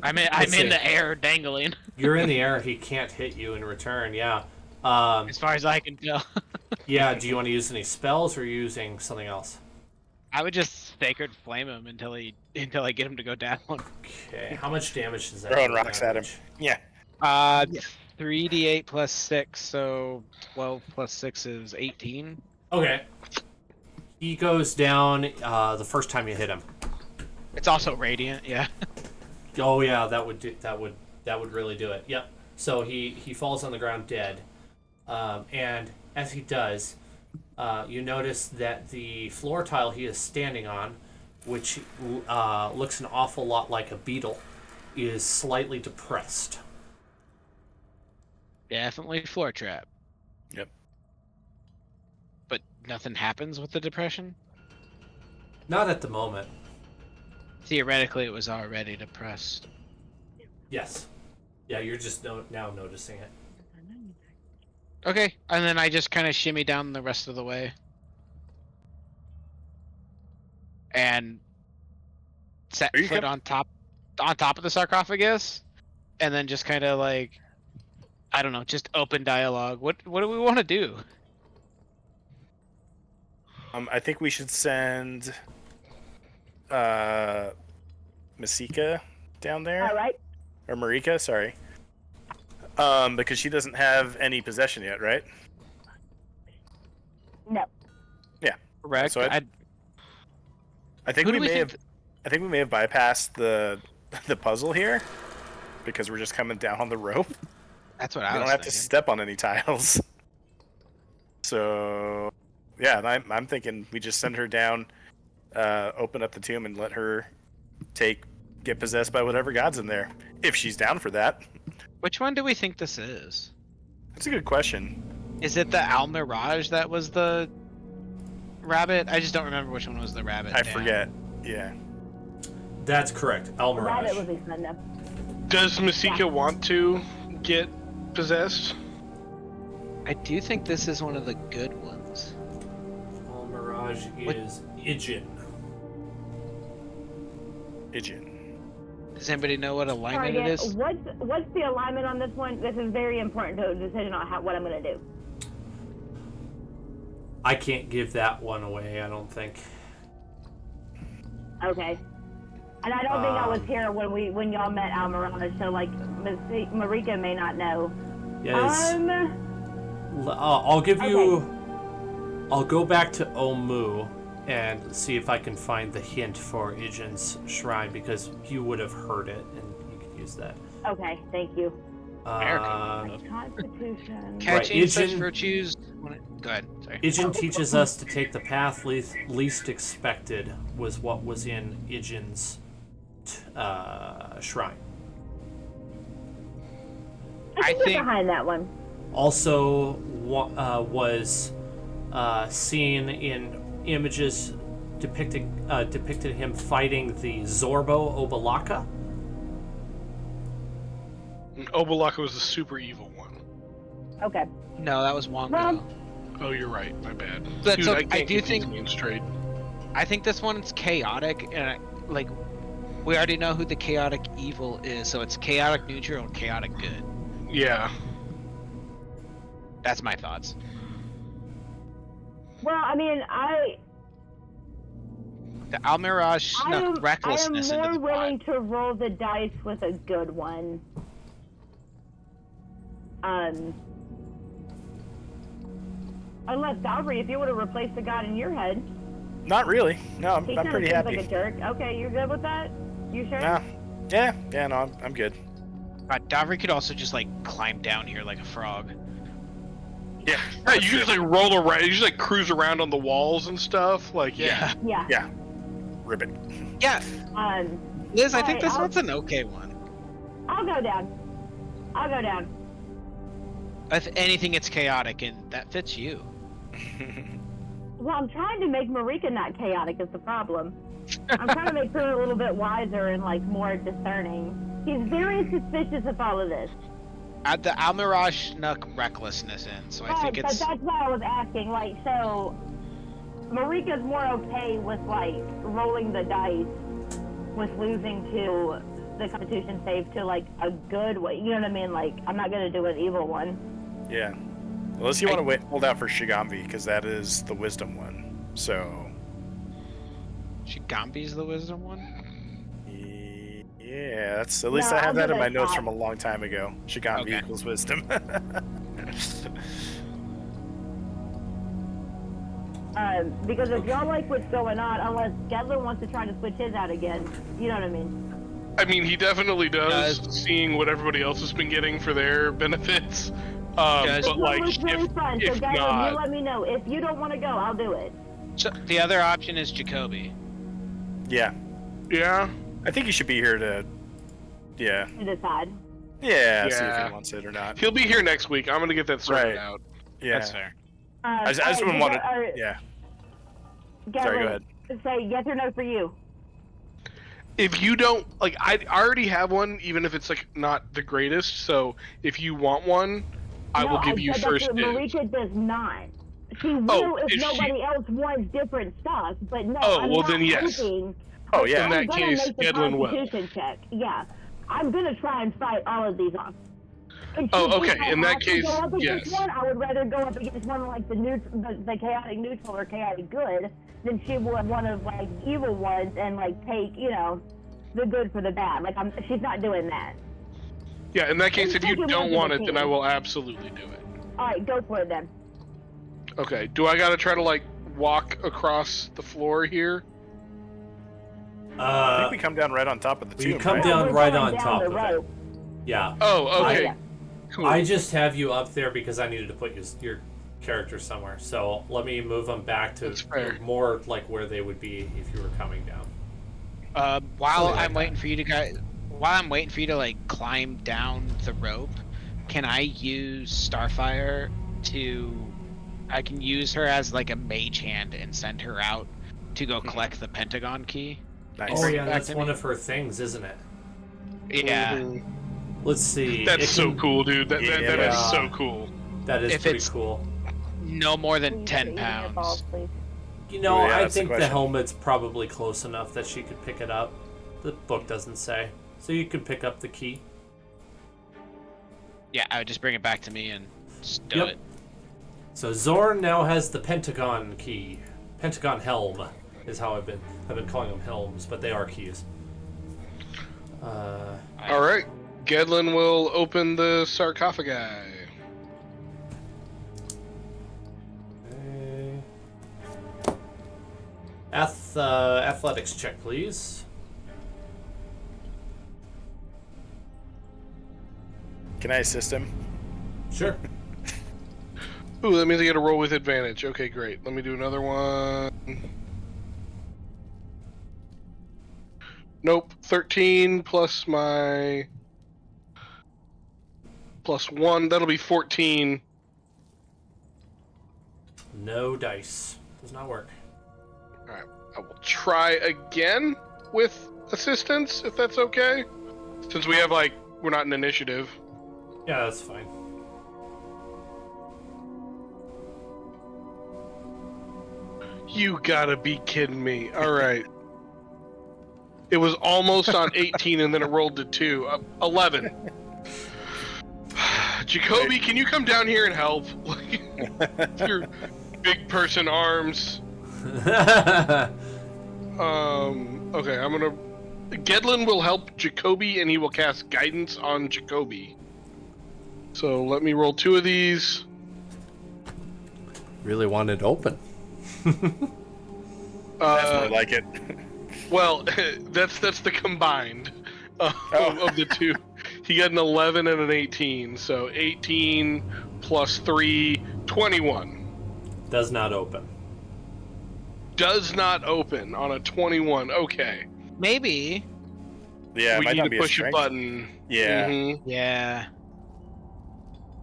I'm Let's in see. the air dangling, You're in the air, he can't hit you in return, yeah. as far as I can tell. Yeah, do you want to use any spells or are you using something else? I would just sacred flame him until I get him to go down. Okay, how much damage does that Throwing do rocks at him. damage? Yeah. 3d8 plus 6, so 12 plus 6 is 18. Okay. He goes down the first time you hit him. It's also radiant, yeah. Oh yeah, that would really do it. Yep. So he falls on the ground dead, and as he does, you notice that the floor tile he is standing on, which looks an awful lot like a beetle, is slightly depressed. Definitely floor trap. Yep. But nothing happens with the depression? Not at the moment. Theoretically, it was already depressed. Yes. Yeah, you're just now noticing it. Okay, and then I just kind of shimmy down the rest of the way. And set Are you foot on top of the sarcophagus, and then just kind of like, I don't know, just open dialogue. What do we want to do? I think we should send Masika down there. All right. Or Marika, sorry. Because she doesn't have any possession yet, right? No. Correct. So I think Who we do we may think have. I think we may have bypassed the puzzle here, because we're just coming down on the rope. That's what We I don't was have to thinking. step on any tiles. So, yeah, I'm thinking we just send her down, open up the tomb, and let her get possessed by whatever god's in there, if she's down for that. Which one do we think this is? That's a good question. Is it the Al Mirage that was the rabbit? I just don't remember which one was the rabbit. I Damn. forget. Yeah. That's correct. El Mirage. Rabbit was enough. Does Masika want to get possessed? I do think this is one of the good ones. El Mirage What- is Ijin. Ijin. Does anybody know what alignment it Target, is? what's the alignment on this one? This is very important to a decision on what I'm going to do. I can't give that one away, I don't think. Okay. And I don't think I was Um, here when y'all met Al Mirage, so like Marika may not know. Yes. I'll give you. I'll go back to Omu and see if I can find the hint for Ijin's shrine because you would have heard it and you could use that. Okay, thank you. Constitution. Catching Right, such Ijin- virtues. Go ahead. Sorry. Ijin teaches us to take the path least expected was what was in Ijin's shrine. I Get think behind that one. Also was seen in images depicted him fighting the Zorbo Obalaka. Obalaka was the super evil one. Okay. no, that was Wongo. Well- Oh, you're right. My bad. That's Dude, okay. I can't I do keep these think- names straight. I think this one's chaotic, and like we already know who the chaotic evil is, so it's chaotic neutral and chaotic good. Yeah. That's my thoughts. Well, I mean, The Almirage I snuck am recklessness into more the willing pot. to roll the dice with a good one. Unless Valkyrie, if you would have replaced the god in your head, Not really. No, he I'm kind of pretty seems happy. like a jerk. Okay, you're good with that? You sure? No. Yeah, no, I'm good. Davri could also just like climb down here like a frog. Yeah. Yeah, you can just like roll around. You just like cruise around on the walls and stuff. Like, yeah. Yeah. Ribbit. Yeah, Um, Liz, I think Alright, this I'll- one's an okay one. I'll go down. I'll go down. If anything, it's chaotic, and that fits you. Well, I'm trying to make Marika not chaotic is the problem. I'm trying to make her a little bit wiser and like more discerning. He's very suspicious of all of this. The Almirage snuck recklessness in, so I think But it's that's why I was asking. Like, so Marika's more okay with like rolling the dice with losing to the Constitution save to like a good way. You know what I mean? Like, I'm not gonna do an evil one. Yeah. Unless you want to hold out for Shigambi, because that is the wisdom one. So. Shigambi's the wisdom one. Yeah, that's at least No, I have I'll that give in it my a notes shot. from a long time ago. Shigambi Okay. equals wisdom. Because if y'all like what's going on, unless Gedlin wants to try to switch his out again, you know what I mean? I mean, he definitely does, seeing what everybody else has been getting for their benefits. Does- But like, it was really fun. So if Gedlin, not, you let me know. If you don't want to go, I'll do it. So the other option is Jacoby. yeah. yeah, I think he should be here to. Yeah. To decide. Yeah, see if Yeah. he wants it or not. he'll be here next week. I'm gonna get that sorted Right. out. Yeah. That's fair. I just wouldn't want to. Yeah. Sorry, go ahead. Say yes or no for you. If you don't like, I already have one, even if it's like not the greatest. So if you want one, I will give you said first that dibs. Marika does not. She will Oh, if if she- nobody else wants different stuff, but no. Oh, I'm well not then yes. hoping- Oh, yeah. In that I'm gonna case, make the Gedlin will. Constitution check. Yeah, I'm gonna try and fight all of these off. If Oh, she okay, thinks I in that have to case, go up against yes. one, I would rather go up against one like the chaotic neutral or chaotic good than she would one of like evil ones and like take the good for the bad. Like she's not doing that. Yeah, in that case, if you Second don't one's want a it, then I team. will absolutely do it. All right, go for it then. Okay. Do I gotta try to like walk across the floor here? I think we come down right on top of the you tomb, come right? down We're right going on down top the of it. rope. Yeah. Oh, okay. yeah. Cool. I just have you up there because I needed to put your character somewhere. So let me move them back to That's fair. more like where they would be if you were coming down. While Something like I'm waiting for you to while I'm waiting for you to like climb down the rope, can I use Starfire to? I can use her as like a mage hand and send her out to go collect the Pentagon key. Nice. Oh Bring it yeah, back that's to one me. of her things, isn't it? Yeah. Mhm. Let's see. That's It so can- cool, dude. That is Yeah. so cool. That is If pretty it's- cool. No more Can than you 10 get your pounds. balls, please? You know, Oh, yeah, I that's the think the question. helmet's probably close enough that she could pick it up. The book doesn't say. So you could pick up the key. Yeah, I would just bring it back to me and just do Yep. it. So Zorn now has the Pentagon key. Pentagon helm is how I've been calling them helms, but they are keys. All right. Gedlin will open the sarcophagi. with athletics check, please. Can I assist him? Sure. Ooh, that means I get to roll with advantage. Okay, great. Let me do another one. Nope. 13 plus my +1. That'll be 14. No dice. Does not work. Alright. I will try again with assistance, if that's okay. Since we have, we're not in initiative. Yeah, that's fine. You gotta be kidding me. Alright. It was almost on 18 and then it rolled to 2. 11. Jacoby, can you come down here and help? Your big person arms. Okay, I'm gonna... Gedlin will help Jacoby and he will cast guidance on Jacoby. So let me roll 2 of these. Really wanted to open. That's more like it. Well, that's the combined of the two. He got an 11 and an 18, so 18 plus 3, 21. Does not open. Does not open on a 21. Okay. Maybe. Yeah, it We might need not to be push a strength. button. Yeah. Mhm. Yeah.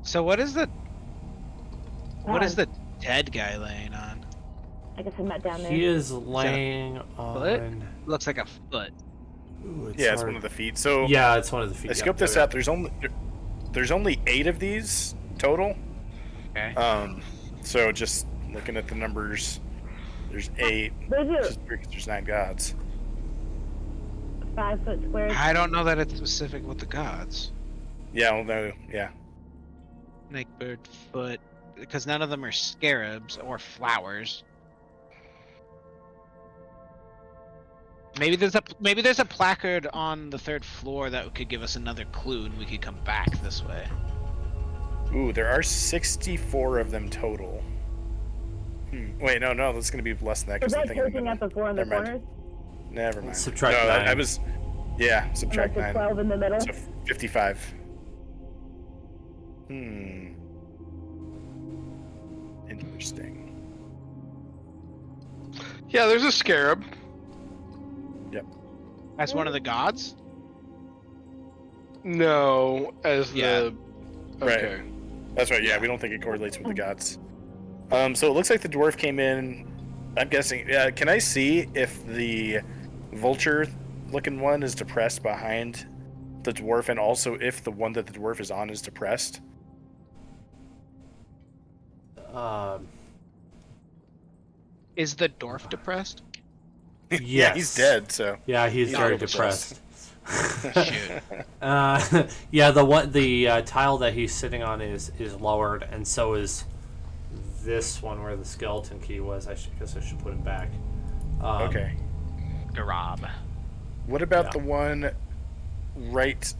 So what is the dead guy laying on? I guess I'm not down there. He is laying foot? on... Looks like a foot. Ooh, Yeah, it's hard. one of the feet. So Yeah, it's one of the feet. I scoped this out. There's only 8 of these total. Okay. So just looking at the numbers, there's 8. Those Which are is weird 'cause there's 9 gods. 5 foot squares. I don't know that it's specific with the gods. Yeah, well, no, yeah. Snake, bird, foot, because none of them are scarabs or flowers. Maybe there's a placard on the 3rd floor that could give us another clue, and we could come back this way. Ooh, there are 64 of them total. Wait, no, that's gonna be less than that. Is 'Cause I'm that thinking taking of up the 4 in the Never mind. corners? Never mind. Subtract no, 9. I was, yeah, And subtract like the 9. 12 in the middle? So 55. Interesting. Yeah, there's a scarab. As one of the gods? No, as Yeah. the... Okay. Right. That's right. Yeah, we don't think it correlates with the gods. So it looks like the dwarf came in. I'm guessing. Can I see if the vulture-looking one is depressed behind the dwarf, and also if the one that the dwarf is on is depressed? Is the dwarf depressed? Yes. Yeah, he's dead. So Yeah, he's very not depressed. Shoot. Yeah, the tile that he's sitting on is lowered, and so is this one where the skeleton key was. I guess I should put it back. okay. Garab. What about yeah. the one right?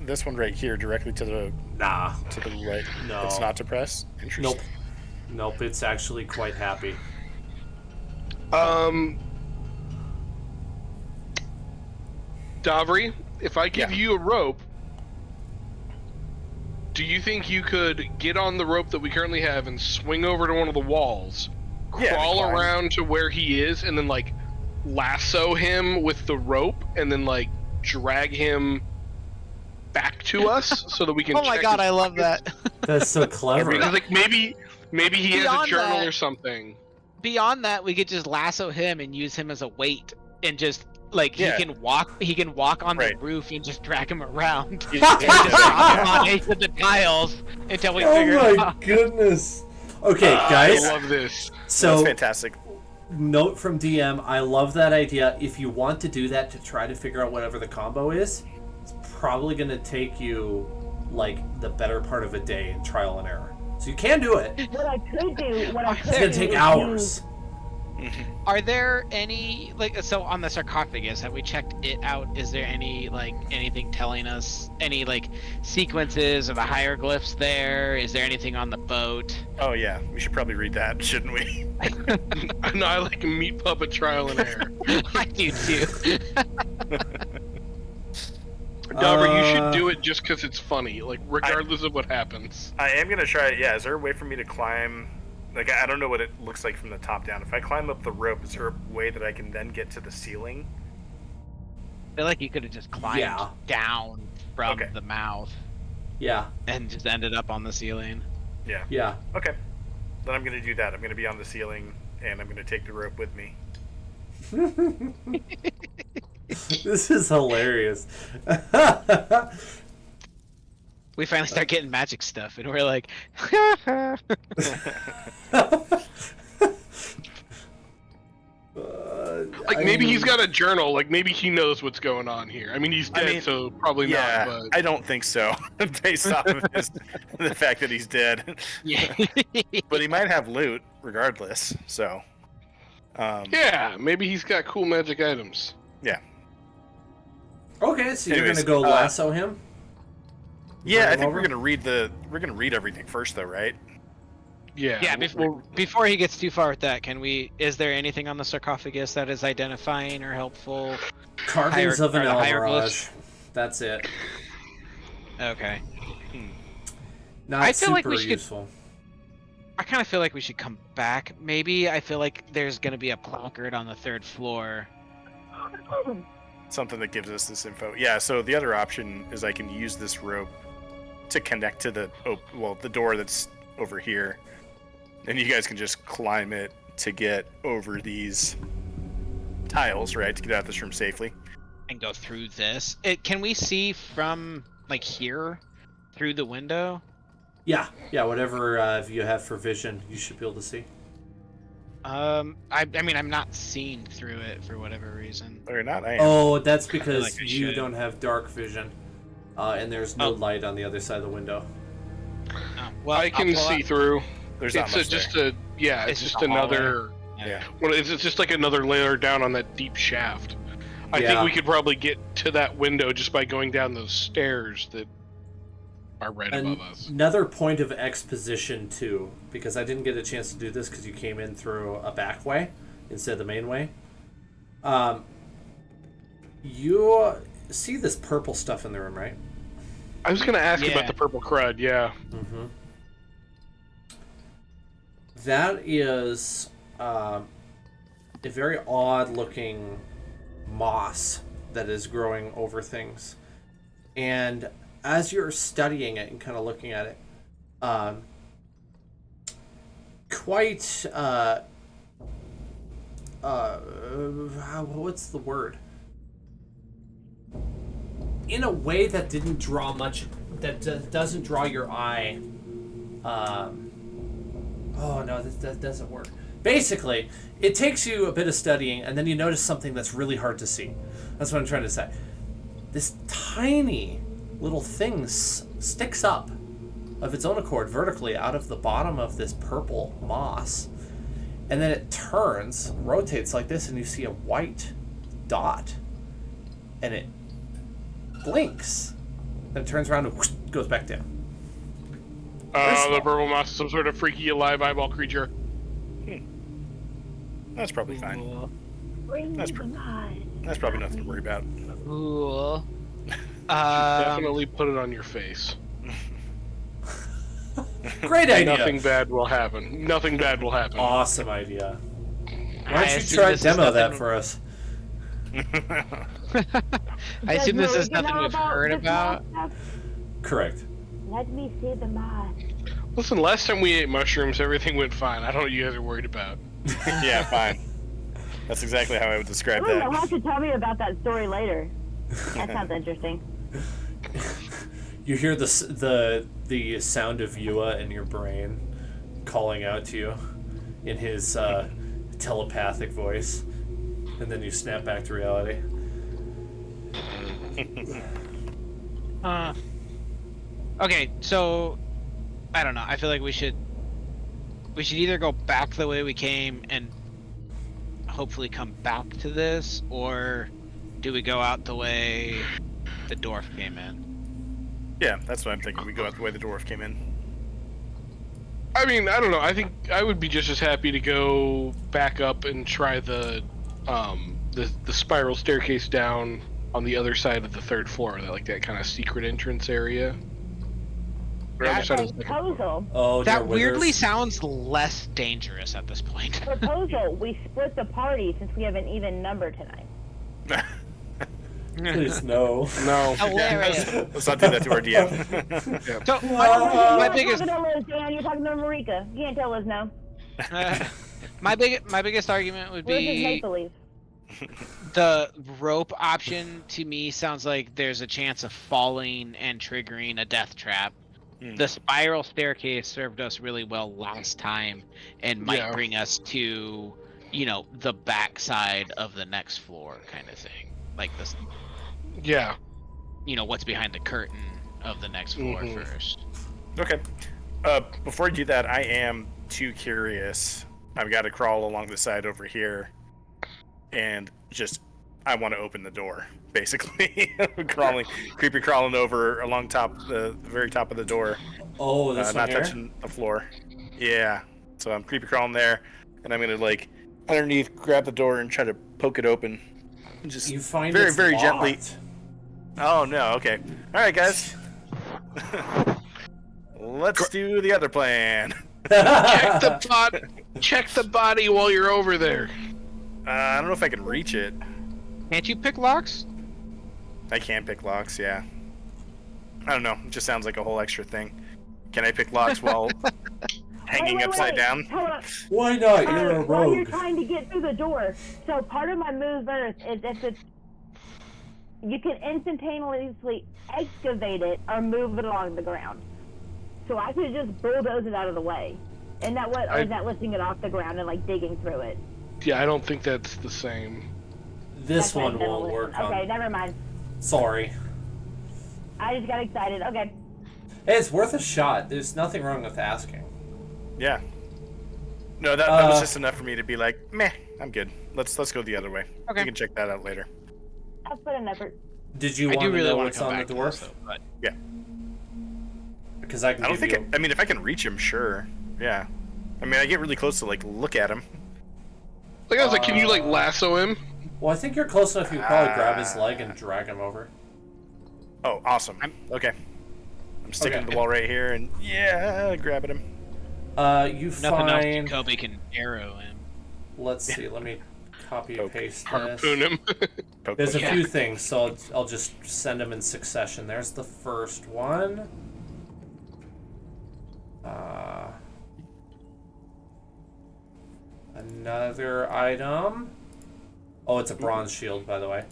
This one right here, directly to the Nah. right. No. It's not depressed. Interesting. Nope. It's actually quite happy. Davri, if I give Yeah. you a rope, do you think you could get on the rope that we currently have and swing over to one of the walls, Yeah, crawl fine. around to where he is, and then lasso him with the rope, and then drag him back to us so that we can? Oh my check god, his I love pockets? that. That's so clever. Because maybe he has a Beyond journal that- or something. Beyond that, we could just lasso him and use him as a weight, and just Yeah. he can walk on the Right. roof and just drag him around. He's- And just drop him on each of the tiles until we figure it out. goodness. Okay, I guys. love this. That's So fantastic. note from DM, I love that idea. If you want to do that to try to figure out whatever the combo is, it's probably going to take you the better part of a day in trial and error. So you can do it. What I could do, It's going to take hours. Are there any so on the sarcophagus? Have we checked it out? Is there any anything telling us any sequences of the hieroglyphs there? Is there anything on the boat? Oh yeah, we should probably read that, shouldn't we? No, I like meat puppet trial and error. I do too. Dauber, you should do it just because it's funny, regardless of what happens. I am gonna try it. Yeah, is there a way for me to climb? I don't know what it looks like from the top down. If I climb up the rope, is there a way that I can then get to the ceiling? I feel like you could have just climbed down from the mouth. Yeah. And just ended up on the ceiling. Yeah. Yeah. Okay. Then I'm gonna do that. I'm gonna be on the ceiling, and I'm gonna take the rope with me. This is hilarious. We finally start getting magic stuff, and we're like, maybe he's got a journal. Maybe he knows what's going on here. I mean, he's dead, so probably not. But I don't think so, based off of the fact that he's dead. yeah. But he might have loot, regardless. So. Yeah, maybe he's got cool magic items. Yeah. Okay, so you're Anyways, gonna go lasso him? Yeah, Run I him think over? we're gonna read everything first, though, right? Yeah. Yeah, before he gets too far with that, is there anything on the sarcophagus that is identifying or helpful? Carvings of an or the hieroglyphs? Almirage. That's it. Okay. Not I feel super like we should- useful. I kind of feel like we should come back, maybe. I feel like there's going to be a placard on the 3rd floor. Something that gives us this info. Yeah, so the other option is I can use this rope to connect to the door that's over here. And you guys can just climb it to get over these tiles, right? To get out of this room safely. And go through this. Can we see from, here, through the window? Yeah, whatever you have for vision, you should be able to see. I mean, I'm not seeing through it for whatever reason. Or not, I am. Oh, that's because like I you should. don't have dark vision. And there's no Oh. light on the other side of the window. Oh, well, I can see through. There's not much It's there. It's just just a hallway. another. Yeah. Well, it's just like another layer down on that deep shaft. I Yeah. think we could probably get to that window just by going down those stairs that are right above us. Another point of exposition too, because I didn't get a chance to do this because you came in through a back way instead of the main way. You see this purple stuff in the room, right? I was gonna ask Yeah. about the purple crud. Yeah. Mm-hmm. That is a very odd-looking moss that is growing over things, and as you're studying it and kind of looking at it, quite what's the word? In a way that didn't draw much, that doesn't draw your eye. Oh no, that doesn't work. Basically, it takes you a bit of studying, and then you notice something that's really hard to see. That's what I'm trying to say. This tiny little thing sticks up of its own accord vertically out of the bottom of this purple moss, and then it turns, rotates like this, and you see a white dot, and it blinks, then it turns around and whoosh, goes back down. The purple moss is some sort of freaky alive eyeball creature. That's probably fine. Cool. That's probably nothing to worry about. Cool. Definitely put it on your face. Great idea. Nothing bad will happen. Nothing bad will happen. Awesome idea. Why I don't you assume try this is demo that nothing- for us? I assume this Does is nothing Morgan we've know heard this about. moss? Correct. Let me see the moss. Listen, last time we ate mushrooms, everything went fine. I don't know what you guys are worried about. Yeah, fine. That's exactly how I would describe Oh, you'll that. have to tell me about that story later. That sounds interesting. You hear the sound of Yua in your brain calling out to you in his telepathic voice, and then you snap back to reality. Okay, so I don't know. I feel like we should either go back the way we came and hopefully come back to this, or do we go out the way the dwarf came in? Yeah, that's what I'm thinking. We go out the way the dwarf came in. I mean, I don't know. I think I would be just as happy to go back up and try the spiral staircase down on the other side of the 3rd floor, that kind of secret entrance area. Or other side of the 2nd floor. Proposal. Oh, That dear weirdly withers. sounds less dangerous at this point. Proposal. We split the party since we have an even number tonight. Please, no. No. Hilarious. Let's not do that to our DM. So You're my not biggest talking to Liz, Dan. You're talking to Marika. You can't tell Liz no. my biggest argument would Liz is make be believe. the rope option. To me, sounds like there's a chance of falling and triggering a death trap. The spiral staircase served us really well last time and might bring us to, the backside of the next floor kind of thing. Like this, Yeah. what's behind the curtain of the next floor first. Okay. Before I do that, I am too curious. I've got to crawl along the side over here, and I want to open the door. Basically, creepy crawling over along the very top of the door. Oh, this one not here? touching the floor. Yeah. So I'm creepy crawling there, and I'm gonna underneath, grab the door and try to poke it open. Just You find very, it's very gently. locked. Oh no. Okay. All right, guys. Let's do the other plan. Check the body while you're over there. I don't know if I can reach it. Can't you pick locks? I can pick locks, yeah. I don't know. It just sounds like a whole extra thing. Can I pick locks while hanging Wait, upside down? Hold on. Why not? You're a While you're rogue. trying to get through the door, so part of my move Earth is if it's you can instantaneously excavate it or move it along the ground. So I could just bulldoze it out of the way. And that what, or is that lifting it off the ground and digging through it? Yeah, I don't think that's the same. This That's one what I'm won't gonna work listen. Okay, on. never mind. Sorry. I just got excited. Okay. Hey, it's worth a shot. There's nothing wrong with asking. Yeah. No, that was just enough for me to be like, meh, I'm good. Let's go the other way. Okay. We can check that out later. I'll put an effort. Did you I want do to really know want what's to come on back the to this, dwarf? though, but Yeah. Because I can I don't give think. you. I mean, if I can reach him, sure. Yeah. I mean, I get really close to look at him. I was like, can you lasso him? Well, I think you're close enough. You could probably grab his leg and drag him over. Oh, awesome. Okay. I'm sticking Okay. to the wall right here, and grabbing him. You nothing else find. Kobe can arrow him. Let's see. Let me copy and paste this. Harpoon him. Poke, There's a poke. few things, so I'll just send them in succession. There's the first one. Another item. Oh, it's a bronze shield, by the way.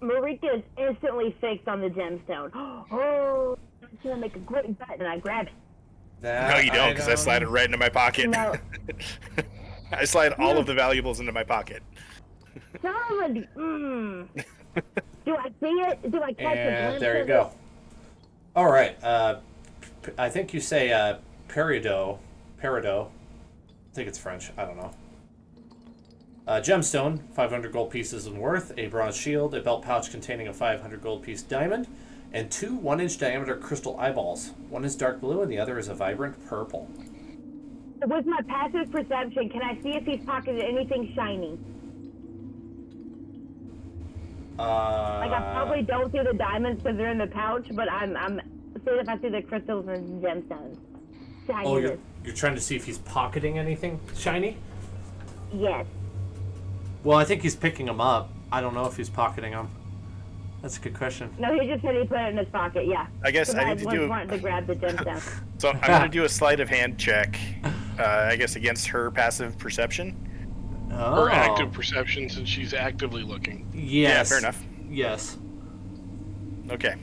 Marika is instantly fixed on the gemstone. Oh, it's gonna make a great bet, and I grab it. That No, you don't, because I item- slide it right into my pocket. No. I slide all of the valuables into my pocket. Somebody, Do I see it? Do I catch a And glimpse there you of go. All right. I think you say peridot. I think it's French. I don't know. Gemstone, 500 gold pieces in worth, a bronze shield, a belt pouch containing a 500 gold piece diamond, and 2 1-inch diameter crystal eyeballs. One is dark blue and the other is a vibrant purple. it? With my passive perception, can I see if he's pocketed anything shiny? I probably don't see the diamonds because they're in the pouch, but I'm seeing if I see the crystals and gemstones. Shiny. Oh, you're trying to see if he's pocketing anything shiny? Yes. Well, I think he's picking them up. I don't know if he's pocketing them. That's a good question. No, he just said he put it in his pocket. Yeah. I guess I need to do. wanted to grab the gemstone. So I'm gonna do a sleight of hand check. I guess against her passive perception. Oh. Or active perception, since she's actively looking. Yes. Yeah, fair enough. Yes. Okay.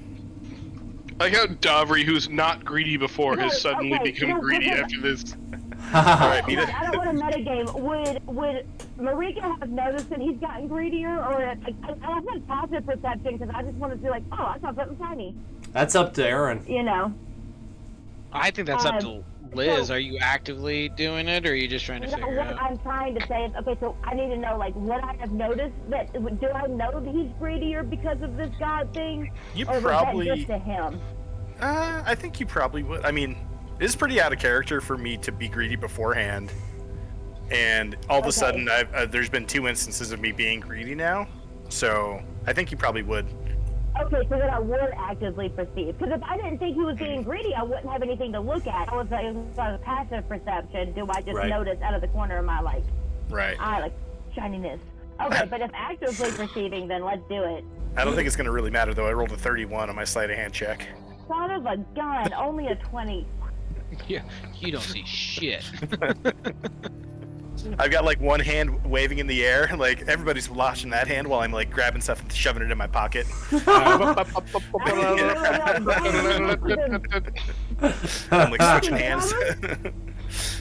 I like how Davri, who's not greedy before, has No, suddenly okay, become no, greedy no, no. after this. All right, I beat it. don't want to metagame. Would Marika have noticed that he's gotten greedier, or I have like passive perception because I just want to be like, oh, I saw something shiny. That's up to Aaron. You know. I think that's up to Liz, So- are you actively doing it, or are you just trying to No, figure what out? I'm trying to say is, okay, so I need to know, like, what I have noticed. That do I know that he's greedier because of this god thing, You or was probably. that just to him? I think you probably would. I mean, it's pretty out of character for me to be greedy beforehand, and all of a Okay. sudden, there's been 2 instances of me being greedy now. So I think you probably would. Okay, so then I would actively perceive. Because if I didn't think he was being greedy, I wouldn't have anything to look at. I was like, it was passive perception. Do I just Right. notice out of the corner of my Right. eye, like shininess? Okay, but if actively perceiving, then let's do it. I don't think it's gonna really matter though. I rolled a 31 on my sleight of hand check. Son of a gun, only a 20. Yeah, you don't see shit. I've got like one hand waving in the air, like everybody's watching that hand while I'm like grabbing stuff and shoving it in my pocket. I'm like switching hands.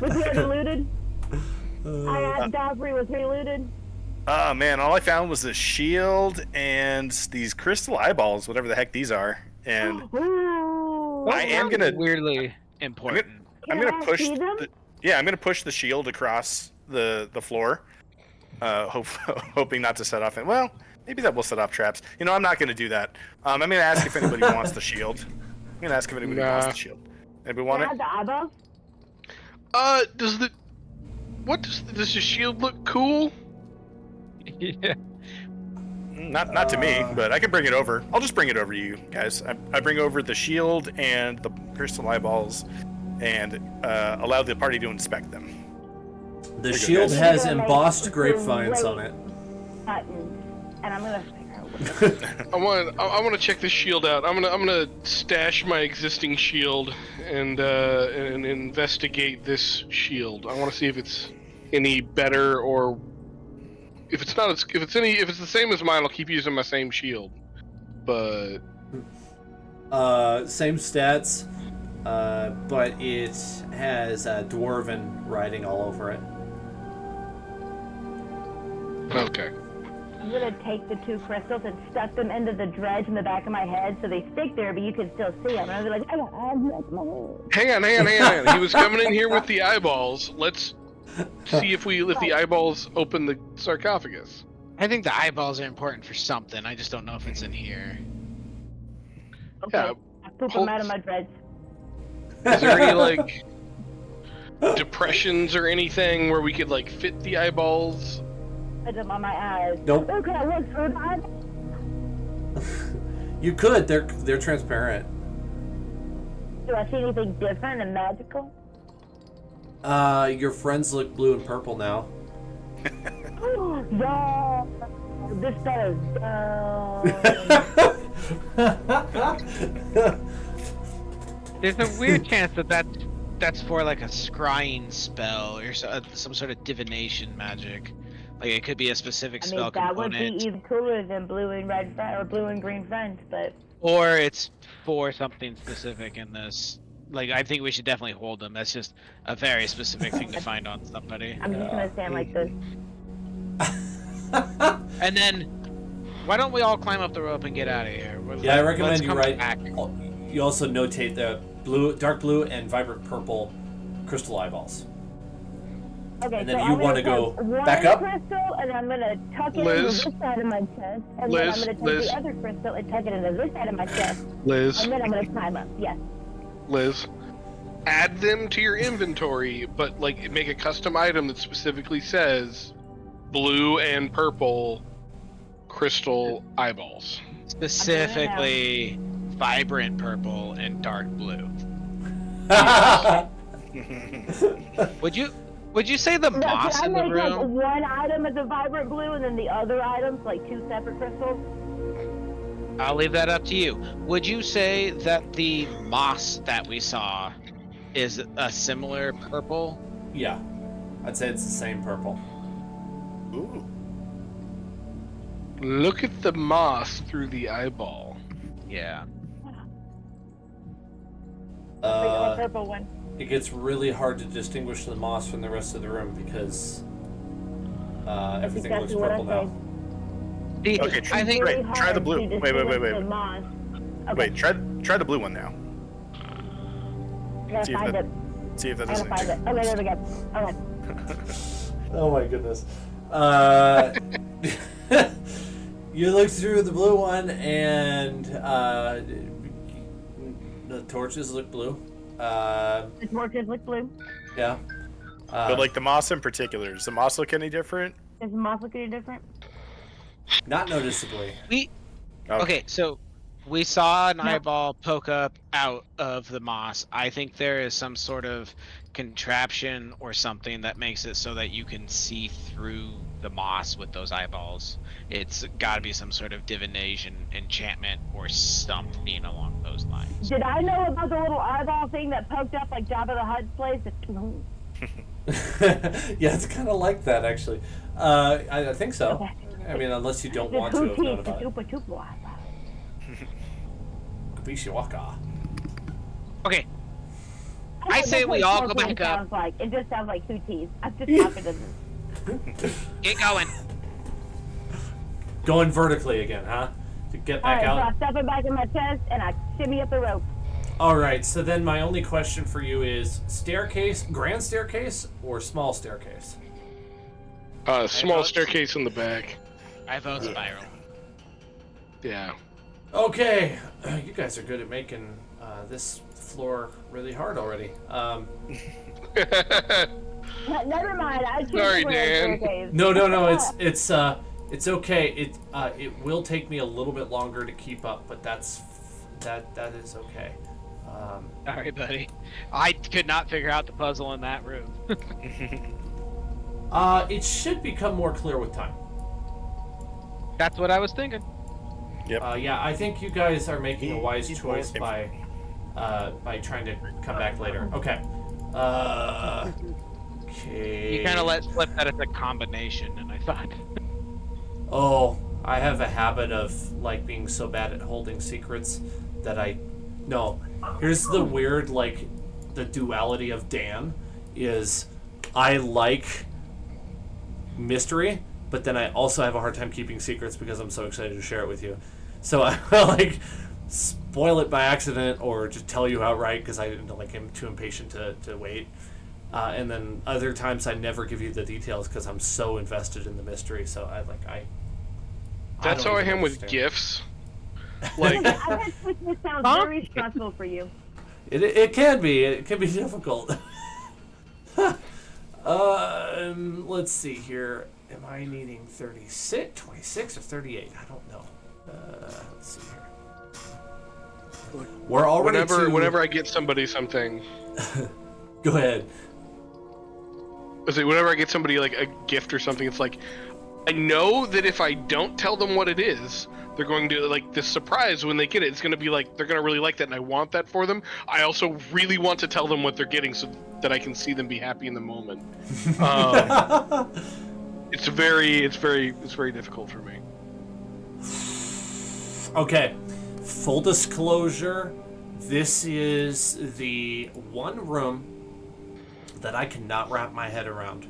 Was he eluded? I asked Godfrey, was he eluded? Oh man, all I found was a shield and these crystal eyeballs, whatever the heck these are. And Ooh. I am gonna- weirdly important. I'm Can gonna I push. see them? I'm gonna push the shield across the floor, hoping not to set off. Well, maybe that will set off traps. You know, I'm not gonna do that. I'm gonna ask if anybody wants the shield. I'm gonna ask if anybody wants Nah. the shield. Anybody want Can I it? have the eyeball? Does the shield look cool? Yeah. Not to me, but I can bring it over. I'll just bring it over to you guys. I bring over the shield and the crystal eyeballs, and allow the party to inspect them. The Look at shield this. has I'm gonna make embossed grapevines on it. Buttons, and I'm gonna figure out what I want to check this shield out. I'm gonna stash my existing shield and investigate this shield. I want to see if it's any better, or if it's not. If it's the same as mine, I'll keep using my same shield. But Same stats, but it has dwarven writing all over it. okay. I'm gonna take the 2 crystals and stuff them into the dredge in the back of my head so they stick there, but you can still see them. And I'm gonna be like, I got eyes like my head. Hang on. He was coming in here with the eyeballs. Let's see if the eyeballs open the sarcophagus. I think the eyeballs are important for something. I just don't know if it's in here. Okay. Yeah, I poop hold- them out of my dredge. Is there any like depressions or anything where we could like fit the eyeballs? Put them on my eyes. Nope. Okay, look for the eyeball. You could. They're transparent. Do I see anything different and magical? Your friends look blue and purple now. Yeah, this guy is down. There's a weird chance that's for like a scrying spell or some sort of divination magic. Like it could be a specific I spell mean, that would component, be even cooler than blue and red or blue and green friends, but or it's for something specific in this. Like I think we should definitely hold them. That's just a very specific thing to find on somebody. I'm just gonna stand like this. And then, why don't we all climb up the rope and get out of here? Yeah, I recommend Let's you come write. back. You also notate the dark blue, and vibrant purple crystal eyeballs. Okay, And then so you I'm wanna gonna go take one back up? crystal, and I'm gonna tuck it Liz? into this side of my chest, and Liz? then I'm gonna take Liz? the other crystal and tuck it into this side of my chest, Liz, and then I'm gonna climb up. Yes. Liz, add them to your inventory, but like make a custom item that specifically says blue and purple crystal eyeballs. Specifically, vibrant purple and dark blue. Would you say the No, moss can in I the make like room? one item as a vibrant blue, and then the other items like 2 separate crystals? I'll leave that up to you. Would you say that the moss that we saw is a similar purple? Yeah, I'd say it's the same purple. Ooh. Look at the moss through the eyeball. Yeah. Like the Uh, purple one. it gets really hard to distinguish the moss from the rest of the room because everything looks exactly what I purple now. See, Okay, I think Great, Really try the hard blue. to Wait. distinguish the moss. Okay, Wait, try the blue one now. I gotta see if find that- it. See if that I gotta doesn't. find it. Okay, there we go. Okay. Oh my goodness. You look through the blue one, and the torches look blue. The torches look blue. Yeah. But like the moss in particular, does the moss look any different? Does the moss look any different? Not noticeably. Okay, so we saw an eyeball poke up out of the moss. I think there is some sort of contraption or something that makes it so that you can see through the moss with those eyeballs. It's got to be some sort of divination, enchantment, or something along those lines. Did I know about the little eyeball thing that poked up like Jabba the Hutt's place? Yeah, it's kind of like that actually. I think so. Okay. I mean, unless you don't The want to have known two about it. teeth, super eyeball. Kabishiwaka. Okay, I say that's we what all go sparkling back up. sounds like. It just sounds like two teeth. I'm just confident. get going. Going vertically again, huh? To get back Alright, so out. I stuff it back in my chest and I shimmy up the rope. All right. So then, my only question for you is: staircase, grand staircase, or small staircase? Small vote- staircase in the back. I vote spiral. Yeah. Okay, you guys are good at making this floor really hard already. Never mind, I choose Sorry, the Dan. staircase. No. It's okay. It will take me a little bit longer to keep up, but that is okay. Sorry, buddy. I could not figure out the puzzle in that room. It should become more clear with time. That's what I was thinking. Yep. Yeah, I think you guys are making a wise choice by trying to come back later. Okay. Okay. You kind of let slip that it's a combination, and I thought. Oh, I have a habit of like being so bad at holding secrets that no. Here's the weird the duality of Dan is I like mystery, but then I also have a hard time keeping secrets because I'm so excited to share it with you. So I spoil it by accident or just tell you outright because I am too impatient to wait. And then other times I never give you the details because I'm so invested in the mystery. So That's don't how I even am with understand. gifts. Like, I bet this sounds very stressful for you. It can be. It can be difficult. Let's see here. Am I needing 36, 26, or 38? I don't know. Let's see here. We're already whenever I get somebody something, Go ahead. whenever I get somebody like a gift or something, it's like I know that if I don't tell them what it is, they're going to like this surprise when they get it. It's going to be like they're going to really like that, and I want that for them. I also really want to tell them what they're getting so that I can see them be happy in the moment. It's very difficult for me. Okay. Full disclosure, this is the one room that I cannot wrap my head around.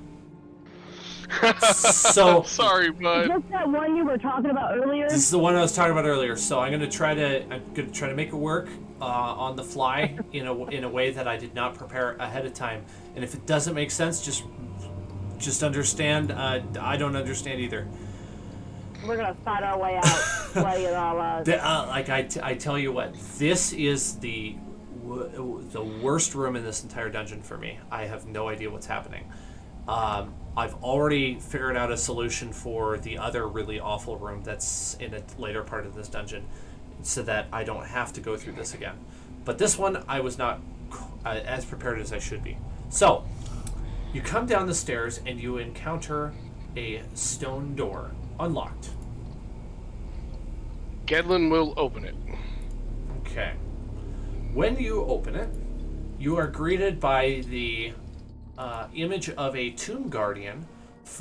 So Sorry, bud. Just that one you were talking about earlier. this is the one I was talking about earlier. So I'm gonna try to make it work on the fly in a way that I did not prepare ahead of time. And if it doesn't make sense, just understand. I don't understand either. We're gonna fight our way out, play it all out. I tell you what, this is the worst room in this entire dungeon for me. I have no idea what's happening. I've already figured out a solution for the other really awful room that's in a later part of this dungeon, so that I don't have to go through this again. But this one, I was not as prepared as I should be. So, you come down the stairs and you encounter a stone door, unlocked. Gedlin will open it. Okay. When you open it, you are greeted by the image of a tomb guardian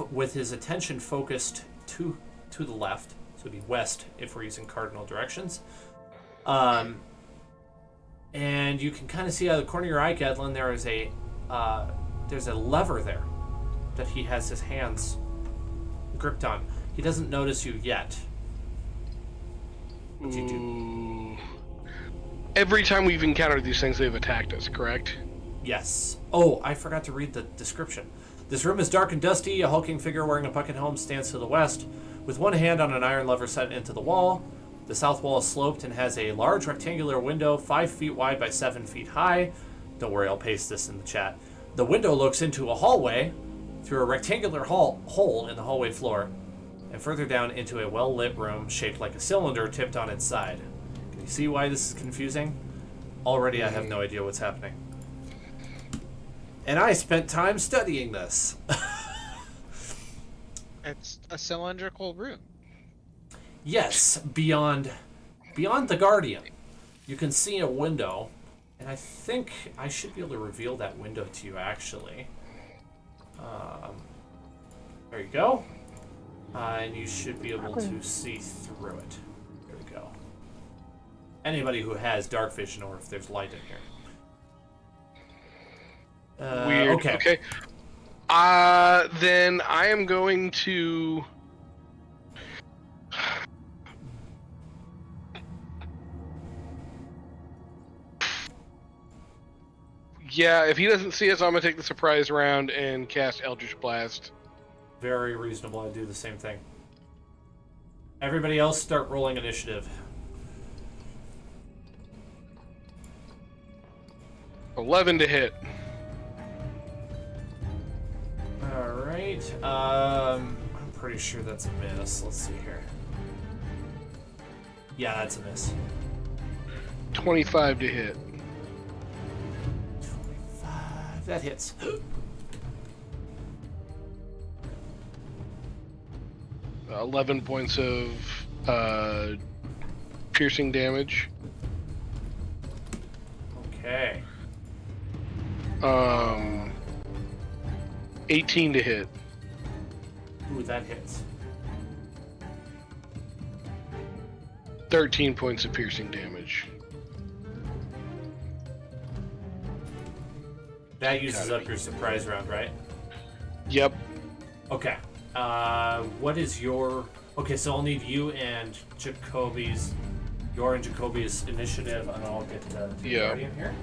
with his attention focused to the left, so it'd be west if we're using cardinal directions. And you can kind of see out of the corner of your eye, Gedlin, there's a lever there that he has his hands gripped on. He doesn't notice you yet. What do you do? Every time we've encountered these things, they've attacked us, correct? Yes. Oh, I forgot to read the description. This room is dark and dusty. A hulking figure wearing a bucket helm stands to the west, with one hand on an iron lever set into the wall. The south wall is sloped and has a large rectangular window 5 feet wide by 7 feet high. Don't worry, I'll paste this in the chat. The window looks into a hallway through a rectangular hole in the hallway floor, and further down into a well-lit room shaped like a cylinder tipped on its side. Can you see why this is confusing? Already I have no idea what's happening. And I spent time studying this. It's a cylindrical room. Yes, beyond the Guardian, you can see a window, and I think I should be able to reveal that window to you, actually. There you go. And you should be able to see through it. There we go. Anybody who has dark vision, or if there's light in here. Weird. Okay. Then I am going to. Yeah, if he doesn't see us, I'm gonna take the surprise round and cast Eldritch Blast. Very reasonable. I do the same thing. Everybody else, start rolling initiative. 11 to hit. All right. I'm pretty sure that's a miss. Let's see here. Yeah, that's a miss. 25 to hit. 25. That hits. 11 points of piercing damage. Okay. 18 to hit. Ooh, that hits. 13 points of piercing damage. That uses up your surprise round, right? Yep. Okay. What is your... Okay, so I'll need you and Jacoby's... Your and Jacoby's initiative, and I'll get to Yeah. Guardian here.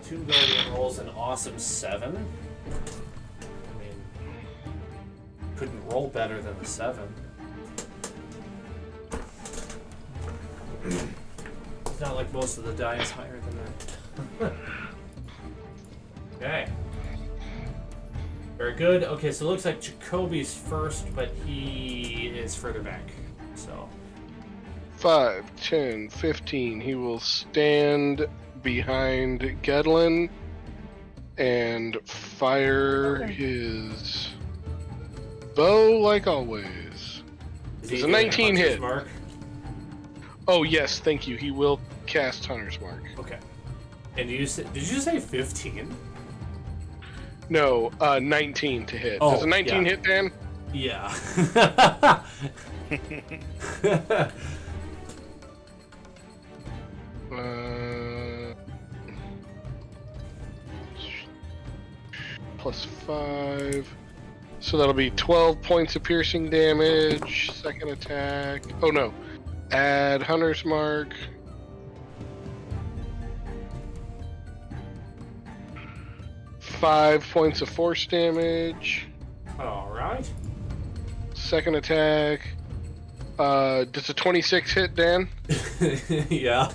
Tomb Guardian rolls an awesome 7. I mean, couldn't roll better than the 7. It's not like most of the die is higher than that. Okay. Very good. Okay, so it looks like Jacoby's first, but he is further back. So 5, 10, 15. He will stand behind Gedlin and fire his bow like always. is It's he a doing 19 Hunter's hit. Mark? Oh yes, thank you. He will cast Hunter's Mark. Okay. And did you say 15? No, 19 to hit. Oh, Does a 19 yeah. hit, Dan? Yeah. Plus 5. So that'll be 12 points of piercing damage. Second attack. Oh no. Add Hunter's Mark. Five points of force damage. All right. Second attack. Does a 26 hit, Dan? Yeah.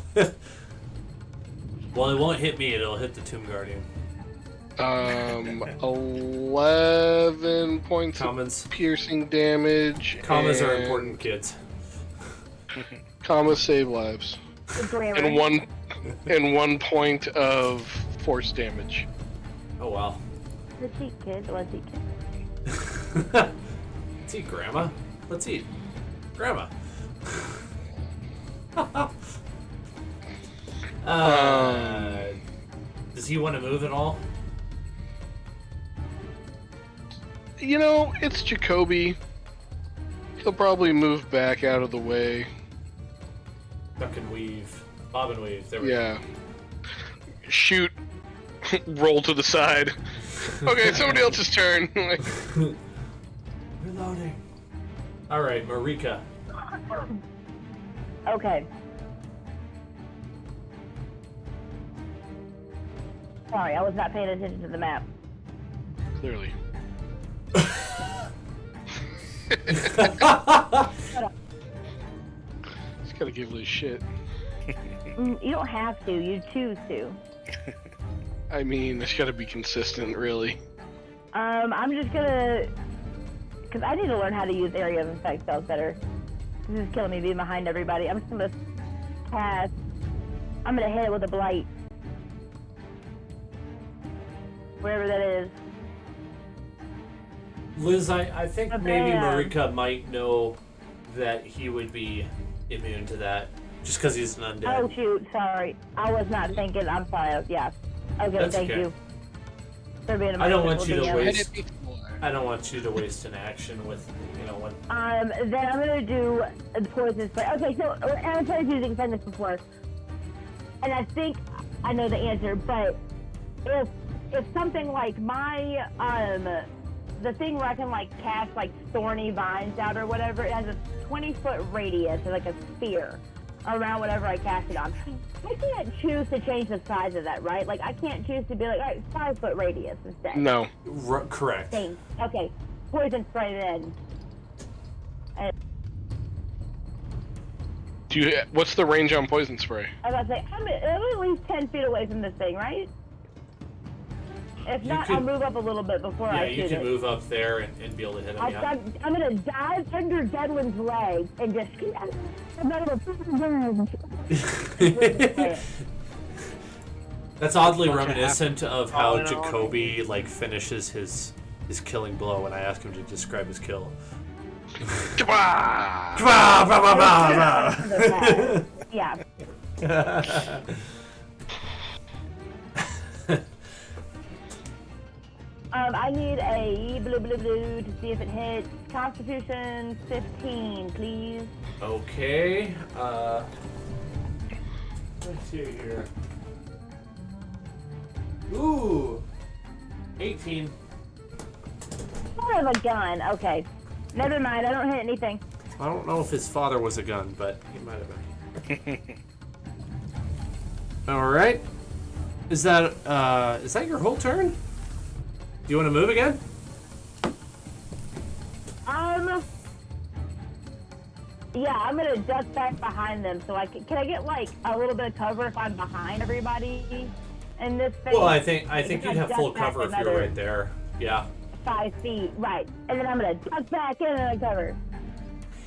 Well, it won't hit me. It'll hit the Tomb Guardian. 11 points Commas. of piercing damage. Commas are and important, kids. Commas save lives. Grammar. And 1 point of force damage. Oh wow. Let's eat, kids. Let's eat, kids. Let's eat, Grandma. Let's eat, Grandma. Does he want to move at all? You know, it's Jacoby. He'll probably move back out of the way. Duck and weave. Bob and weave. There we go. Yeah. Shoot. Roll to the side. Okay, somebody else's turn. Like, Reloading. All right, Marika. Okay. Sorry, I was not paying attention to the map. Clearly. Just gotta give Liz shit. You don't have to. You choose to. I mean, it's gotta be consistent, really. I'm just gonna, cause I need to learn how to use area of effect spells better. This is killing me being behind everybody. I'm just gonna cast. I'm gonna hit it with a blight. Wherever that is. Liz, I think Okay, maybe Marika might know that he would be immune to that, just because he's an undead. Oh shoot, sorry. I was not thinking. I'm sorry. Yeah. Okay, That's thank okay. you. For being a I don't want merciful you to DM. waste- Did it before. I don't want you to waste an action with, when. Then I'm gonna do the poison spray. Okay, so I'm trying to using this before, and I think I know the answer. But if something like my the thing where I can like cast like thorny vines out or whatever, it has a 20-foot radius or like a sphere around whatever I cast it on. I can't choose to change the size of that, right? Like I can't choose to be like, all right, 5-foot radius instead. No. Correct. Thanks. Okay, poison spray then. What's the range on poison spray? I was about to say, I'm at least 10 feet away from this thing, right? If not, I'll move up a little bit before Yeah, I you shoot can it. move up there and be able to hit him. Yeah. I'm gonna dive under Dedwin's leg and just. I'm not gonna. That's oddly Watch it reminiscent of how Falling on Jacoby finishes his killing blow when I ask him to describe his kill. Yeah. I need a blue to see if it hits. Constitution 15, please. Okay. Let's see here. Ooh. 18. I have a gun. Okay. Never mind. I don't hit anything. I don't know if his father was a gun, but he might have been. All right. Is that your whole turn? Do you want to move again? Yeah, I'm gonna duck back behind them so I can I get like a little bit of cover if I'm behind everybody in this phase? Well, I think If you'd I have duck full back cover if you're another right there. Yeah. 5 feet, right? And then I'm gonna duck back in and cover.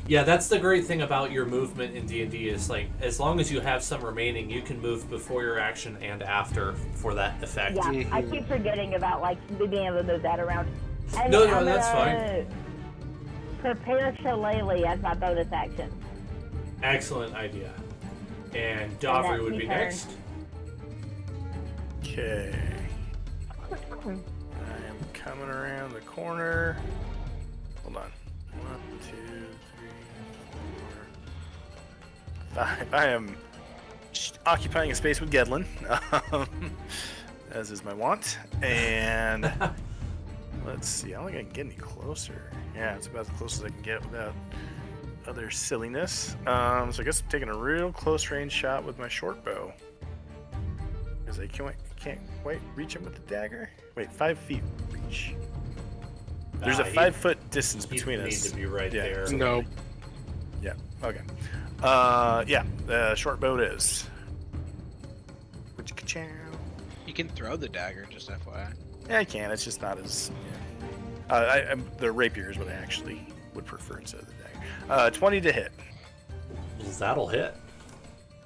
Yeah, that's the great thing about your movement in D&D is like as long as you have some remaining, you can move before your action and after for that effect. Yeah, I keep forgetting about like being able to move that around. And No, then I'm that's gonna prepare Shillelagh as my bonus action. Excellent idea. And Davri would be turn. next. Okay. I am coming around the corner. Hold on. 1, 2, 3, 4, 5. I am occupying a space with Gedlin, as is my wont. And let's see. I don't think I can get any closer. Yeah, it's about as close as I can get without other silliness. So I guess I'm taking a real close range shot with my short bow. Because I can't quite reach him with the dagger. Wait, 5 feet reach. There's a 5 foot distance between He'd us. need to be right there. No. Yeah. Okay. Yeah. The short bow it is. You can throw the dagger, just FYI. Yeah, I can. It's just not as. Yeah. The rapier is what I actually would prefer instead of the dagger. 20 to hit. Well, that'll hit.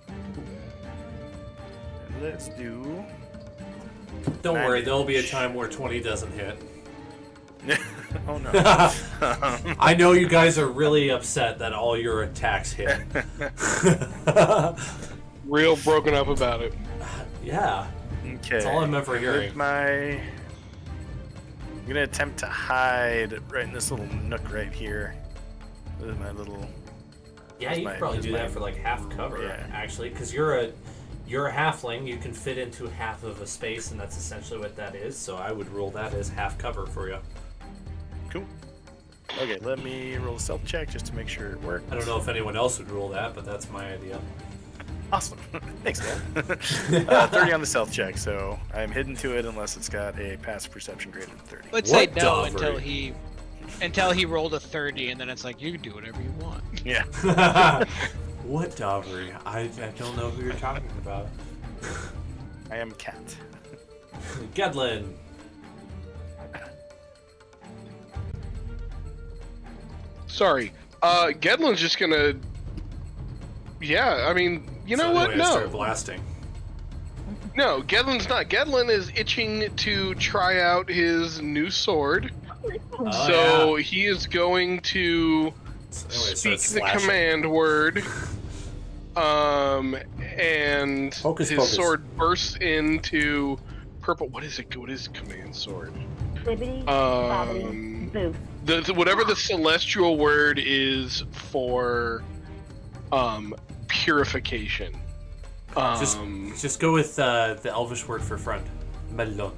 And let's do. Don't worry, Manage. there'll be a time where 20 doesn't hit. Oh no. I know you guys are really upset that all your attacks hit. Real broken up about it. Yeah. Okay. That's all I'm ever hearing. With I'm gonna attempt to hide right in this little nook right here. This is my little. Yeah, you could probably do that for like half cover, Yeah. actually, because you're a halfling. You can fit into half of a space, and that's essentially what that is. So I would rule that as half cover for you. Cool. Okay, let me roll a stealth check just to make sure it works. I don't know if anyone else would rule that, but that's my idea. Awesome. Thanks, man. 30 on the stealth check, so I'm hidden to it unless it's got a passive perception greater than 30. Let's What say no doggery? until he rolled a 30, and then it's like you can do whatever you want. Yeah. What Dovry? I don't know who you're talking about. I am cat. Gedlin. Sorry. Gedlin's just gonna. Yeah, I mean, you know So what? anyway, I started No. blasting. No, Gedlin's not. Gedlin is itching to try out his new sword. Oh, So yeah. he is going to So anyway, it speak starts the slashing. command word. And Hocus his pocus. sword bursts into purple. What is it? What is command sword? Bibbidi, bobbidi, Um, boo. whatever the celestial word is for purification. Just go with the Elvish word for friend. Melon.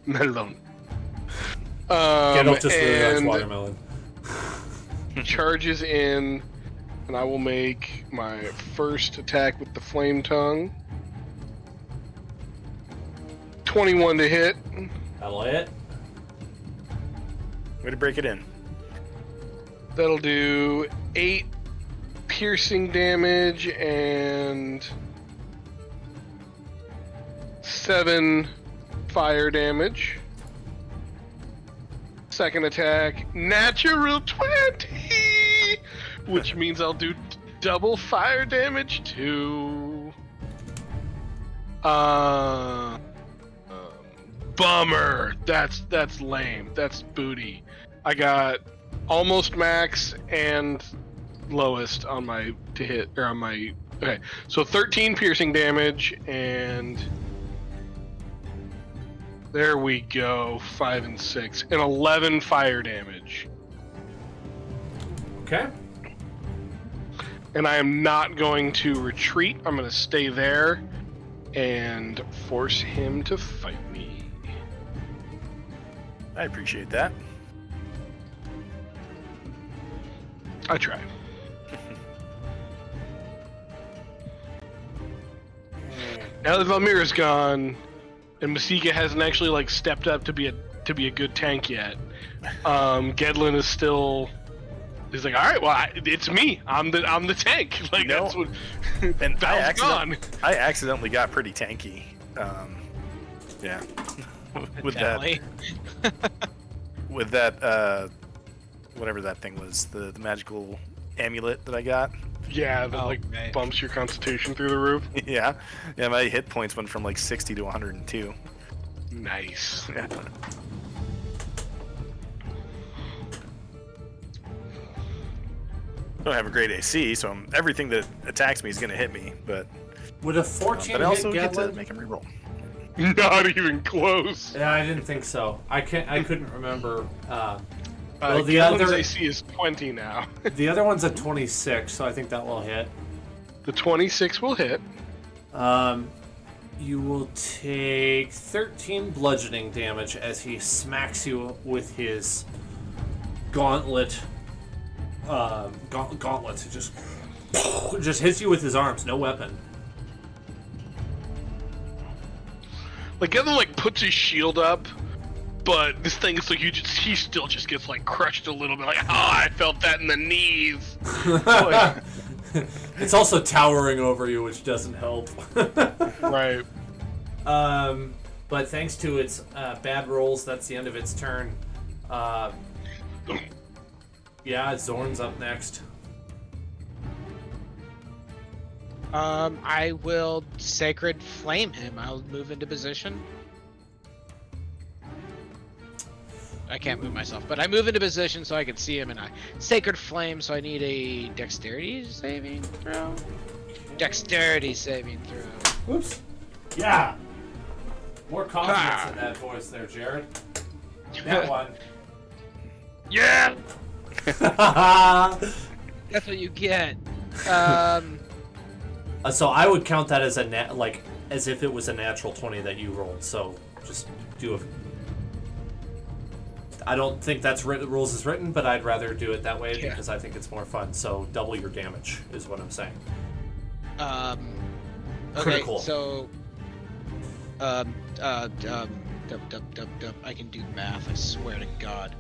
Melon. Gandalf just really likes and watermelon. charges in, and I will make my first attack with the flame tongue. 21 to hit. That'll hit. Way to break it in. That'll do 8 piercing damage and 7 fire damage. Second attack, natural 20, which means I'll do double fire damage too. Bummer. That's lame. That's booty. I got almost max and lowest on my to hit or on my. Okay, so 13 piercing damage and there we go. 5 and 6 and 11 fire damage. Okay. And I am not going to retreat. I'm going to stay there and force him to fight me. I appreciate that. I try. Now that Valmira's gone, and Masika hasn't actually like stepped up to be a good tank yet, Gedlin is still. He's like, all right, well, it's me. I'm the tank. Like No. that's what. And Val's gone. I accidentally got pretty tanky. Yeah. with Definitely. that, whatever that thing was, the magical amulet that I got. Yeah, that Oh, like right. bumps your constitution through the roof. Yeah. Yeah, my hit points went from like 60 to 102. Nice. Yeah. I don't have a great AC, so everything that attacks me is going to hit me, but Would a 14 but I also hit get to Gedlin? make him reroll. Not even close. Yeah, I didn't think so. I couldn't remember. Well, the Gedlin's other- AC is 20 now. The other one's a 26, so I think that will hit. The 26 will hit. You will take 13 bludgeoning damage as he smacks you with his gauntlet. Gauntlets. It just hits you with his arms, no weapon. Like Gedlin like puts his shield up, but this thing is like he still just gets like crushed a little bit. Like, I felt that in the knees. It's also towering over you, which doesn't help. Right. But thanks to its bad rolls, that's the end of its turn. Yeah, Zorn's up next. I will Sacred Flame him. I'll move into position. I can't move myself, but I move into position so I can see him, and I Sacred Flame, so I need a Dexterity saving throw. Dexterity saving throw. Oops. Yeah. More confidence in that voice there, Jared. That one. Yeah. That's what you get. So I would count that as as if it was a natural 20 that you rolled. So just do a. I don't think that's rules is written, but I'd rather do it that way Yeah. because I think it's more fun. So double your damage is what I'm saying. Okay, Critical. so I can do math, I swear to God.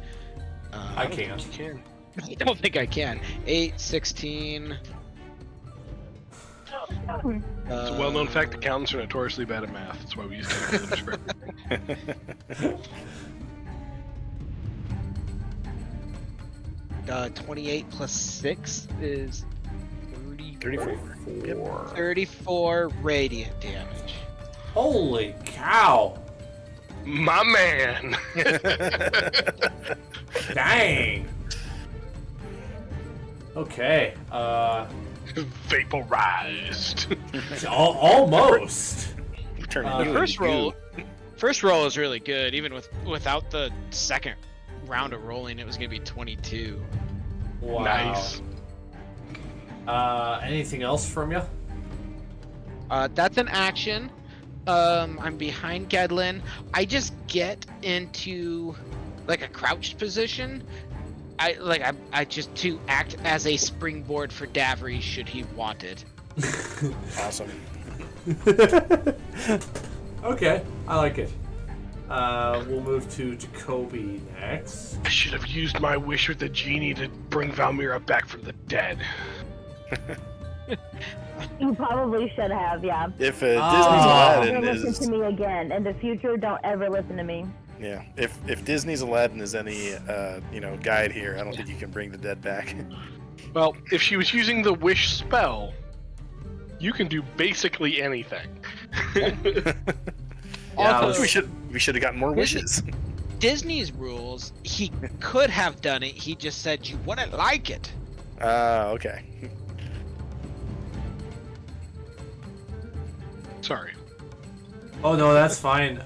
I can't. You can. I don't think I can. 8, 16. It's a well-known fact accountants are notoriously bad at math. That's why we use calculators for everything. 28 plus 6 is 34. 34 radiant damage. Holy cow! My man! Dang! Okay, Vaporized. almost. Turning Uh, you The into first roll is really good. Even without the second round of rolling, it was gonna be 22. Wow. Nice. Anything else from you? That's an action. I'm behind Gedlin. I just get into like a crouched position. I just to act as a springboard for Davry should he want it. Awesome. Okay, I like it. We'll move to Jacoby next. I should have used my wish with the genie to bring Valmira back from the dead. You probably should have, yeah. If Oh. Disney's Aladdin Never listen is to me again. In the future, don't ever listen to me. yeah, if Disney's Aladdin is any guide here, I don't think you can bring the dead back. Well, if she was using the wish spell, you can do basically anything. Yeah, Also, we should have gotten more wishes. Disney's rules, he could have done it. He just said you wouldn't like it. Okay. Sorry. Oh no, that's fine.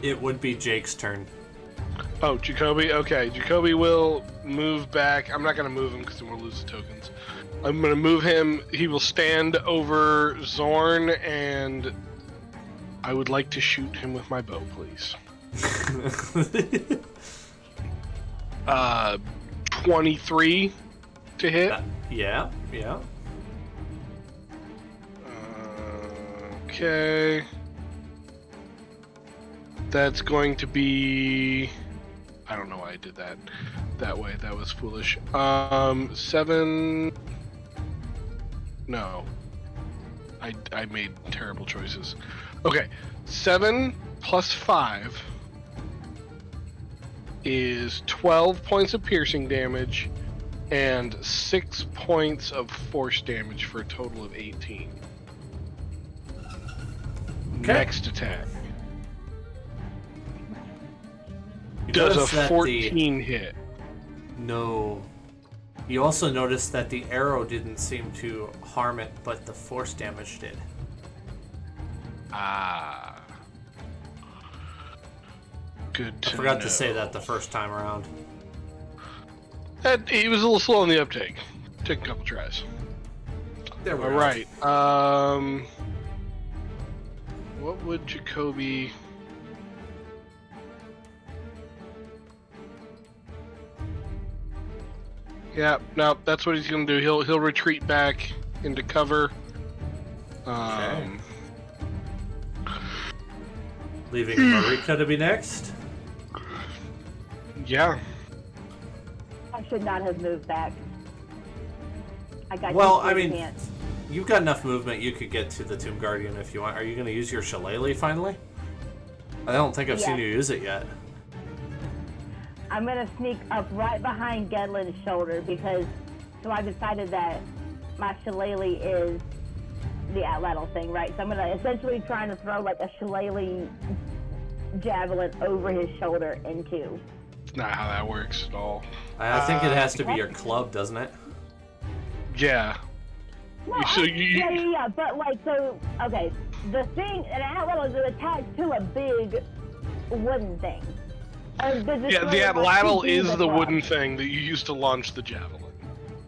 It would be Jake's turn. Oh, Jacoby? Okay, Jacoby will move back. I'm not going to move him because then we'll lose the tokens. I'm going to move him. He will stand over Zorn, and I would like to shoot him with my bow, please. 23 to hit. Yeah. Okay. That's going to be... I don't know why I did that way. That was foolish. 7... No. I made terrible choices. Okay. 7 plus 5 is 12 points of piercing damage and 6 points of force damage for a total of 18. Okay. Next attack. You Does a notice that 14 hit. No. You also noticed that the arrow didn't seem to harm it, but the force damage did. Ah. Good I to forgot know. to say that the first time around. He was a little slow on the uptake. Took a couple tries. There we All go. right. What would Jacoby... Yeah, no, that's what he's gonna do. He'll retreat back into cover. Leaving Marika to be next. Yeah. I should not have moved back. I got Well, used to I the mean- chance. You've got enough movement. You could get to the Tomb Guardian if you want. Are you going to use your Shillelagh finally? I don't think I've seen you Yeah. use it yet. I'm gonna sneak up right behind Gedlin's shoulder because, so I decided that my shillelagh is the atlatl thing, right? So I'm gonna essentially trying to throw like a shillelagh javelin over his shoulder into. It's not how that works at all. I think it has to be your club, doesn't it? Yeah. No, So you- yeah, but like, so, okay, the thing, an atlatl is attached to a big wooden thing. Or does it Yeah, throw the it, like, atlatl to is the club? wooden thing that you use to launch the javelin.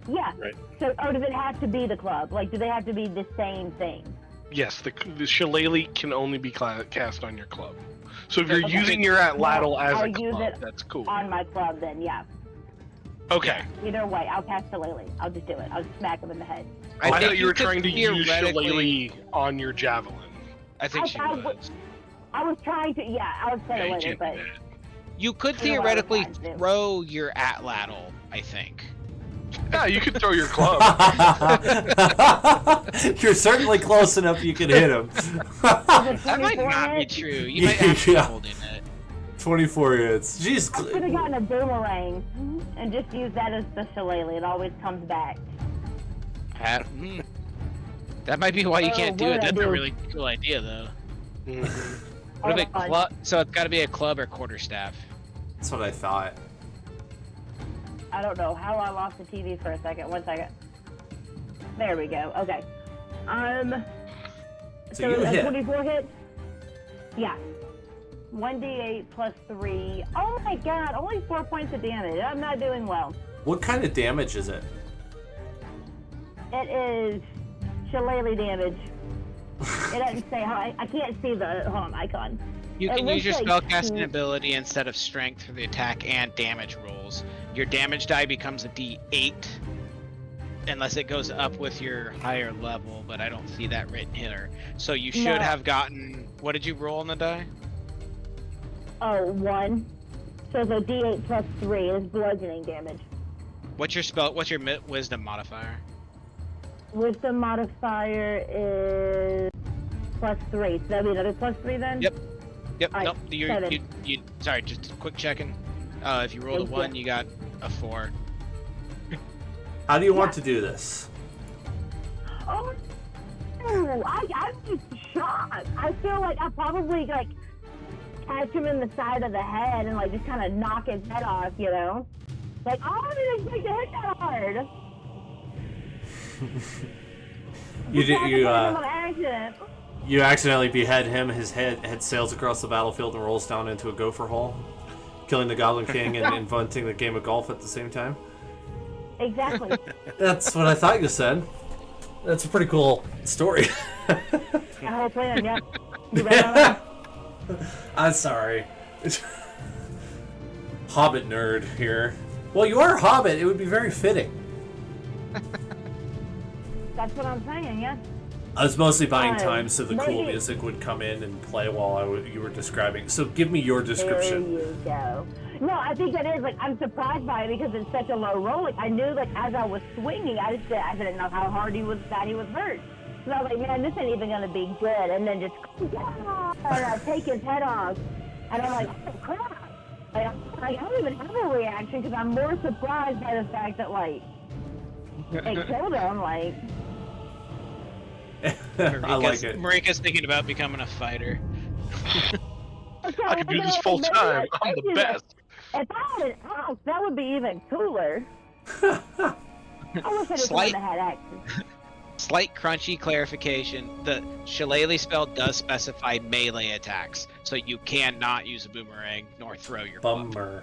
Yeah. Right. So, or does it have to be the club? Like, do they have to be the same thing? Yes, the shillelagh can only be cast on your club. So if you're Okay. using your atlatl as I'll a use club, it that's cool. On my club, then, yeah. Okay. Either way, I'll cast Shillelagh. I'll just do it. I'll just smack him in the head. I think thought you were could trying to use theoretically- Shillelagh on your javelin. I think she I was. I was trying to, yeah, I was Yeah, saying you later, can't but do that. You could I don't know what I was theoretically trying to do. throw your atlatl, I think. Yeah, you could throw your club. You're certainly close enough you can hit him. That might not be true. You might have to be Yeah. holding it. 24 hits. Jeez. I could have gotten a boomerang and just used that as the Shillelagh. It always comes back. That might be why you can't do what it. did I That's a do? really cool idea, though. Mhm. What if it Hold on. so it's got to be a club or quarterstaff. That's what I thought. I don't know how I lost the TV for a second. 1 second. There we go. Okay. So you a hit. 24 hit? Yeah. 1d8 plus 3. Oh my god, only 4 points of damage. I'm not doing well. What kind of damage is it? It is Shillelagh damage. It doesn't say how. I can't see the icon. You It can use your looks like spellcasting two- ability instead of strength for the attack and damage rolls. Your damage die becomes a d8 unless it goes up with your higher level, but I don't see that written here. So you should No. have gotten. What did you roll on the die? Oh, 1. So it's a d8 plus 3. It's bludgeoning damage. What's your wisdom modifier? Wisdom modifier is plus 3. So that'd be another plus 3 then? Yep. Yep. Alright, Nope. You. 7. Sorry. Just a quick checking. If you rolled a Thank 1, you. you got a 4. How do you want to do this? Oh, I'm just shocked. I feel like I probably like catch him in the side of the head and like just kind of knock his head off, you know? Like, oh, I didn't expect to hit that hard. On accident. You accidentally behead him. His head sails across the battlefield and rolls down into a gopher hole, killing the Goblin King and inventing the game of golf at the same time. Exactly. That's what I thought you said. That's a pretty cool story. The whole plan, yep. You ready on that? I'm sorry. Hobbit nerd here. Well, you are a hobbit. It would be very fitting. That's what I'm saying, yeah. I was mostly buying Fine. time so the cool Maybe- music would come in and play while you were describing. So give me your There description. you go. No, I think that is, like, I'm surprised by it because it's such a low roll. Like, I knew, like, as I was swinging, I didn't know how hard he was hurt. So I was like, man, this ain't even gonna be good. And then just, and I take his head off. And I'm like, oh, crap. Like, I don't even have a reaction because I'm more surprised by the fact that, like, they killed him, like... I like it. Marika's thinking about becoming a fighter. I could do this full time. I'm the best. If I had an axe, that would be even cooler. I wish I just Slight- would have had axes. Slight crunchy clarification: the Shillelagh spell does specify melee attacks, so you cannot use a boomerang nor throw your club. Bummer.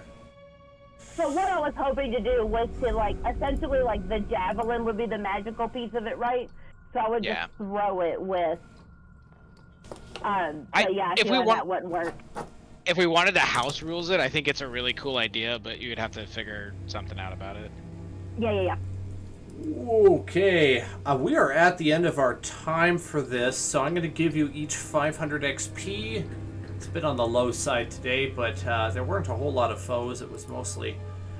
So what I was hoping to do was to, like, essentially, like, the javelin would be the magical piece of it, right? So I would Yeah. just throw it with... but yeah, I if feel we like want- that wouldn't work. If we wanted to house rules it, I think it's a really cool idea, but you would have to figure something out about it. Yeah. Okay, we are at the end of our time for this, so I'm going to give you each 500 XP. It's a bit on the low side today, but there weren't a whole lot of foes. It was mostly...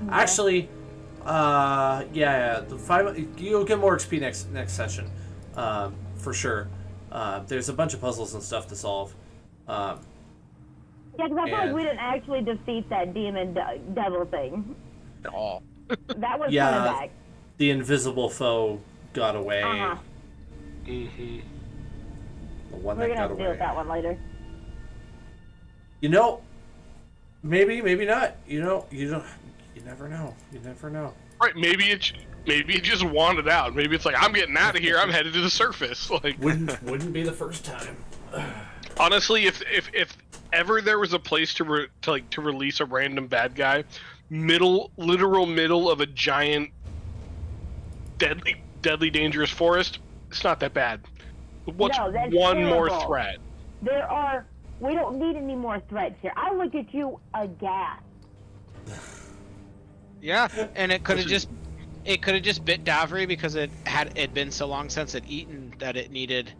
Actually, the 5... You'll get more XP next session, for sure. There's a bunch of puzzles and stuff to solve. Yeah, because I feel like And- we didn't actually defeat that demon devil thing. At all. That was Yeah. coming back. The invisible foe got away. Uh-huh. Mm-hmm. The one We're that gonna have got to deal away. with that one later. You know, maybe not. You never know. You never know. Right? Maybe it just wanted out. Maybe it's like, I'm getting out of here. I'm headed to the surface. Like, Wouldn't be the first time. honestly, if ever there was a place to release a random bad guy, literal middle of a giant, deadly dangerous forest, it's not that bad. What's No, that's one more terrible. threat? We don't need any more threats here. I look at you aghast. Yeah, and it could have just bit Davri because it'd been so long since it eaten that it needed.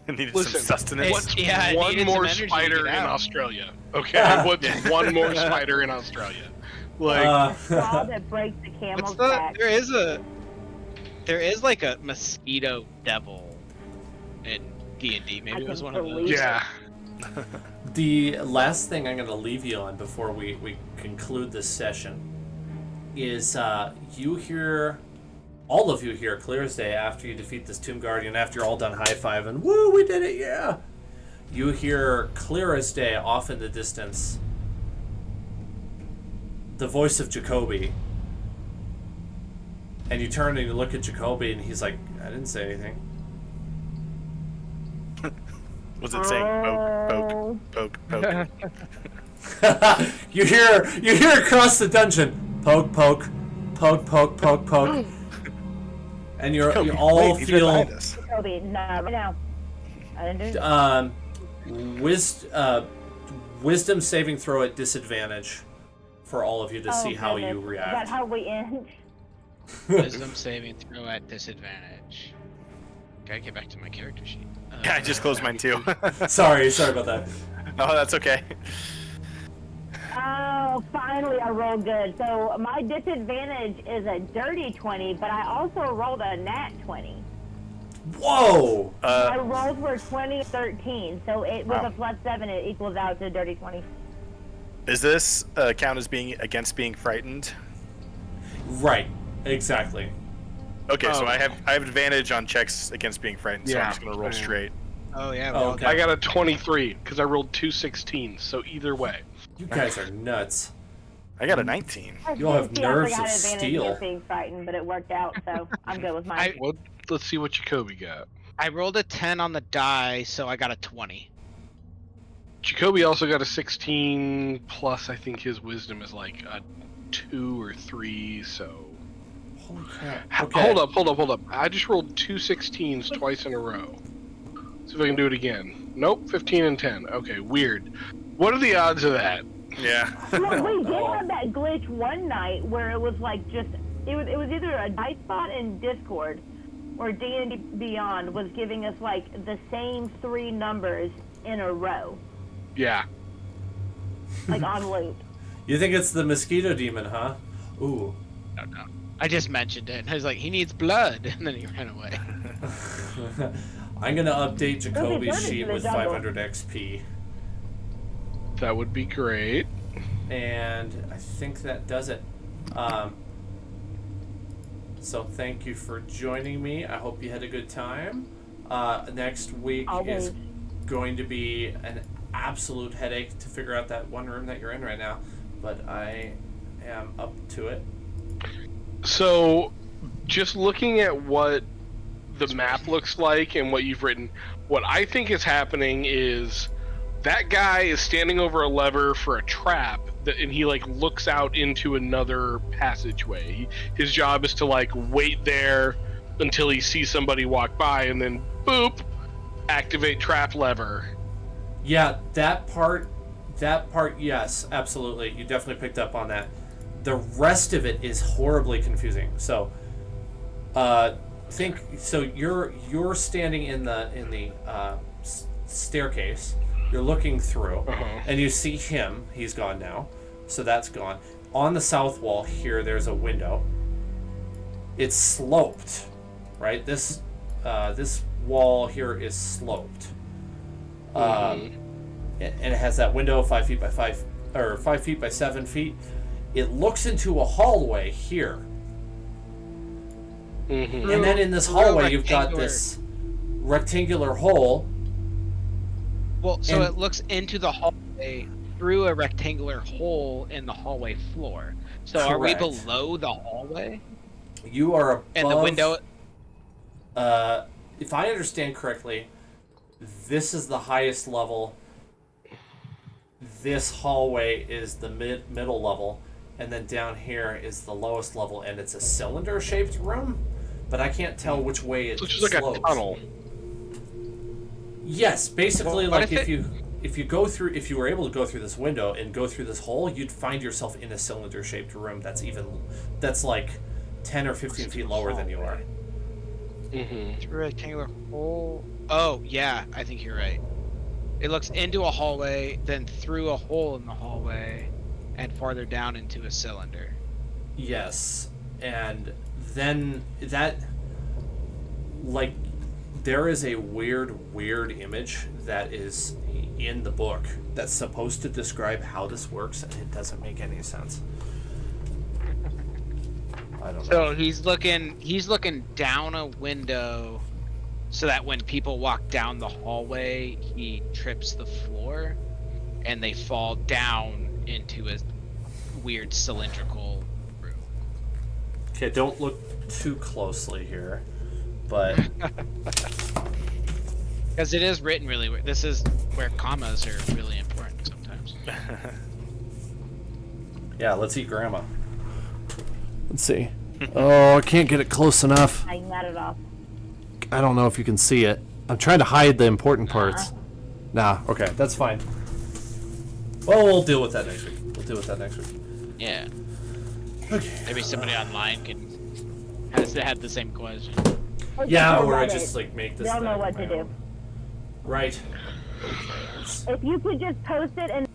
It needed Listen, some sustenance. What's Yeah, it one needed some more energy to spider get in out. Australia? Okay, what's one more spider in Australia? Like, Straw that breaks the camel's What's the? back. There is like a mosquito devil in D&D. Maybe it was one of those. yeah. The last thing I'm going to leave you on before we conclude this session is all of you hear clear as day after you defeat this Tomb Guardian, after you're all done high-fiving, woo, we did it, yeah! You hear clear as day off in the distance the voice of Jacoby. And you turn and you look at Jacoby and he's like, I didn't say anything. Was it saying poke, poke, poke, poke? you hear across the dungeon, poke, poke, poke, poke, poke, poke. And you all Wait, he's right feel behind us. Kobe, no, right now. I didn't do it. wisdom saving throw at disadvantage for all of you to see how you goodness. Is react. that how we end? Wisdom saving throw at disadvantage. Gotta get back to my character sheet. Yeah, I just closed mine too. Sorry about that. No, that's okay. Oh, finally I rolled good. So my disadvantage is a dirty 20, but I also rolled a nat 20. Whoa! My rolls were 20, 13, so it with Wow. a +7, it equals out to a dirty 20. Is this count as being against being frightened? Right, exactly. Okay, so Oh. I have advantage on checks against being frightened, so I'm Yeah. just gonna roll straight. Oh yeah. Oh, okay. I got a 23 because I rolled 2 16s, so either way. You guys are nuts. I got a 19. You all have See, nerves I of forgot advantage steel. against being frightened, but it worked out, so I'm good with mine. Well, let's see what Jacoby got. I rolled a 10 on the die, so I got a 20. Jacoby also got a 16 plus. I think his wisdom is like a 2 or 3. So Holy crap. Okay. hold up. I just rolled 2 16s twice in a row. See if I can do it again. Nope, 15 and 10. Okay, weird. What are the odds of that? Yeah. Well, we did have that glitch one night where it was like just it was either a dice bot in Discord or D&D Beyond was giving us like the same 3 numbers in a row, Yeah. like on loop. You think it's the mosquito demon, huh? Ooh. No. I just mentioned it. I was like, he needs blood, and then he ran away. I'm gonna update Jacoby's dirty sheet to the with jungle. 500 XP. That would be great. And I think that does it. So thank you for joining me. I hope you had a good time. Next week Always. is going to be an absolute headache to figure out that one room that you're in right now, but I am up to it. So, just looking at what the map looks like and what you've written, what I think is happening is that guy is standing over a lever for a trap, and he like looks out into another passageway. His job is to like wait there until he sees somebody walk by, and then boop, activate trap lever. Yeah, that part, yes, absolutely. You definitely picked up on that. The rest of it is horribly confusing. So, you're standing in the staircase. You're looking through, and you see him. He's gone now, so that's gone. On the south wall here, there's a window. It's sloped, right? This wall here is sloped. And it has that window 5 feet by 5 or 5 feet by 7 feet. It looks into a hallway here. Mm-hmm. And then in this Through hallway you've got rectangular- this rectangular hole. Well, so And- it looks into the hallway through a rectangular hole in the hallway floor. So are we Correct. below the hallway? You are above, And the window. if I understand correctly, this is the highest level. This hallway is the middle level, and then down here is the lowest level, and it's a cylinder-shaped room, but I can't tell which way it So it's just like slopes. a tunnel. Yes, basically, Well, what like if if you were able to go through this window and go through this hole, you'd find yourself in a cylinder-shaped room that's like 10 or 15 feet lower than you are. Mm-hmm. Through a rectangular hole. Oh yeah, I think you're right. It looks into a hallway, then through a hole in the hallway, and farther down into a cylinder. Yes, and then that, like, there is a weird image that is in the book that's supposed to describe how this works, and it doesn't make any sense. I don't know. So he's looking down a window, so that when people walk down the hallway, he trips the floor, and they fall down into a weird cylindrical room. Okay, don't look too closely here, but Because it is written really weird. This is where commas are really important sometimes. yeah, let's eat grandma. Let's see. Oh, I can't get it close enough. I got it off. I don't know if you can see it. I'm trying to hide the important parts. Nah, okay, that's fine. Well, we'll deal with that next week. Yeah. Okay. Maybe somebody online has had the same question. Post Yeah, it on or I Reddit. just like make this. They'll know thing what my to do. own. Right. If you could just post it and